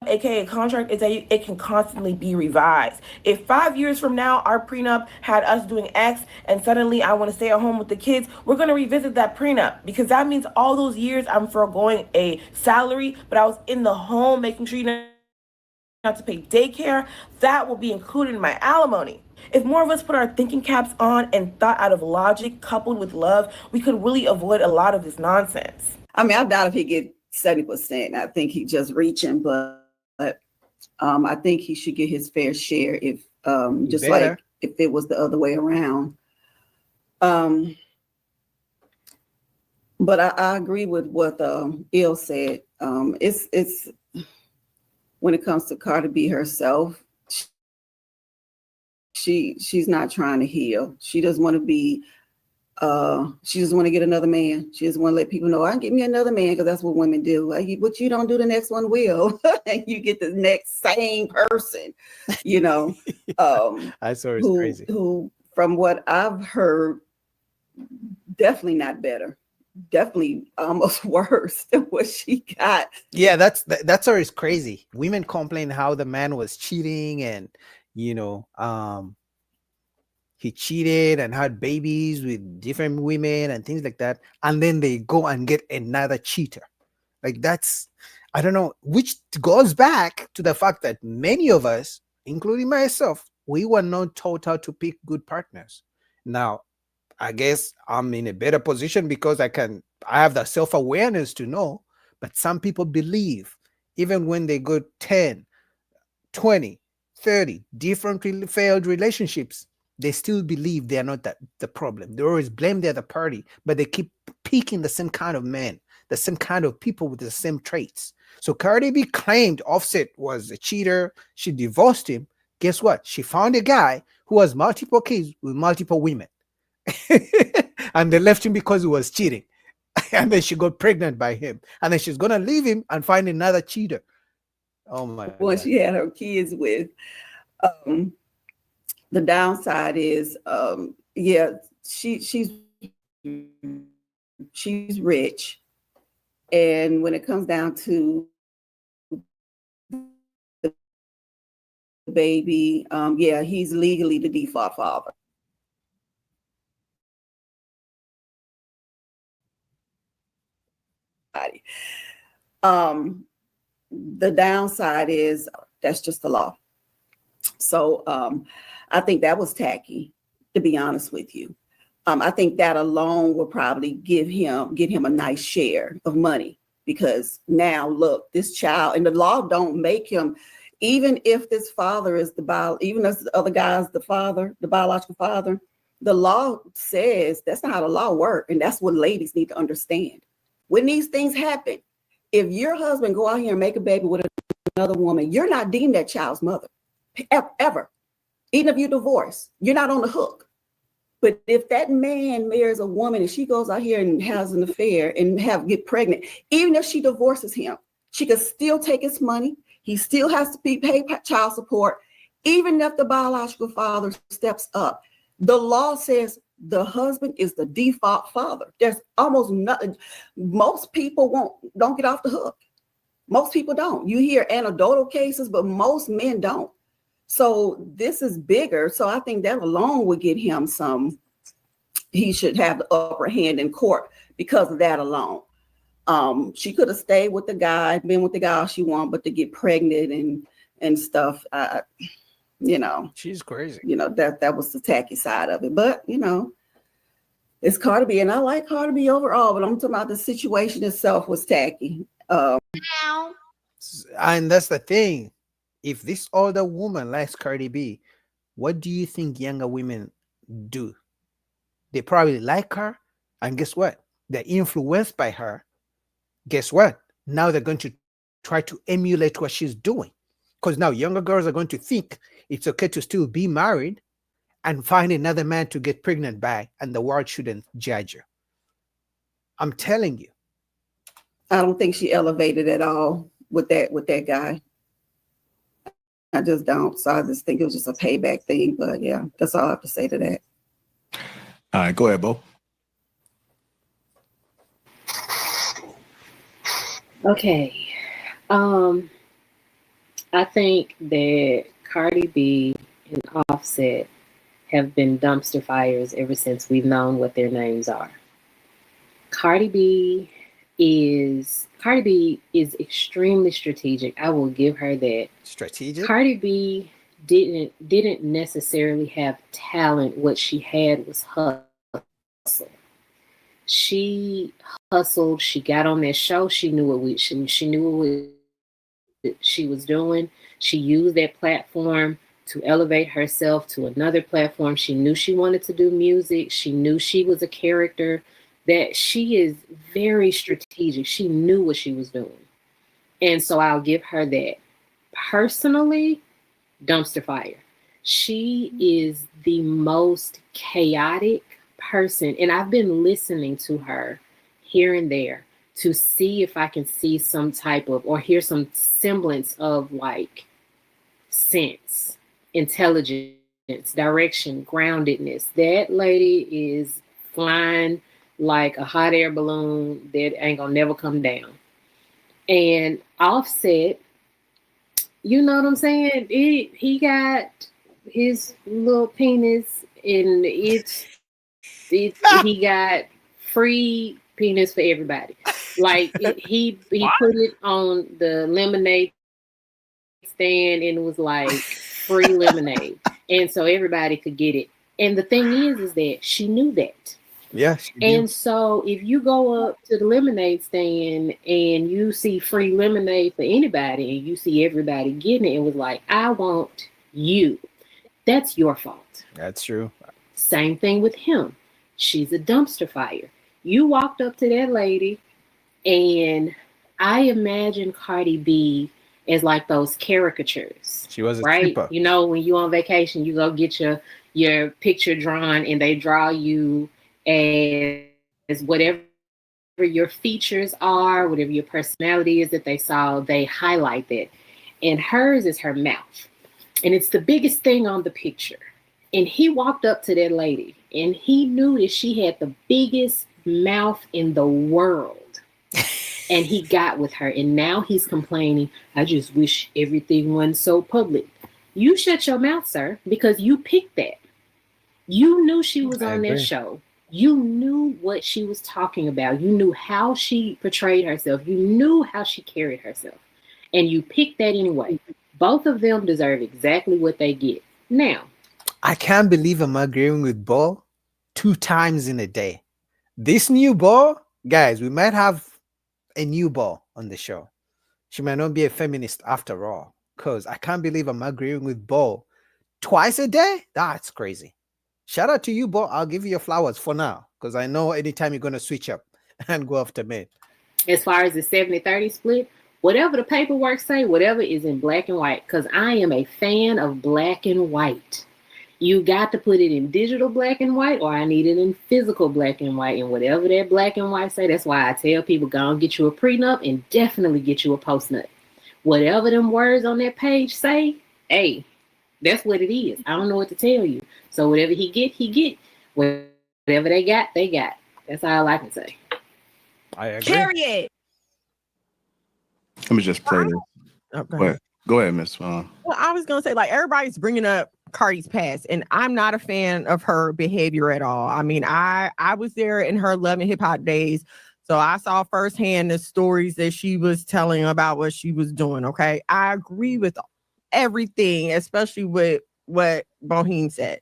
AKA contract is that it can constantly be revised. If 5 years from now our prenup had us doing X and suddenly I want to stay at home with the kids, we're going to revisit that prenup, because that means all those years I'm foregoing a salary, but I was in the home making sure you don't have to pay daycare. That will be included in my alimony. If more of us put our thinking caps on and thought out of logic coupled with love, we could really avoid a lot of this nonsense. I mean, I doubt if he get 70%. I think he just reaching, but I think he should get his fair share if just better. like if it was the other way around. But I agree with what Il said. It's when it comes to Cardi B herself, she's not trying to heal. She doesn't want to be she just want to get another man. She just want to let people know, I can get me another man, because that's what women do. Like, what you don't do, the next one will. And you get the next same person, you know. I saw it's crazy. Who, from what I've heard, definitely not better. Definitely almost worse than what she got. Yeah, that's always crazy. Women complain how the man was cheating and, you know, he cheated and had babies with different women and things like that. And then they go and get another cheater. Like, that's, I don't know, which goes back to the fact that many of us, including myself, we were not taught how to pick good partners. Now, I guess I'm in a better position because I have the self-awareness to know, but some people believe even when they go 10, 20, 30 different failed relationships, they still believe they are not the problem. They always blame the other party, but they keep picking the same kind of men, the same kind of people with the same traits. So Cardi B claimed Offset was a cheater. She divorced him. Guess what? She found a guy who has multiple kids with multiple women. And they left him because he was cheating. And then she got pregnant by him. And then she's going to leave him and find another cheater. Oh my Well, God. she had her kids with. The downside is, yeah, she's rich. And when it comes down to the baby, yeah, he's legally the default father. The downside is that's just the law. So I think that was tacky, to be honest with you. I think that alone will probably get him a nice share of money, because now look, this child, and the law don't make him, even if this father is even if the other guy is the father, the biological father, the law says that's not how the law works. And that's what ladies need to understand. When these things happen, if your husband go out here and make a baby with another woman, you're not deemed that child's mother, ever. Even if you divorce, you're not on the hook. But if that man marries a woman and she goes out here and has an affair and get pregnant, even if she divorces him, she could still take his money. He still has to pay child support, even if the biological father steps up. The law says the husband is the default father. There's almost nothing. Most people don't get off the hook. Most people don't. You hear anecdotal cases, but most men don't. So this is bigger. So I think that alone would get him he should have the upper hand in court because of that alone. She could have stayed with the guy, been with the guy all she wanted, but to get pregnant and stuff, she's crazy. That was the tacky side of it. But it's Cardi B, and I like Cardi B overall, but I'm talking about the situation itself was tacky. And that's the thing. If this older woman likes Cardi B, what do you think younger women do? They probably like her, and guess what? They're influenced by her. Guess what? Now they're going to try to emulate what she's doing. Because now younger girls are going to think it's okay to still be married and find another man to get pregnant by, and the world shouldn't judge you. I'm telling you. I don't think she elevated at all with that guy. I just don't. So I just think it was just a payback thing. But yeah, that's all I have to say to that. All right, go ahead, Bo. Okay. I think that Cardi B and Offset have been dumpster fires ever since we've known what their names are. Cardi B is extremely strategic. I will give her that. Strategic? Cardi B didn't necessarily have talent. What she had was hustle. She hustled. She got on that show. She knew what she knew what she was doing. She used that platform to elevate herself to another platform. She knew she wanted to do music. She knew she was a character. That she is very strategic. She knew what she was doing. And so I'll give her that. Personally, dumpster fire. She is the most chaotic person. And I've been listening to her here and there to see if I can see some type of, or hear some semblance of like sense, intelligence, direction, groundedness. That lady is flying like a hot air balloon that ain't gonna never come down. And Offset, you know what I'm saying? He got his little penis, and he got free penis for everybody. Like he put it on the lemonade stand, and it was like free lemonade, and so everybody could get it. And the thing is that she knew that. Yeah. And so if you go up to the lemonade stand and you see free lemonade for anybody, and you see everybody getting it, it was like, I want you. That's your fault. That's true. Same thing with him. She's a dumpster fire. You walked up to that lady, and I imagine Cardi B as like those caricatures. She was a right? stripper. You know, when you on vacation, you go get your picture drawn, and they draw you as whatever your features are, whatever your personality is that they saw, they highlight that. And hers is her mouth. And it's the biggest thing on the picture. And he walked up to that lady, and he knew that she had the biggest mouth in the world. And he got with her. And now he's complaining, I just wish everything wasn't so public. You shut your mouth, sir, because you picked that. You knew she was on that show. You knew what she was talking about. You knew how she portrayed herself. You knew how she carried herself. And you picked that anyway. Both of them deserve exactly what they get. Now, I can't believe I'm agreeing with Bo 2 times in a day. This new Bo, guys, we might have a new Bo on the show. She might not be a feminist after all, because I can't believe I'm agreeing with Bo twice a day. That's crazy. Shout out to you, Bo. I'll give you your flowers for now, because I know anytime you're going to switch up and go after men. As far as the 70-30 split, whatever the paperwork say, whatever is in black and white, because I am a fan of black and white. You got to put it in digital black and white, or I need it in physical black and white. And whatever that black and white say, that's why I tell people, go and get you a prenup and definitely get you a postnut. Whatever them words on that page say, hey, that's what it is. I don't know what to tell you. So whatever he get, he get. Whatever they got, they got. That's all I can say. I agree. Period. Let me just play this. Okay. But Go ahead, Miss. Well, I was gonna say, like, everybody's bringing up Cardi's past, and I'm not a fan of her behavior at all. I mean, I was there in her Love and Hip Hop days, so I saw firsthand the stories that she was telling about what she was doing. Okay, I agree with everything, especially with what Boheme said.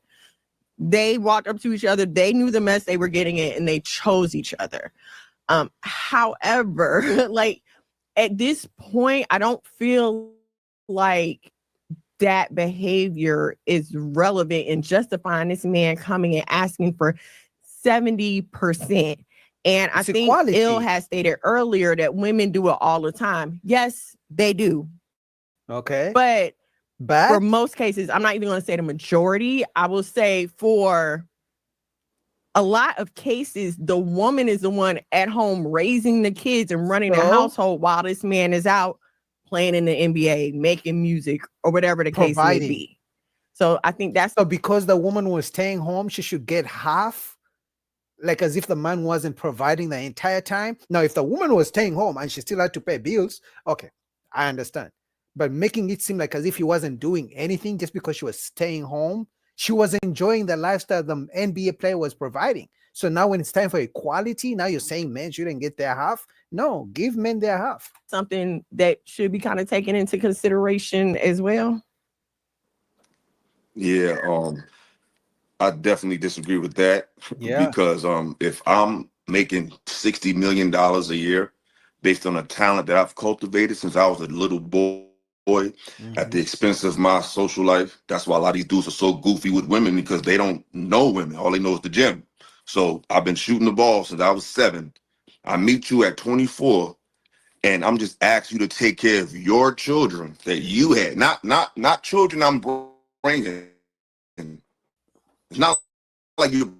They walked up to each other, they knew the mess they were getting in, and they chose each other. However, like at this point, I don't feel like that behavior is relevant in justifying this man coming and asking for 70%. And I think Ill has stated earlier that women do it all the time. Yes, they do. Okay. But for most cases, I'm not even going to say the majority. I will say for a lot of cases, the woman is the one at home raising the kids and running the household while this man is out playing in the NBA, making music, or whatever the case may be. So I think that's... So because the woman was staying home, she should get half? Like as if the man wasn't providing the entire time? Now, if the woman was staying home and she still had to pay bills, okay, I understand. But making it seem like as if he wasn't doing anything just because she was staying home, she was enjoying the lifestyle the NBA player was providing. So now when it's time for equality, now you're saying men shouldn't get their half? No, give men their half. Something that should be kind of taken into consideration as well. Yeah, I definitely disagree with that. Yeah. Because if I'm making $60 million a year based on a talent that I've cultivated since I was a little boy at the expense of my social life, that's why a lot of these dudes are so goofy with women, because they don't know women. All they know is the gym. So I've been shooting the ball since I was 7. I meet you at 24, and I'm just asking you to take care of your children that you had, not children I'm bringing. It's not like you're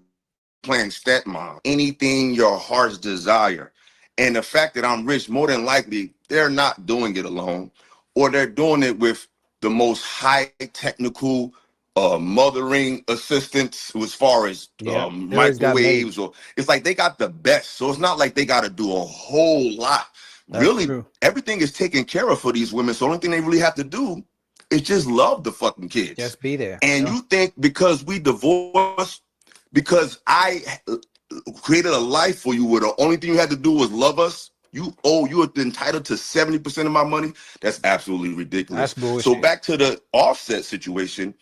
playing stepmom. Anything your heart's desire. And the fact that I'm rich, more than likely, they're not doing it alone, or they're doing it with the most high technical mothering assistants as far as microwaves, or it's like they got the best. So it's not like they got to do a whole lot. Really, everything is taken care of for these women. So the only thing they really have to do is just love the fucking kids. Just be there. And you think because we divorced, because I created a life for you where the only thing you had to do was love us, you are entitled to 70% of my money? That's absolutely ridiculous. That's bullshit. So back to the Offset situation.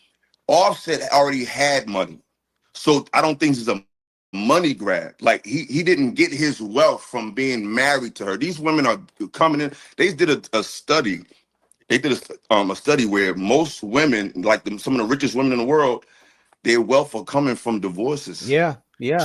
Offset already had money. So I don't think it's a money grab. Like he didn't get his wealth from being married to her. These women are coming in. They did a study. They did a study where most women, like some of the richest women in the world, their wealth are coming from divorces. Yeah.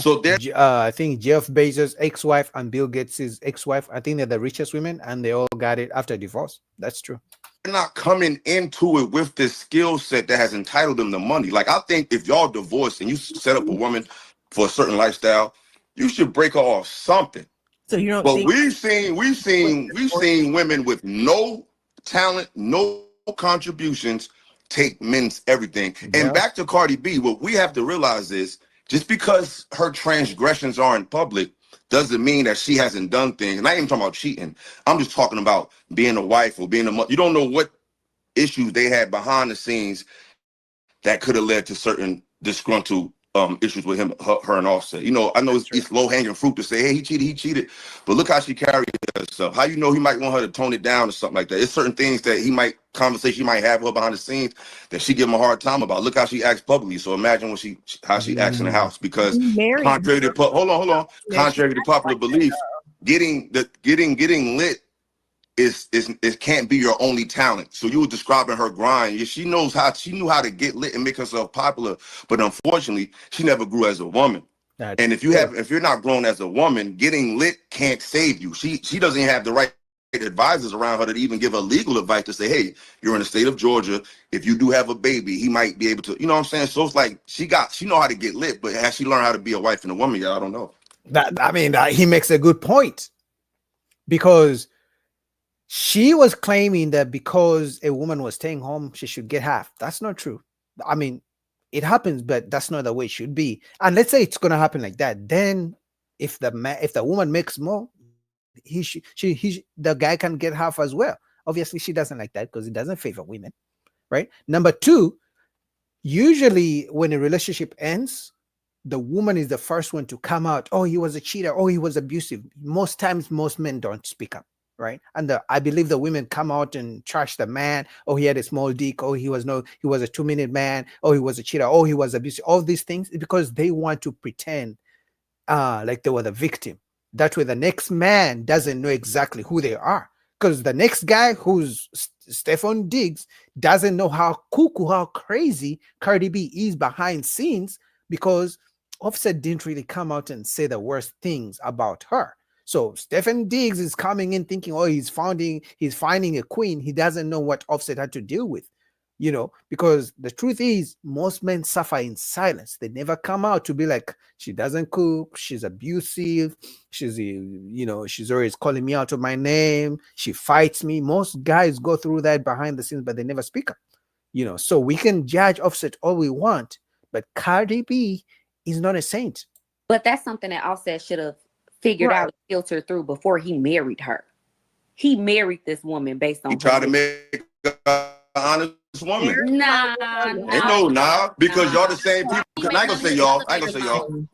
So I think Jeff Bezos' ex-wife and Bill Gates' ex-wife, I think they're the richest women, and they all got it after divorce. That's true. They're not coming into it with this skill set that has entitled them to money. Like, I think if y'all divorced and you set up a woman for a certain lifestyle, you should break her off something. So you don't. But we've seen women with no talent, no contributions, take men's everything. And back to Cardi B, what we have to realize is just because her transgressions are in public doesn't mean that she hasn't done things. And I ain't even talking about cheating. I'm just talking about being a wife or being a mother. You don't know what issues they had behind the scenes that could have led to certain disgruntled issues with him, her and Offset. You know, I know it's low-hanging fruit to say, hey, he cheated. But look how she carried herself. How you know he might want her to tone it down or something like that? There's certain things that conversation he might have with her behind the scenes that she give him a hard time about. Look how she acts publicly. So imagine how she acts in the house. Because contrary to contrary to popular belief, getting lit it can't be your only talent. So you were describing her grind. She knew how to get lit and make herself popular, but unfortunately, she never grew as a woman. And if you're not grown as a woman, getting lit can't save you. She doesn't have the right advisors around her to even give her legal advice to say, hey, you're in the state of Georgia. If you do have a baby, he might be able to, you know what I'm saying? So it's like she know how to get lit, but has she learned how to be a wife and a woman yet? I don't know. He makes a good point, because she was claiming that because a woman was staying home, she should get half. That's not true. I mean, it happens, but that's not the way it should be. And let's say it's going to happen like that. Then if the woman makes more, the guy can get half as well. Obviously, she doesn't like that because it doesn't favor women, right? Number two, usually when a relationship ends, the woman is the first one to come out. Oh, he was a cheater. Oh, he was abusive. Most times, most men don't speak up, right? And I believe the women come out and trash the man. Oh, he had a small dick. Oh, he was a 2-minute man. Oh, he was a cheater. Oh, he was abusive. All these things because they want to pretend like they were the victim. That way, the next man doesn't know exactly who they are. Because the next guy, who's Stefan Diggs, doesn't know how cuckoo, how crazy Cardi B is behind scenes because Offset didn't really come out and say the worst things about her. So Stefan Diggs is coming in thinking, oh, he's finding a queen. He doesn't know what Offset had to deal with, because the truth is most men suffer in silence. They never come out to be like, she doesn't cook, she's abusive, she's always calling me out of my name, she fights me. Most guys go through that behind the scenes, but they never speak up. So we can judge Offset all we want, but Cardi B is not a saint. But that's something that Offset should have figured out and filtered through before he married her. He married this woman based on. He tried to make an honest woman. Nah, because y'all the same people. I ain't gonna say y'all.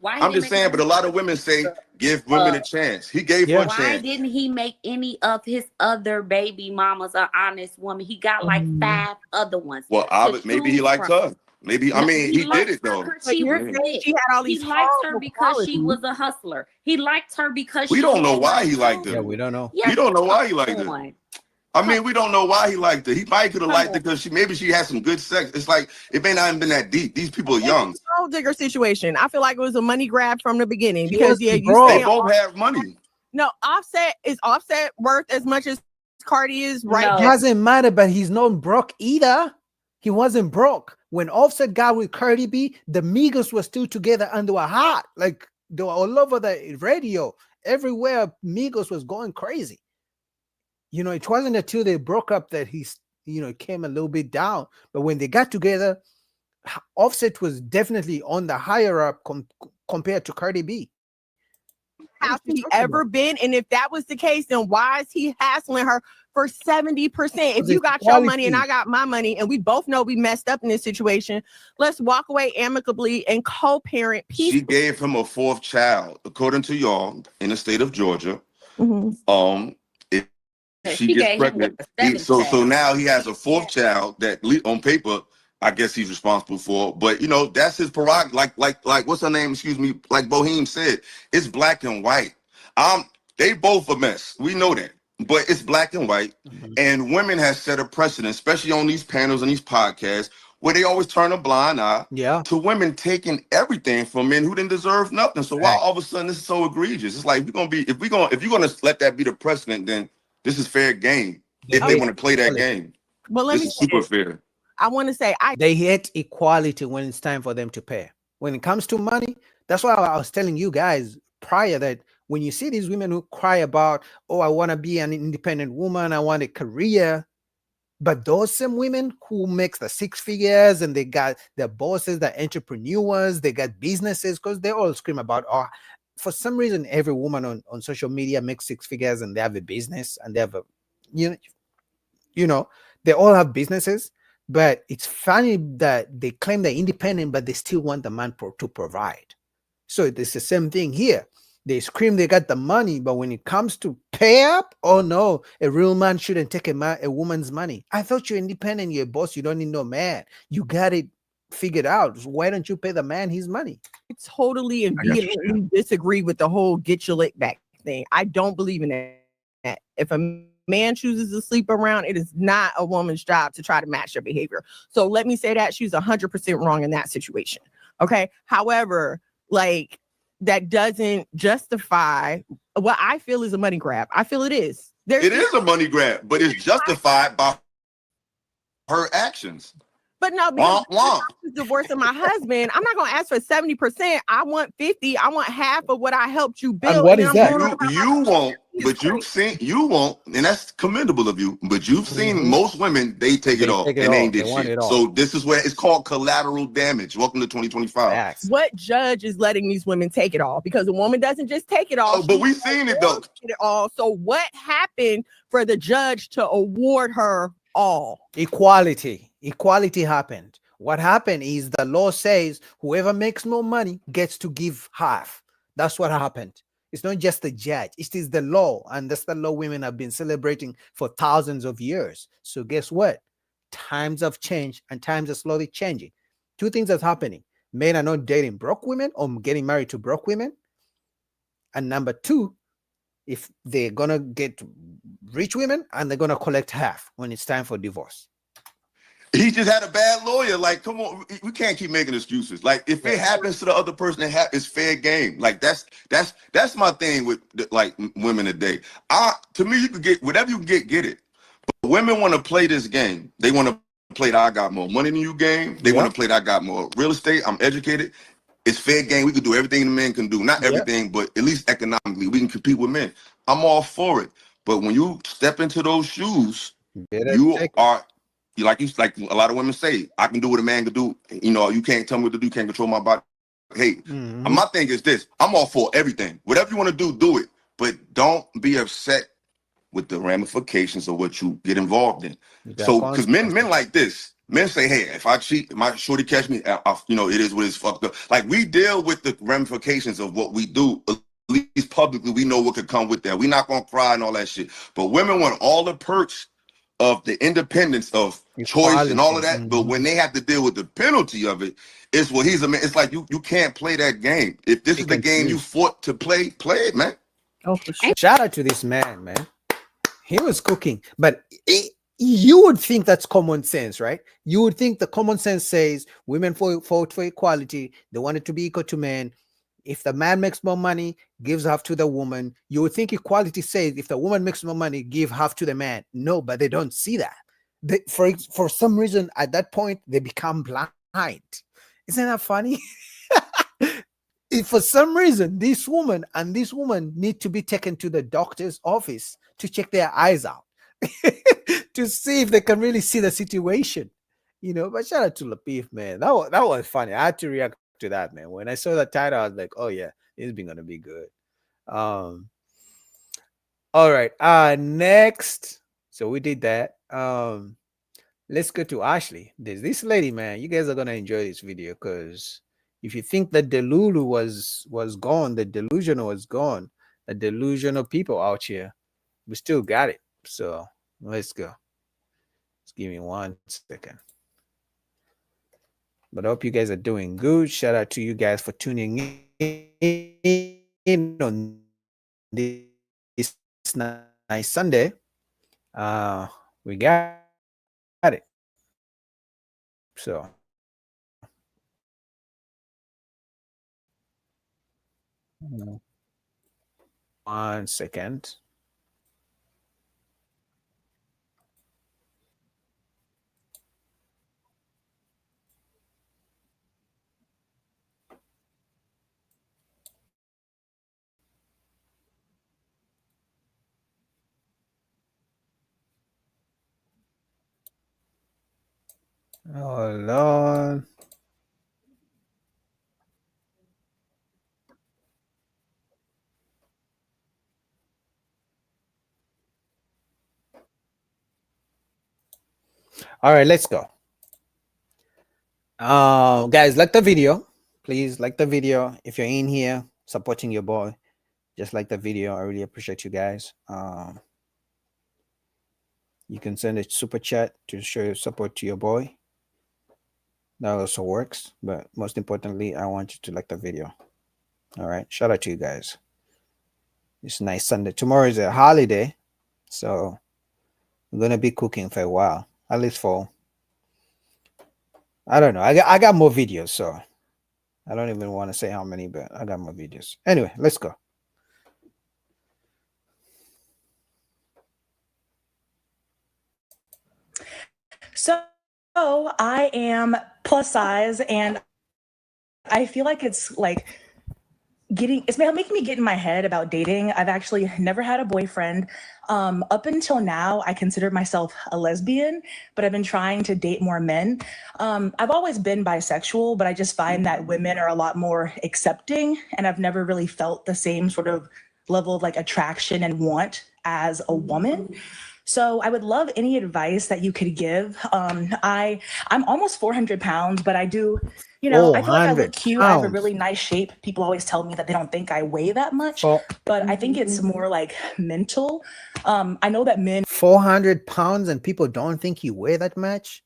I'm just saying, but a lot of women say give women a chance. He gave her a chance. Why didn't he make any of his other baby mamas an honest woman? He got like 5 other ones. Well, maybe he liked her. Maybe he did it though. She had all these. He liked her because she was a hustler. He liked her because we don't know why he liked her. Yeah, we don't know. Yeah, we don't know why he liked her. I mean, we don't know why he liked her. He might could have liked her because she had some good sex. It's like it may not have been that deep. These people are young. It's a gold digger situation. I feel like it was a money grab from the beginning because they both have money. No, Offset worth as much as Cardi is right It now. doesn't matter, but he's not broke either. He wasn't broke. When Offset got with Cardi B, the Migos were still together and they were hot. Like they were all over the radio. Everywhere Migos was going crazy. It wasn't until they broke up that he came a little bit down. But when they got together, Offset was definitely on the higher up compared to Cardi B. Has he ever been? And if that was the case, then why is he hassling her for 70%? If you got your money and I got my money, and we both know we messed up in this situation, let's walk away amicably and co-parent peacefully. She gave him a 4th child, according to y'all, in the state of Georgia. If she gets pregnant, so now he has a 4th child that on paper, I guess he's responsible for, but that's his prerogative. Like what's her name? Excuse me. Like Boheme said, it's black and white. They both a mess. We know that, but it's black and white. And women have set a precedent, especially on these panels and these podcasts, where they always turn a blind eye to women taking everything from men who didn't deserve nothing. So why all of a sudden this is so egregious? It's like if you're gonna let that be the precedent, then this is fair game. If they want to play that game, well, this is super fair. I want to say they hate equality when it's time for them to pay. When it comes to money, that's why I was telling you guys prior that when you see these women who cry about, oh, I want to be an independent woman, I want a career, but those same women who makes the 6 figures and they got their bosses, the entrepreneurs, they got businesses, because they all scream about, oh, for some reason, every woman on social media makes 6 figures and they have a business and they have they all have businesses. But it's funny that they claim they're independent, but they still want the man to provide. So it's the same thing here. They scream they got the money, but when it comes to pay up, oh no, a real man shouldn't take a woman's money. I thought you're independent, you're a boss, you don't need no man. You got it figured out. Why don't you pay the man his money? I totally and vehemently disagree with the whole get your lick back thing. I don't believe in that. If a man chooses to sleep around, it is not a woman's job to try to match their behavior. So let me say that she's 100% wrong in that situation. Okay. However, that doesn't justify what I feel is a money grab. I feel it is. It is a money grab, but it's justified by her actions. But no, because I'm divorcing my husband, I'm not going to ask for 70%. I want 50. I want half of what I helped you build. And what is that? You want but you've seen, you won't, and that's commendable of you, but you've seen most women, they take it all and they ain't did shit. So this is where it's called collateral damage. Welcome to 2025. What judge is letting these women take it all? Because a woman doesn't just take it all. But we've seen it though. It all. So what happened for the judge to award her all? Equality happened. What happened is the law says whoever makes more money gets to give half. That's what happened. It's not just the judge, it is the law, and that's the law women have been celebrating for thousands of years. So guess what? Times have changed and times are slowly changing. Two things are happening. Men are not dating broke women or getting married to broke women. And number two, if they're gonna get rich women and they're gonna collect half when it's time for divorce. He just had a bad lawyer. Like, come on, we can't keep making excuses. Like, if it happens to the other person, it's fair game. Like, that's my thing with like women today. To me, you could get whatever you can get it. But women want to play this game. They want to play the I got more money than you game. They want to play the I got more real estate. I'm educated. It's fair game. We can do everything the men can do. Not everything, but at least economically, we can compete with men. I'm all for it. But when you step into those shoes, you like a lot of women say, I can do what a man can do. You know, you can't tell me what to do. You can't control my body. Hey, my thing is this. I'm all for everything. Whatever you want to do it. But don't be upset with the ramifications of what you get involved in. So, because men like this, men say, hey, if I cheat, my shorty catch me, it is what it's fucked up. Like, we deal with the ramifications of what we do. At least publicly, we know what could come with that. We're not going to cry and all that shit. But women want all the perks of the independence of choice and all of that, but when they have to deal with the penalty of it, it's what he's a man. It's like you can't play that game. If this is the game you fought to play it, man. Oh, for sure. Shout out to this man. He was cooking, but you would think that's common sense, right? You would think the common sense says women fought for equality. They wanted to be equal to men. If the man makes more money, gives half to the woman. You would think equality says if the woman makes more money, give half to the man. No, but they don't see that. For some reason, at that point, they become blind. Isn't that funny? If for some reason, this woman need to be taken to the doctor's office to check their eyes out to see if they can really see the situation. But shout out to Lapeef, man. That was funny. I had to react to that, man. When I saw that title, I was like, oh yeah, this is gonna be good. All right, next, so we did that. Let's go to Ashley. There's this lady, man. You guys are gonna enjoy this video, because if you think that the Lulu was gone, the delusion was gone, the delusion of people out here, we still got it. So let's go. Just give me 1 second. But I hope you guys are doing good. Shout out to you guys for tuning in on this nice Sunday. We got it. So 1 second. Oh Lord. All right, let's go. Guys, like the video. Please like the video. If you're in here supporting your boy, just like the video. I really appreciate you guys. You can send a super chat to show your support to your boy. That also works, but most importantly, I want you to like the video. All right, shout out to you guys. It's a nice Sunday. Tomorrow is a holiday, so I'm gonna be cooking for a while, at least for, I don't know. I got more videos, so I don't even want to say how many, but I got more videos. Anyway, let's go. So I am plus size, and I feel like it's like making me get in my head about dating. I've actually never had a boyfriend. Up until now, I consider myself a lesbian, but I've been trying to date more men. I've always been bisexual, but I just find that women are a lot more accepting, and I've never really felt the same sort of level of like attraction and want as a woman. So I would love any advice that you could give. I'm almost 400 pounds, but I do, I feel like I look 400 cute. I have a pounds. really nice shape. People always tell me that they don't think I weigh that much, but I think it's more like mental. I know that men 400 pounds and people don't think you weigh that much.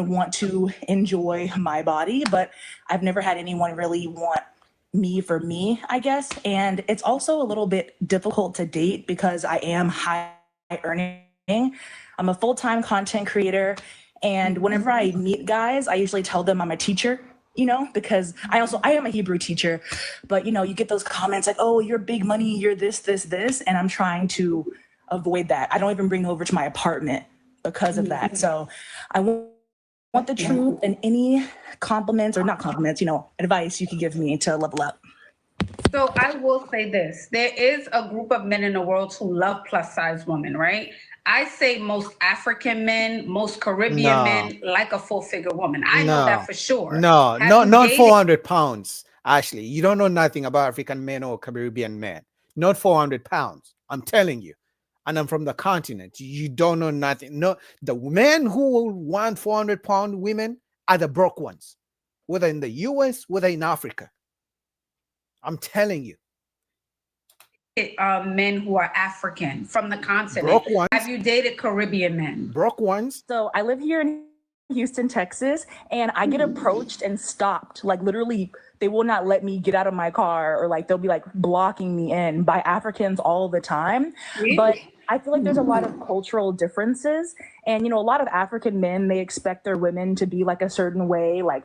want to enjoy my body, but I've never had anyone really want me for me, I guess. And it's also a little bit difficult to date because I am high earning. I'm a full-time content creator. And whenever I meet guys, I usually tell them I'm a teacher, because I am a Hebrew teacher, but you get those comments like, oh, you're big money, you're this, this, and I'm trying to avoid that. I don't even bring over to my apartment because of that. So I want the truth and any compliments or not compliments, advice you could give me to level up. So I will say this, there is a group of men in the world who love plus size women, right? I say most African men, most Caribbean men like a full figure woman. I know that for sure. Not dated- 400 pounds. Ashley, you don't know nothing about African men or Caribbean men. Not 400 pounds. I'm telling you. And I'm from the continent. You don't know nothing. No, the men who want 400-pound women are the broke ones, whether in the US, whether in Africa. I'm telling you. Men who are African from the continent. Broke ones. Have you dated Caribbean men? Broke ones. So I live here in Houston, Texas, and I get approached and stopped. Like literally, they will not let me get out of my car, or like they'll be like blocking me in by Africans all the time. Really? But I feel like there's a lot of cultural differences. And, a lot of African men, they expect their women to be like a certain way, like,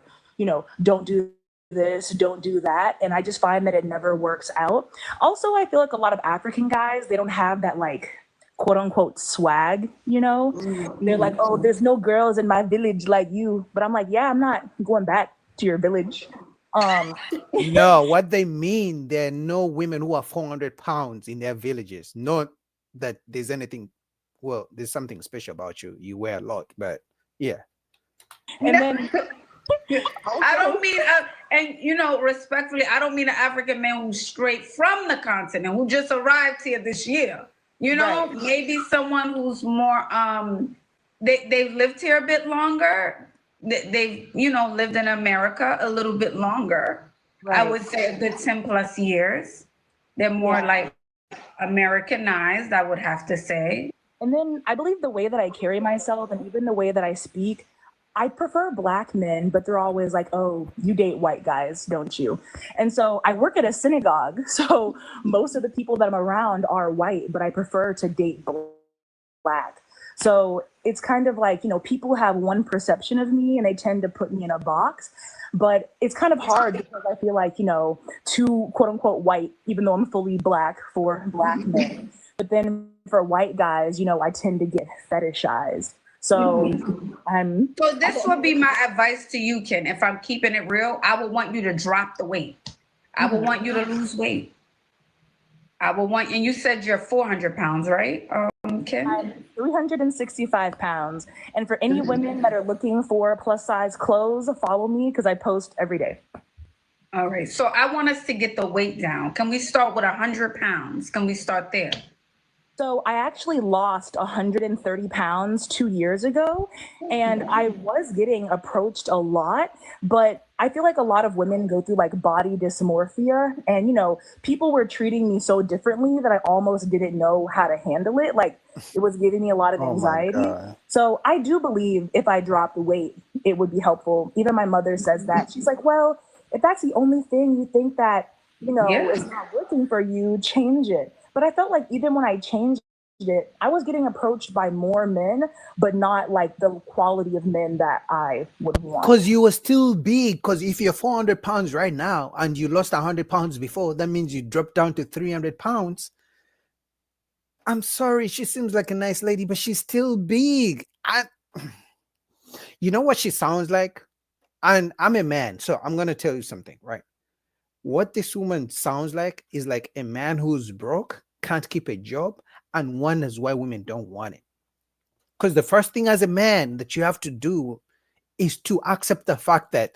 don't do this, don't do that. And I just find that it never works out. Also, I feel like a lot of African guys, they don't have that like quote unquote swag, They're like, oh, there's no girls in my village like you. But I'm like, yeah, I'm not going back to your village. No, what they mean, there are no women who are 400 pounds in their villages. Not that there's anything, well, there's something special about you. You wear a lot, but yeah. And then I don't mean, respectfully, I don't mean an African man who's straight from the continent, who just arrived here this year. Right. Maybe someone who's more, they've lived here a bit longer. They've, lived in America a little bit longer. Right. I would say a good 10 plus years. They're more like Americanized, I would have to say. And then I believe the way that I carry myself and even the way that I speak, I prefer Black men, but they're always like, oh, you date white guys, don't you? And so I work at a synagogue. So most of the people that I'm around are white, but I prefer to date Black. So it's kind of like, people have one perception of me and they tend to put me in a box. But it's kind of hard because I feel like, too quote unquote white, even though I'm fully Black for Black men. But then for white guys, I tend to get fetishized. So So this would be my advice to you, Ken. If I'm keeping it real, I would want you to drop the weight. I would want you to lose weight. And you said you're 400 pounds, right, Ken? I'm 365 pounds. And for any women that are looking for plus size clothes, follow me because I post every day. All right. So I want us to get the weight down. Can we start with 100 pounds? Can we start there? So I actually lost 130 pounds 2 years ago, and I was getting approached a lot, but I feel like a lot of women go through like body dysmorphia, and people were treating me so differently that I almost didn't know how to handle it. Like it was giving me a lot of anxiety. So I do believe if I dropped the weight, it would be helpful. Even my mother says that. She's like, well, if that's the only thing you think that, is not working for you, change it. But I felt like even when I changed it, I was getting approached by more men, but not like the quality of men that I would want. Because you were still big. Because if you're 400 pounds right now and you lost 100 pounds before, that means you dropped down to 300 pounds. I'm sorry, she seems like a nice lady, but she's still big. You know what she sounds like? And I'm a man, so I'm going to tell you something, right? what this woman sounds like is like a man who's broke, can't keep a job, and wonders why women don't want it. Because the first thing as a man that you have to do is to accept the fact that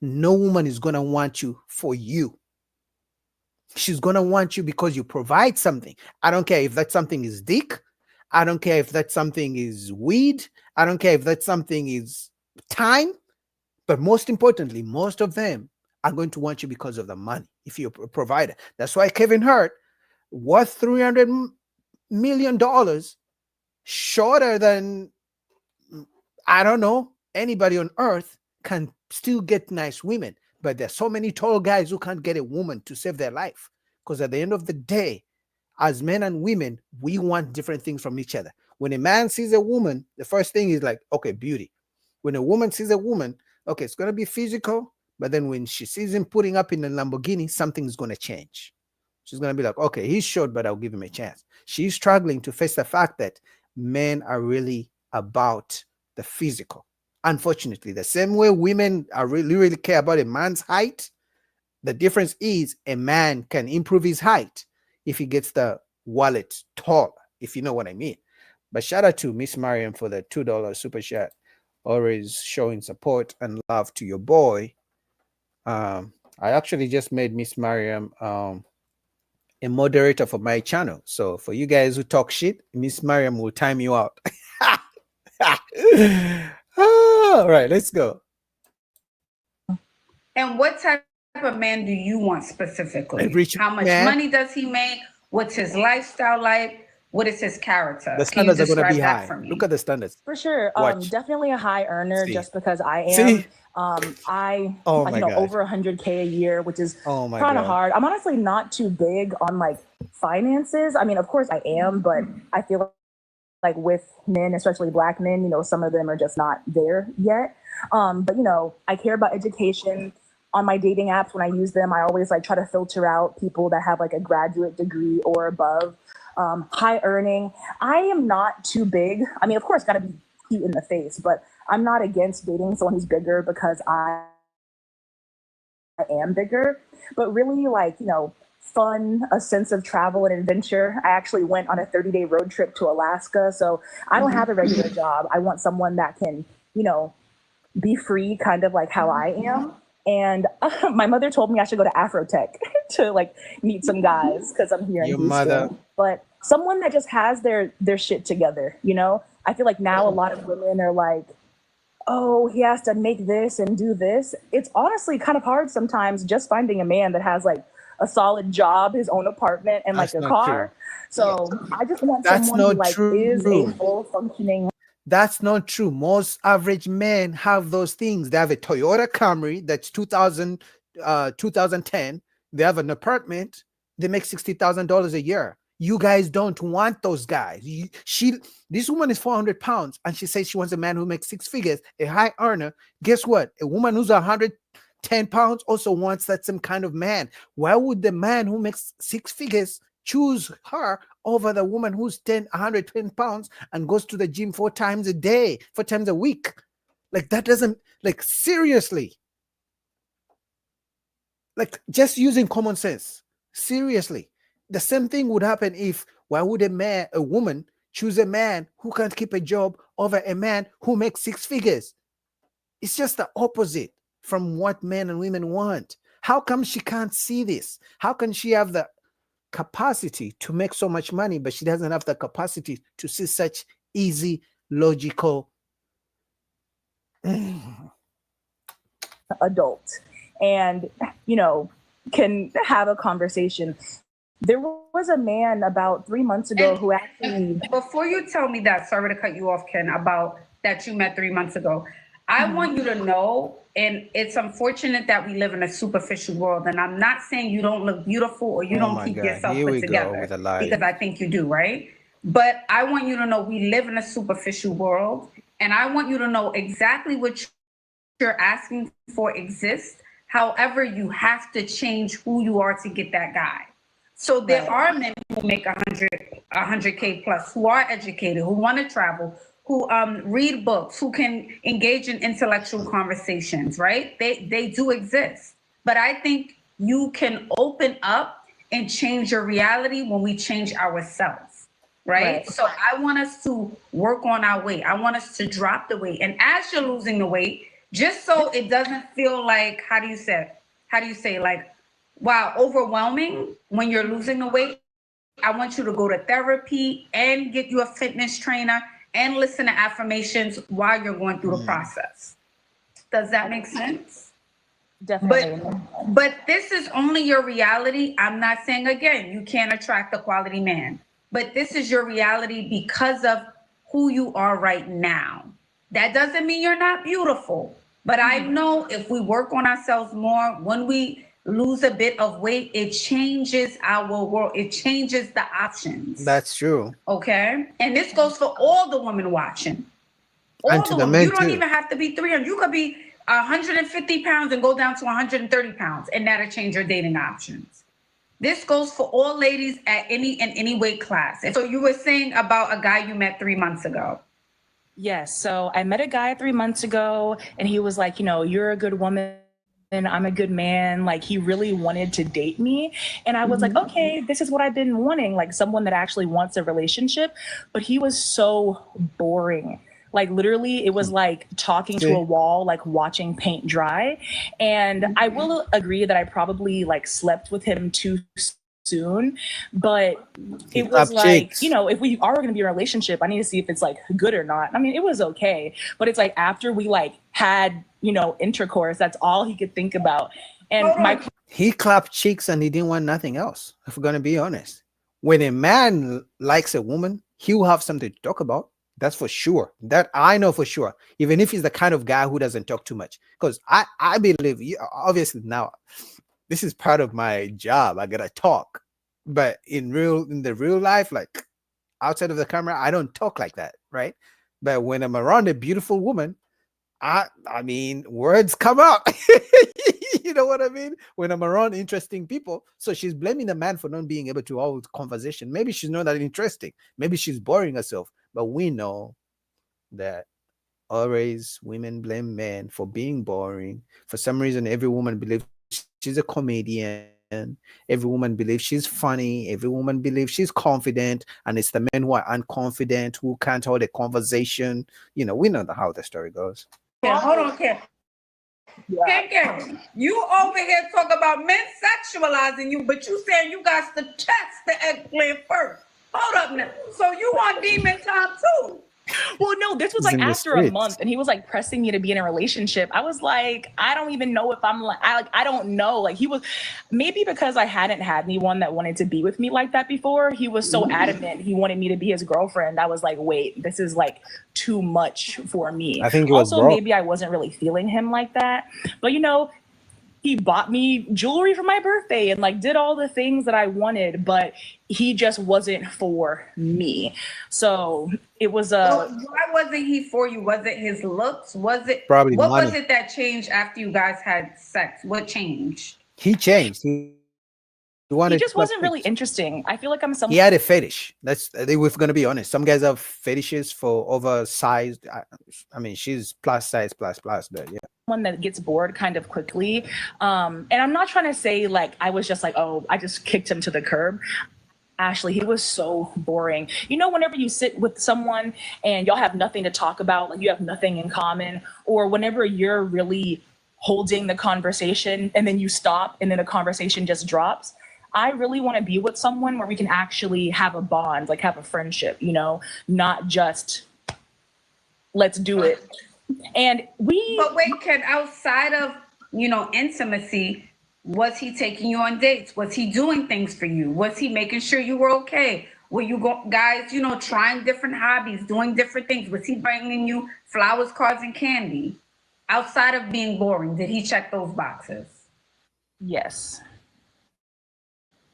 no woman is going to want you for you. She's going to want you because you provide something. I don't care if that something is dick. I don't care if that something is weed. I don't care if that something is time. But most importantly, most of them are going to want you because of the money, if you're a provider. That's why Kevin Hart, worth $300 million, shorter than, I don't know, anybody on earth, can still get nice women. But there's so many tall guys who can't get a woman to save their life. Because at the end of the day, as men and women, we want different things from each other. When a man sees a woman, the first thing is like, okay, beauty. When a woman sees a woman, okay, it's going to be physical. But then when she sees him putting up in a Lamborghini, something's going to change. She's going to be like, okay, he's short, but I'll give him a chance. She's struggling to face the fact that men are really about the physical. Unfortunately, the same way women are really care about a man's height, the difference is a man can improve his height if he gets the wallet taller, if you know what I mean. But shout out to Miss Mariam for the $2 super chat. Always showing support and love to your boy. I actually just made Miss Mariam a moderator for my channel. So for you guys who talk shit, Miss Mariam will time you out. All right, let's go. And what type of man do you want specifically? A rich How much man. money does he make? What's his lifestyle like? What is his character? The Can you standards are going to describe be that high. for me? Look at the standards. For sure. Watch. Definitely a high earner See. just because I am. See? I Oh like, my God. over 100K a year, which is Oh my kind of God. hard. I'm honestly not too big on like finances. I mean, of course I am, but I feel like with men, especially black men, you know, some of them are just not there yet. But you know, I care about education. On my dating apps, when I use them, I always like try to filter out people that have like a graduate degree or above. High earning. I am not too big. I mean, of course, got to be cute in the face, but I'm not against dating someone who's bigger because I am bigger. But really, like, you know, fun, a sense of travel and adventure. I actually went on a 30-day road trip to Alaska, so I don't have a regular job. I want someone that can, you know, be free, kind of like how I am. And my mother told me I should go to Afrotech to like meet some guys because I'm here in Your Houston. mother. But someone that just has their shit together, you know? I feel like now a lot of women are like, oh, he has to make this and do this. It's honestly kind of hard sometimes just finding a man that has like a solid job, his own apartment, and like That's a not car. So I just want That's someone who not like true. is a full functioning. That's not true. Most average men have those things. They have a Toyota Camry that's 2010. They have an apartment. They make $60,000 a year. You guys don't want those guys. This woman is 400 pounds and she says she wants a man who makes six figures, a high earner. Guess what? A woman who's 110 pounds also wants that same kind of man. Why would the man who makes six figures choose her over the woman who's 110 pounds and goes to the gym 4 times a day, 4 times a week? Like, that doesn't, like, seriously. Like, just using common sense. Seriously. The same thing would happen if, why would a woman choose a man who can't keep a job over a man who makes 6 figures? It's just the opposite from what men and women want. How come she can't see this? How can she have the capacity to make so much money, but she doesn't have the capacity to see such easy, logical adult and, you know, can have a conversation. There was a man about 3 months ago who actually. Before you tell me that, sorry to cut you off, Ken, about that you met 3 months ago, I want you to know, and it's unfortunate that we live in a superficial world, and I'm not saying you don't look beautiful or you don't keep yourself put together, because I think you do, right? But I want you to know we live in a superficial world, and I want you to know exactly what you're asking for exists. However, you have to change who you are to get that guy. So there are men who make 100K plus, who are educated, who want to travel, who read books, who can engage in intellectual conversations, right? They do exist. But I think you can open up and change your reality when we change ourselves, right? So I want us to work on our weight. I want us to drop the weight. And as you're losing the weight, just so it doesn't feel like, how do you say, like, wow, overwhelming when you're losing the weight, I want you to go to therapy and get you a fitness trainer and listen to affirmations while you're going through the process. Does that make sense? Definitely. But this is only your reality. I'm not saying, again, you can't attract a quality man, but this is your reality because of who you are right now. That doesn't mean you're not beautiful, but I know if we work on ourselves more, when we lose a bit of weight, it changes our world. It changes the options. That's true. Okay. And this goes for all the women watching. And to the women. men You don't too. even have to be 300. You could be 150 pounds and go down to 130 pounds, and that'll change your dating options. This goes for all ladies at any weight class. And so you were saying about a guy you met 3 months ago. Yes. So I met a guy 3 months ago, and he was like, you know, you're a good woman and I'm a good man. Like, he really wanted to date me. And I was like, okay, this is what I've been wanting, like someone that actually wants a relationship. But he was so boring. Like, literally, it was like talking to a wall, like watching paint dry. And I will agree that I probably like slept with him too soon, but it was like, you know, if we are going to be in a relationship, I need to see if it's like good or not. I mean, it was okay, but it's like after we like had, you know, intercourse, that's all he could think about. And he clapped cheeks and he didn't want nothing else. If we're gonna be honest, when a man likes a woman, he will have something to talk about. That's for sure. That I know for sure. Even if he's the kind of guy who doesn't talk too much, because I believe, obviously now, this is part of my job. I gotta talk, but in the real life, like outside of the camera, I don't talk like that, right? But when I'm around a beautiful woman, I mean, words come out. You know what I mean? When I'm around interesting people, so she's blaming the man for not being able to hold conversation. Maybe she's not that interesting. Maybe she's boring herself. But we know that always women blame men for being boring. For some reason, every woman believes she's a comedian. Every woman believes she's funny. Every woman believes she's confident. And it's the men who are unconfident, who can't hold a conversation. You know, we know how the story goes. Yeah, hold on, Ken. Ken, you over here talk about men sexualizing you, but you saying you got to test the eggplant first. Hold up now. So you want demon time too? Well, no, this was like after a month, and he was like pressing me to be in a relationship. I was like, I don't even know if I'm like, I don't know. Like, he was, maybe because I hadn't had anyone that wanted to be with me like that before. He was so adamant he wanted me to be his girlfriend. I was like, wait, this is like too much for me. I think it was also maybe I wasn't really feeling him like that. But you know, he bought me jewelry for my birthday and like did all the things that I wanted, but he just wasn't for me. So it was why wasn't he for you? Was it his looks? Was it probably what money. was it that changed after you guys had sex? What changed? He changed. He just wasn't really interesting. I feel like I'm someone. He had a fetish. We're gonna be honest. Some guys have fetishes for oversized. I mean, she's plus size, plus, but yeah. One that gets bored kind of quickly. And I'm not trying to say like I was just like, oh, I just kicked him to the curb. Ashley, he was so boring. You know, whenever you sit with someone and y'all have nothing to talk about, like you have nothing in common, or whenever you're really holding the conversation and then you stop and then the conversation just drops. I really want to be with someone where we can actually have a bond, like have a friendship, you know, not just let's do it. And But wait, Ken, outside of, you know, intimacy, was he taking you on dates? Was he doing things for you? Was he making sure you were okay? Were you guys, you know, trying different hobbies, doing different things? Was he bringing you flowers, cards, and candy? Outside of being boring, did he check those boxes? Yes.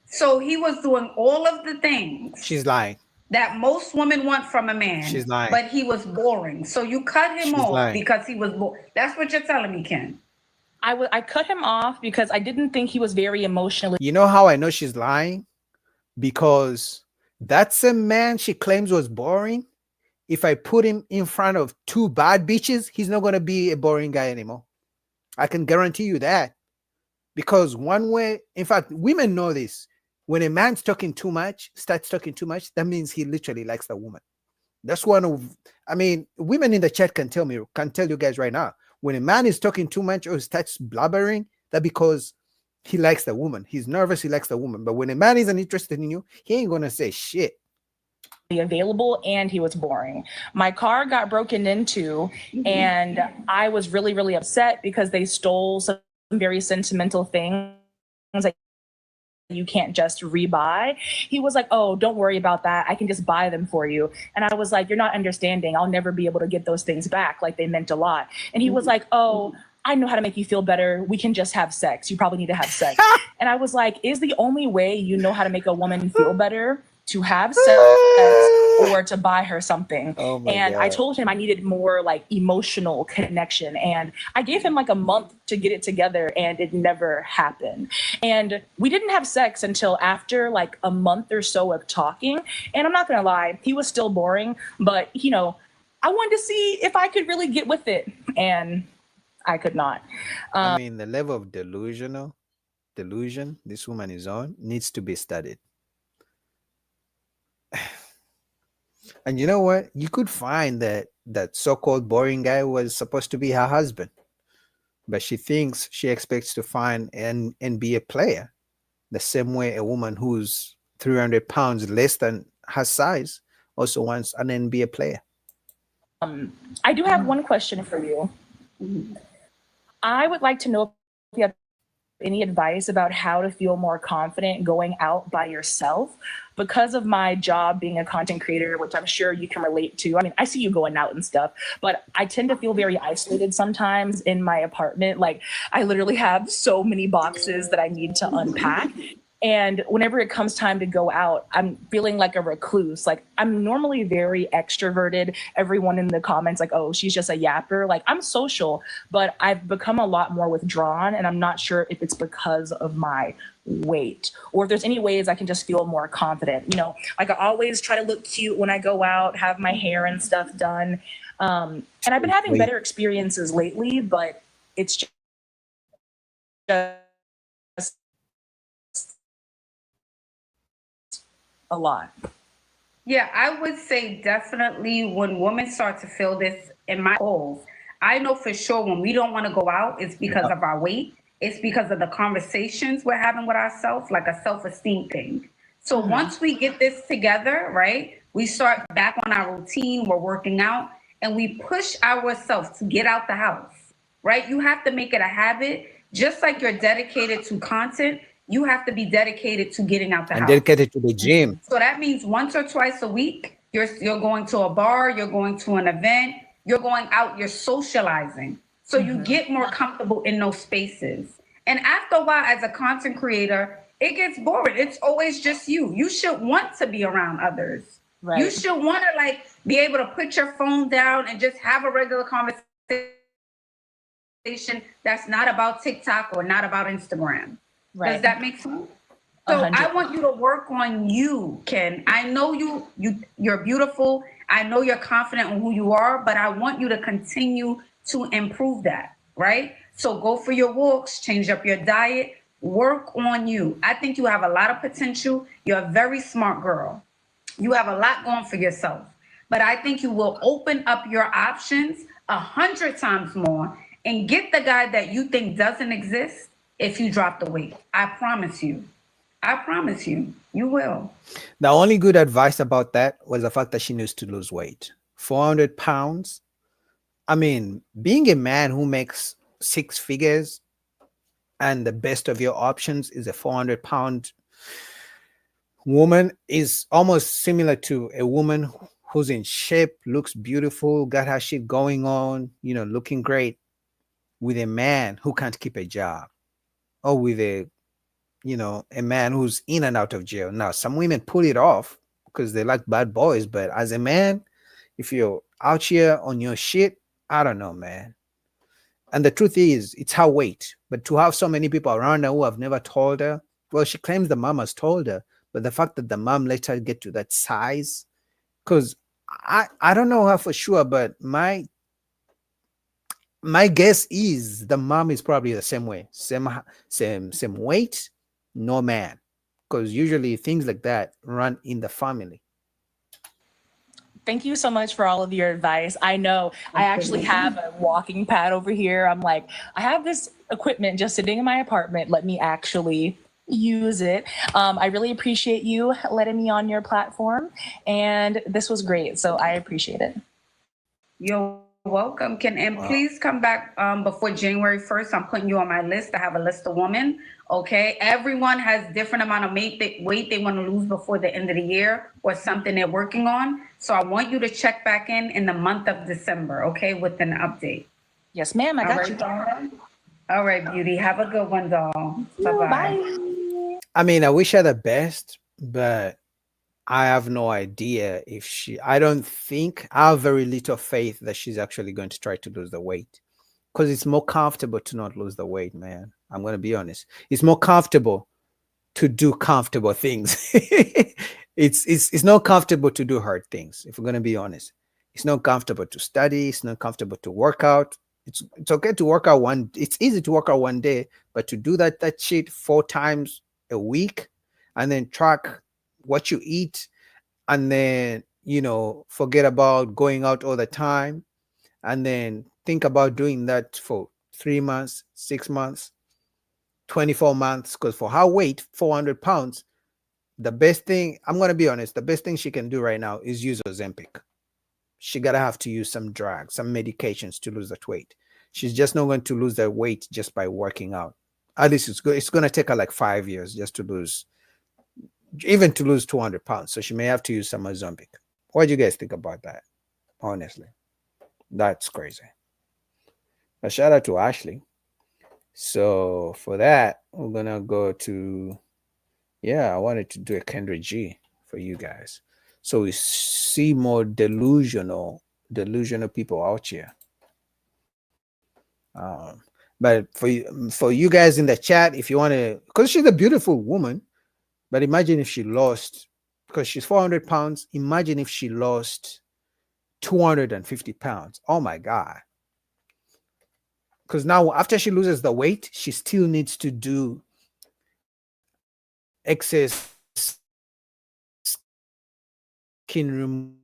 So he was doing all of the things. She's lying. That most women want from a man. She's lying. But he was boring. So you cut him She's off lying. because he was boring. That's what you're telling me, Ken. I cut him off because I didn't think he was very emotionally. You know how I know she's lying? Because that's a man she claims was boring. If I put him in front of two bad bitches, he's not going to be a boring guy anymore. I can guarantee you that. Because one way, in fact, women know this. When a man's talking too much, starts talking too much, that means he literally likes the woman. That's one of, I mean, women in the chat can tell you guys right now. When a man is talking too much or starts blabbering, that because he likes the woman. He's nervous, he likes the woman. But when a man isn't interested in you, he ain't gonna say shit. Available, and he was boring. My car got broken into, and I was really, really upset because they stole some very sentimental things that you can't just rebuy. He was like, oh, don't worry about that. I can just buy them for you. And I was like, you're not understanding. I'll never be able to get those things back. Like, they meant a lot. And he was like, oh, I know how to make you feel better. We can just have sex. You probably need to have sex. And I was like, is the only way you know how to make a woman feel better to have sex or to buy her something? Oh my and God. I told him I needed more like emotional connection. And I gave him like a month to get it together, and it never happened. And we didn't have sex until after like a month or so of talking. And I'm not gonna lie, he was still boring, but you know, I wanted to see if I could really get with it. And I could not. I mean, the level of delusion this woman is on needs to be studied. And you know what? You could find that so-called boring guy was supposed to be her husband, but she expects to find an NBA player the same way a woman who's 300 pounds less than her size also wants an NBA player. I do have one question for you. I would like to know if you have any advice about how to feel more confident going out by yourself. Because of my job being a content creator, which I'm sure you can relate to. I mean, I see you going out and stuff, but I tend to feel very isolated sometimes in my apartment. Like, I literally have so many boxes that I need to unpack. And whenever it comes time to go out, I'm feeling like a recluse. Like, I'm normally very extroverted. Everyone in the comments like, oh, she's just a yapper. Like, I'm social, but I've become a lot more withdrawn, and I'm not sure if it's because of my weight or if there's any ways I can just feel more confident. You know, like, I always try to look cute when I go out, have my hair and stuff done. And I've been having better experiences lately, but it's just a lot. Yeah, I would say definitely when women start to feel this in my goals, I know for sure when we don't want to go out, it's because of our weight. It's because of the conversations we're having with ourselves, like a self-esteem thing. So once we get this together, right, we start back on our routine, we're working out, and we push ourselves to get out the house, right? You have to make it a habit. Just like you're dedicated to content, you have to be dedicated to getting out the And house. dedicated to the gym. So that means once or twice a week, you're going to a bar, you're going to an event, you're going out, you're socializing. So you get more comfortable in those spaces. And after a while, as a content creator, it gets boring. It's always just you. You should want to be around others. Right. You should want to like be able to put your phone down and just have a regular conversation that's not about TikTok or not about Instagram. Right. Does that make sense? So 100%. I want you to work on you, Ken. I know you're beautiful. I know you're confident in who you are, but I want you to continue to improve that, right? So go for your walks, change up your diet, work on you. I think you have a lot of potential. You're a very smart girl. You have a lot going for yourself, but I think you will open up your options 100 times more and get the guy that you think doesn't exist if you drop the weight. I promise you. I promise you, you will. The only good advice about that was the fact that she needs to lose weight. 400 pounds. I mean, being a man who makes 6 figures and the best of your options is a 400-pound woman is almost similar to a woman who's in shape, looks beautiful, got her shit going on, you know, looking great, with a man who can't keep a job, or with a man who's in and out of jail. Now, some women pull it off because they like bad boys, but as a man, if you're out here on your shit, I don't know, man. And the truth is, it's her weight. But to have so many people around her who have never told her, well, she claims the mom has told her, but the fact that the mom let her get to that size, because I don't know her for sure, but my guess is the mom is probably the same way, same weight, no man, because usually things like that run in the family. Thank you so much for all of your advice. I know I actually have a walking pad over here. I'm like, I have this equipment just sitting in my apartment. Let me actually use it. I really appreciate you letting me on your platform, and this was great. So I appreciate it. You're welcome. Please come back before January 1st. I'm putting you on my list. I have a list of women. Okay. Everyone has different amount of weight they want to lose before the end of the year, or something they're working on. So I want you to check back in the month of December, okay, with an update. Yes, ma'am. I got you. Doll. All right, beauty. Have a good one, doll. Bye-bye. Bye. I mean, I wish her the best, but I have no idea if I have very little faith that she's actually going to try to lose the weight, because it's more comfortable to not lose the weight, man. I'm going to be honest. It's more comfortable to do comfortable things. It's not comfortable to do hard things. If we're going to be honest, it's not comfortable to study. It's not comfortable to work out. It's okay to work out it's easy to work out one day, but to do that shit 4 times a week and then track what you eat, and then, forget about going out all the time, and then think about doing that for 3 months, 6 months, 24 months, because for her weight, 400 pounds, the best thing, I'm going to be honest, the best thing she can do right now is use Ozempic. She gotta have to use some drugs, some medications to lose that weight. She's just not going to lose that weight just by working out. At least it's going to take her like 5 years just to lose, even to lose 200 pounds. So she may have to use some Ozempic. What do you guys think about that? Honestly, that's crazy. A shout out to Ashley. So for that, we're going to go to, I wanted to do a Kendra G for you guys. So we see more delusional people out here. But for you guys in the chat, if you want to, because she's a beautiful woman, but imagine if she lost, because she's 400 pounds, imagine if she lost 250 pounds. Oh my God. Because now after she loses the weight, she still needs to do excess skin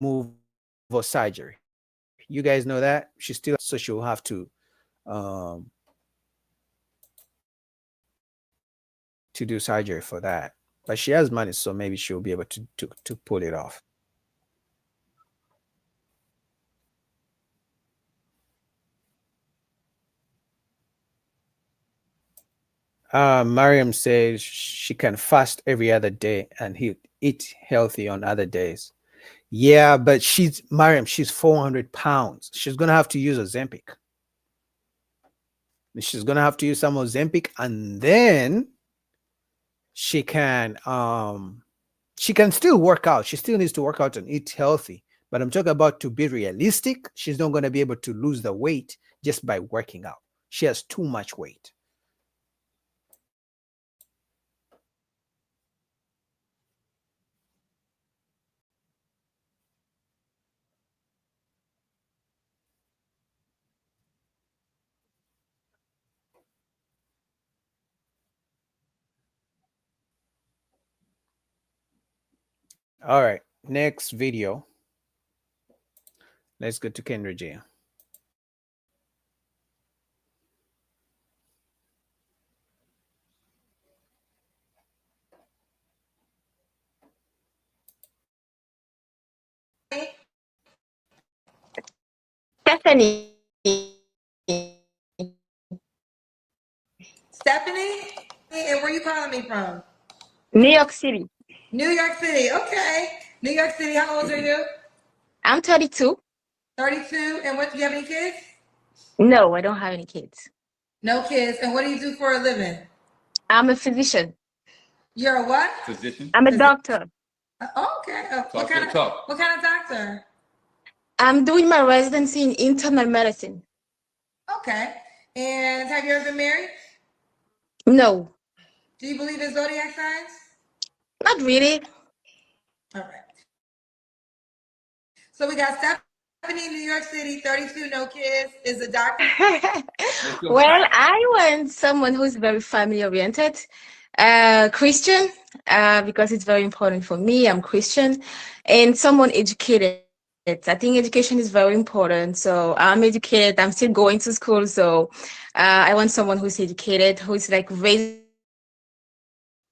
removal surgery. You guys know that she still, so she'll have to do surgery for that. But she has money, so maybe she'll be able to pull it off. Mariam says she can fast every other day and eat healthy on other days. Yeah, but she's 400 pounds. She's gonna have to use Ozempic. She's gonna have to use some Ozempic, and then she can still work out. She still needs to work out and eat healthy. But I'm talking about, to be realistic, she's not gonna be able to lose the weight just by working out. She has too much weight. All right, next video. Let's go to Kendra J. Stephanie. Stephanie? And where you calling me from? New York City. New York City, okay. New York City, how old are you? I'm 32. 32, and what, do you have any kids? No, I don't have any kids. No kids, and what do you do for a living? I'm a physician. You're a what? Physician? I'm a doctor. Okay. What kind of doctor? I'm doing my residency in internal medicine. Okay. And have you ever been married? No. Do you believe in zodiac signs? Not really. All right. So we got New York City, 32, no kids, is a doctor. Well, I want someone who's very family oriented, Christian, because it's very important for me. I'm Christian, and someone educated. I think education is very important. So I'm educated. I'm still going to school. So I want someone who's educated, who's like ready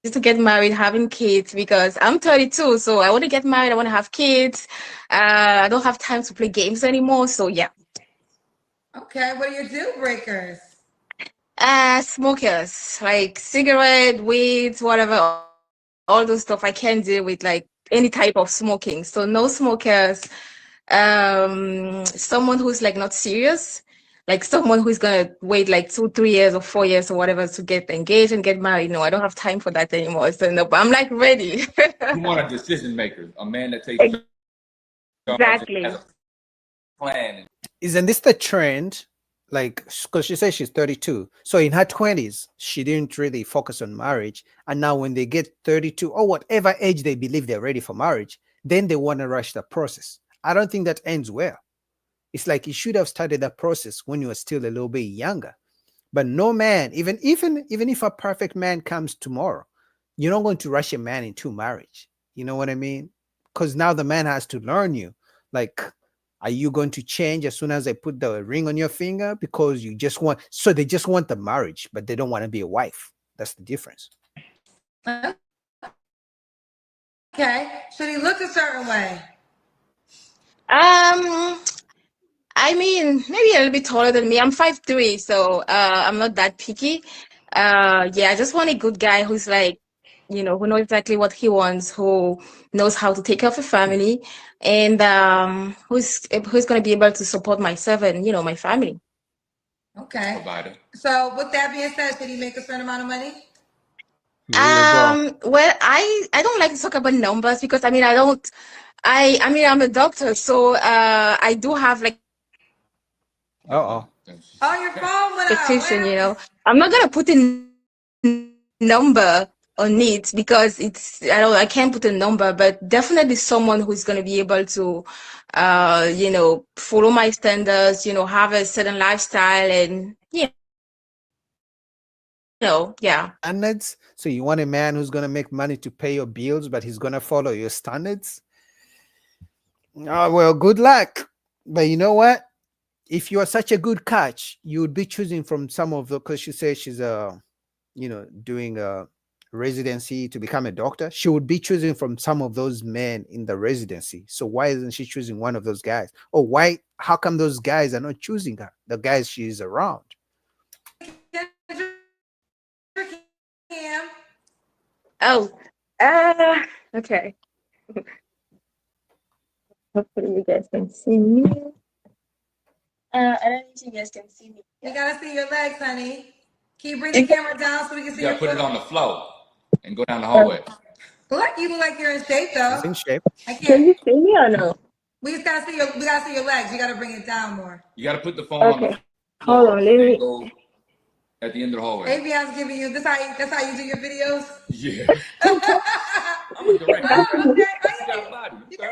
to get married, having kids, because I'm 32. So I want to get married. I want to have kids. I don't have time to play games anymore. So yeah. Okay, what are your deal breakers? Smokers, like cigarette, weeds, whatever, all those stuff. I can't deal with like any type of smoking. So no smokers. Someone who's like not serious, like someone who's gonna wait like 2-3 years or 4 years or whatever to get engaged and get married. No, I don't have time for that anymore. So no, but I'm like ready. You want a decision maker, a man that takes Exactly. has a plan. Isn't this the trend? Like, because she says she's 32. So in her 20s, she didn't really focus on marriage. And now when they get 32 or whatever age they believe they're ready for marriage, then they want to rush the process. I don't think that ends well. It's like you should have started that process when you were still a little bit younger. But no man, even if a perfect man comes tomorrow, you're not going to rush a man into marriage. You know what I mean? Because now the man has to learn you. Like, are you going to change as soon as they put the ring on your finger? Because you just want, so they just want the marriage, but they don't want to be a wife. That's the difference. Okay, should he look a certain way? I mean, maybe a little bit taller than me. I'm 5'3", so I'm not that picky. Yeah, I just want a good guy who's like, you know, who knows exactly what he wants, who knows how to take care of a family, and who's going to be able to support myself and, you know, my family. Okay. Provider. So with that being said, should he make a certain amount of money? Well, I don't like to talk about numbers because I mean I'm a doctor, so I do have like Oh, your phone went out. expectation, you know. I'm not gonna put a number on it because I can't put a number, but definitely someone who's gonna be able to you know, follow my standards, you know, have a certain lifestyle and yeah. No, yeah. Standards. So you want a man who's going to make money to pay your bills, but he's going to follow your standards? Oh, well, good luck. But you know what? If you are such a good catch, you would be choosing from some of the, because she says she's you know, doing a residency to become a doctor. She would be choosing from some of those men in the residency. So why isn't she choosing one of those guys? Or why? How come those guys are not choosing her? The guys she's around. Oh, okay. Hopefully you guys can see me. I don't think you guys can see me. You gotta see your legs, honey. Can you bring the camera down so we can see You your gotta put it foot? on the floor and go down the hallway. You look like you're in shape though. She's in shape. I can't. Can you see me or no? We gotta see your legs. You gotta bring it down more. You gotta put the phone on the Okay. Hold on, let and me. go at the end of the hallway. ABI's giving you that's how you do your videos. Yeah. I'm a director. Okay. You got a body. You look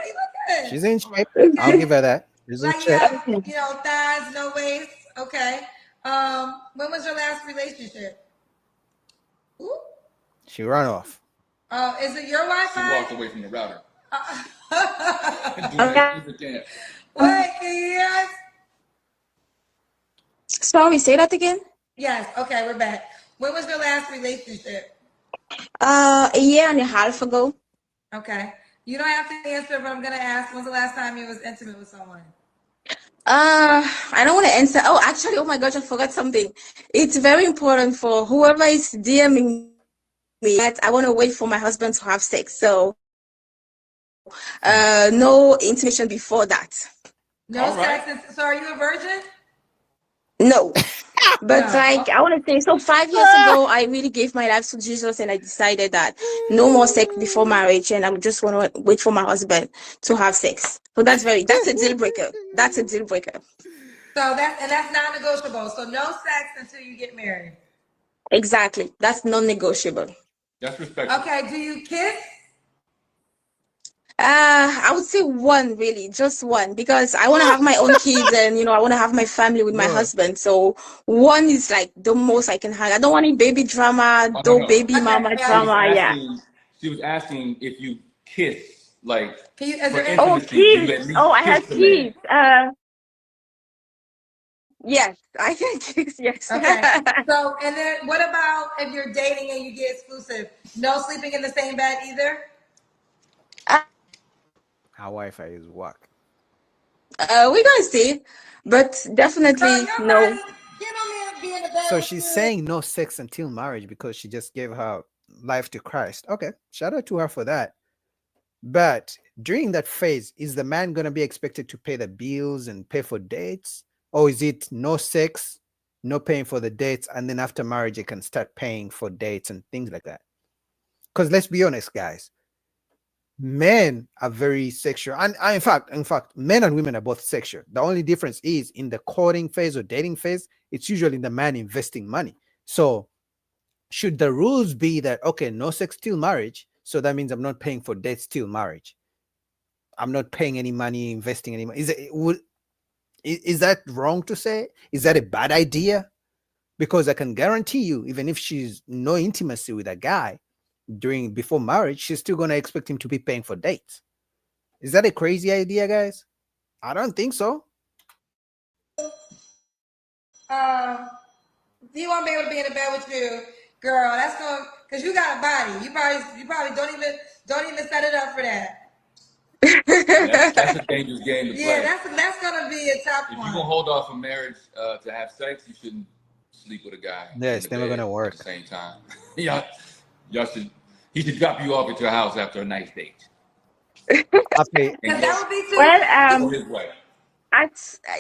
good. She's in shape. I'll give her that. She's in Like shape. you know, thighs, no waist. Okay. When was your last relationship? Ooh. She ran off. Oh, is it your She Wi-Fi? walked away from the router. Okay. Wait, can you hear us? Sorry, say that again. Yes. Okay, we're back. When was your last relationship? A year and a half ago. Okay. You don't have to answer, but I'm gonna ask. When's the last time you was intimate with someone? I don't want to answer. Oh, actually, oh my gosh, I forgot something. It's very important for whoever is DMing me that I want to wait for my husband to have sex. So, no intimation before that. No sex. So are you a virgin? No. But No. like I want to say, so 5 years ago, I really gave my life to Jesus, and I decided that no more sex before marriage, and I would just want to wait for my husband to have sex. So that's a deal breaker. That's a deal breaker. So that's non-negotiable. So no sex until you get married. Exactly. That's non-negotiable. That's respectful. Okay. Do you kiss? I would say one, really, just one, because I want to have my own kids and, I want to have my family with my Right. husband. So one is like the most I can have. I don't want any baby drama, Oh, no, no no. baby mama drama. Yeah. She was asking if you kiss, like Can you, is for there any, Oh, intimacy, do you kids. at least Oh, I kiss have the man? kids. Yes, I can kiss. Yes. okay. So, and then what about if you're dating and you get exclusive? No sleeping in the same bed either? How Wi-Fi is what? We're gonna see, but definitely no. So she's saying no sex until marriage because she just gave her life to Christ. Okay, shout out to her for that. But during that phase, is the man going to be expected to pay the bills and pay for dates? Or is it no sex, no paying for the dates, and then after marriage, you can start paying for dates and things like that? Because let's be honest, guys, men are very sexual. And in fact, men and women are both sexual. The only difference is in the courting phase or dating phase, it's usually the man investing money. So should the rules be that, okay, no sex till marriage, so that means I'm not paying for dates till marriage, I'm not paying any money, investing any money, is that wrong to say? Is that a bad idea? Because I can guarantee you, even if she's no intimacy with a guy before marriage, she's still going to expect him to be paying for dates. Is that a crazy idea, guys? I don't think so. Do you want to be able to be in the bed with you, girl? That's going because you got a body. You probably don't even set it up for that. That's a dangerous game to play. Yeah, that's gonna be a tough If one. you're gonna hold off from marriage to have sex, you shouldn't sleep with a guy. Yeah, in it's the never bed gonna work. At the same time. He should drop you off at your house after a nice date. Happy. That would be too. Well, His way.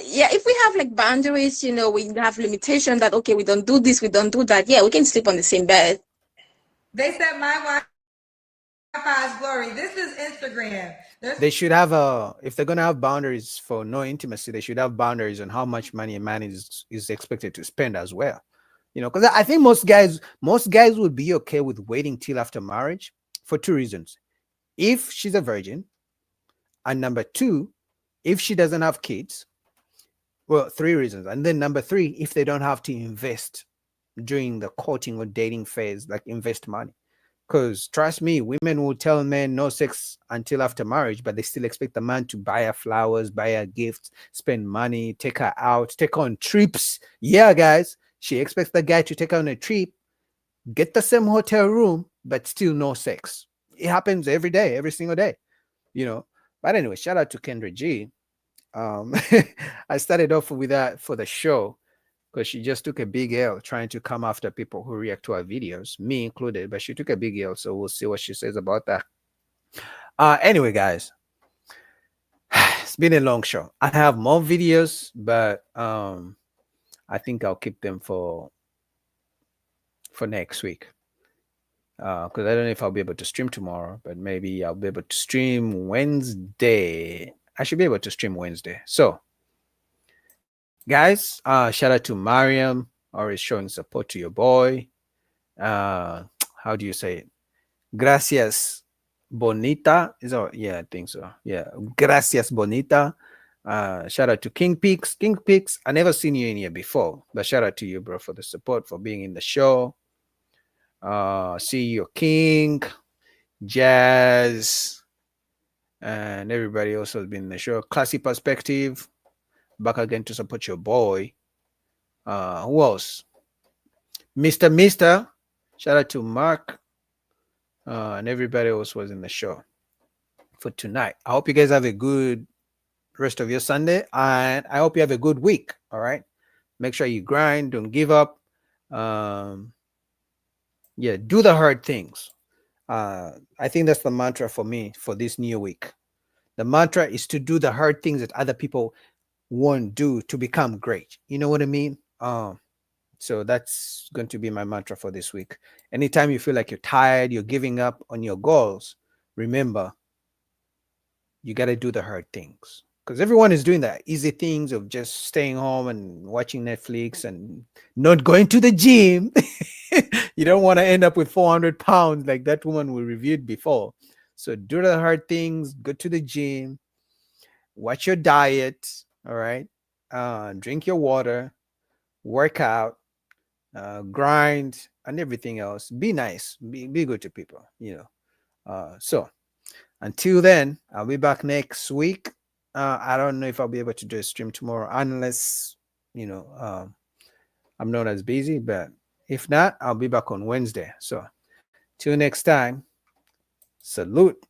yeah, if we have like boundaries, we have limitation that okay, we don't do this, we don't do that. Yeah, we can sleep on the same bed. They said my Wi-Fi is blurry. This is Instagram. They should have if they're gonna have boundaries for no intimacy, they should have boundaries on how much money a man is expected to spend as well. Because I think most guys would be okay with waiting till after marriage for two reasons: if she's a virgin, and number two, if she doesn't have kids. Well, three reasons. And then number three, if they don't have to invest during the courting or dating phase, like invest money. Because trust me, women will tell men no sex until after marriage, but they still expect the man to buy her flowers, buy her gifts, spend money, take her out, take her on trips. Yeah, guys, she expects the guy to take her on a trip, get the same hotel room, but still no sex. It happens every day, every single day, But anyway, shout out to Kendra G. I started off with that for the show because she just took a big L trying to come after people who react to her videos, me included, but she took a big L, so we'll see what she says about that. Anyway, guys, it's been a long show. I have more videos, but I think I'll keep them for next week because I don't know if I'll be able to stream tomorrow, but maybe I'll be able to stream Wednesday. I should be able to stream Wednesday. So guys, shout out to Mariam, always showing support to your boy. How do you say it? Gracias Bonita. Yeah, I think so. Yeah, Gracias Bonita. Shout out to King Peaks. King Peaks, I never seen you in here before, but shout out to you, bro, for the support, for being in the show. See you, King, Jazz, and everybody else has been in the show. Classy Perspective, back again to support your boy. Who else? Mr. Shout out to Mark, and everybody else was in the show for tonight. I hope you guys have a good rest of your Sunday, and I hope you have a good week. All right, make sure you grind, don't give up. Yeah, do the hard things. I think that's the mantra for me for this new week. The mantra is to do the hard things that other people won't do to become great. You know what I mean? So that's going to be my mantra for this week. Anytime you feel like you're tired, you're giving up on your goals, remember, you got to do the hard things. Because everyone is doing the easy things of just staying home and watching Netflix and not going to the gym. You don't want to end up with 400 pounds like that woman we reviewed before. So do the hard things, go to the gym, watch your diet, all right? Drink your water, work out, grind, and everything else. Be nice, be good to people, you know. So until then, I'll be back next week. I don't know if I'll be able to do a stream tomorrow unless, you know, I'm not as busy, but if not, I'll be back on Wednesday. So till next time, salute.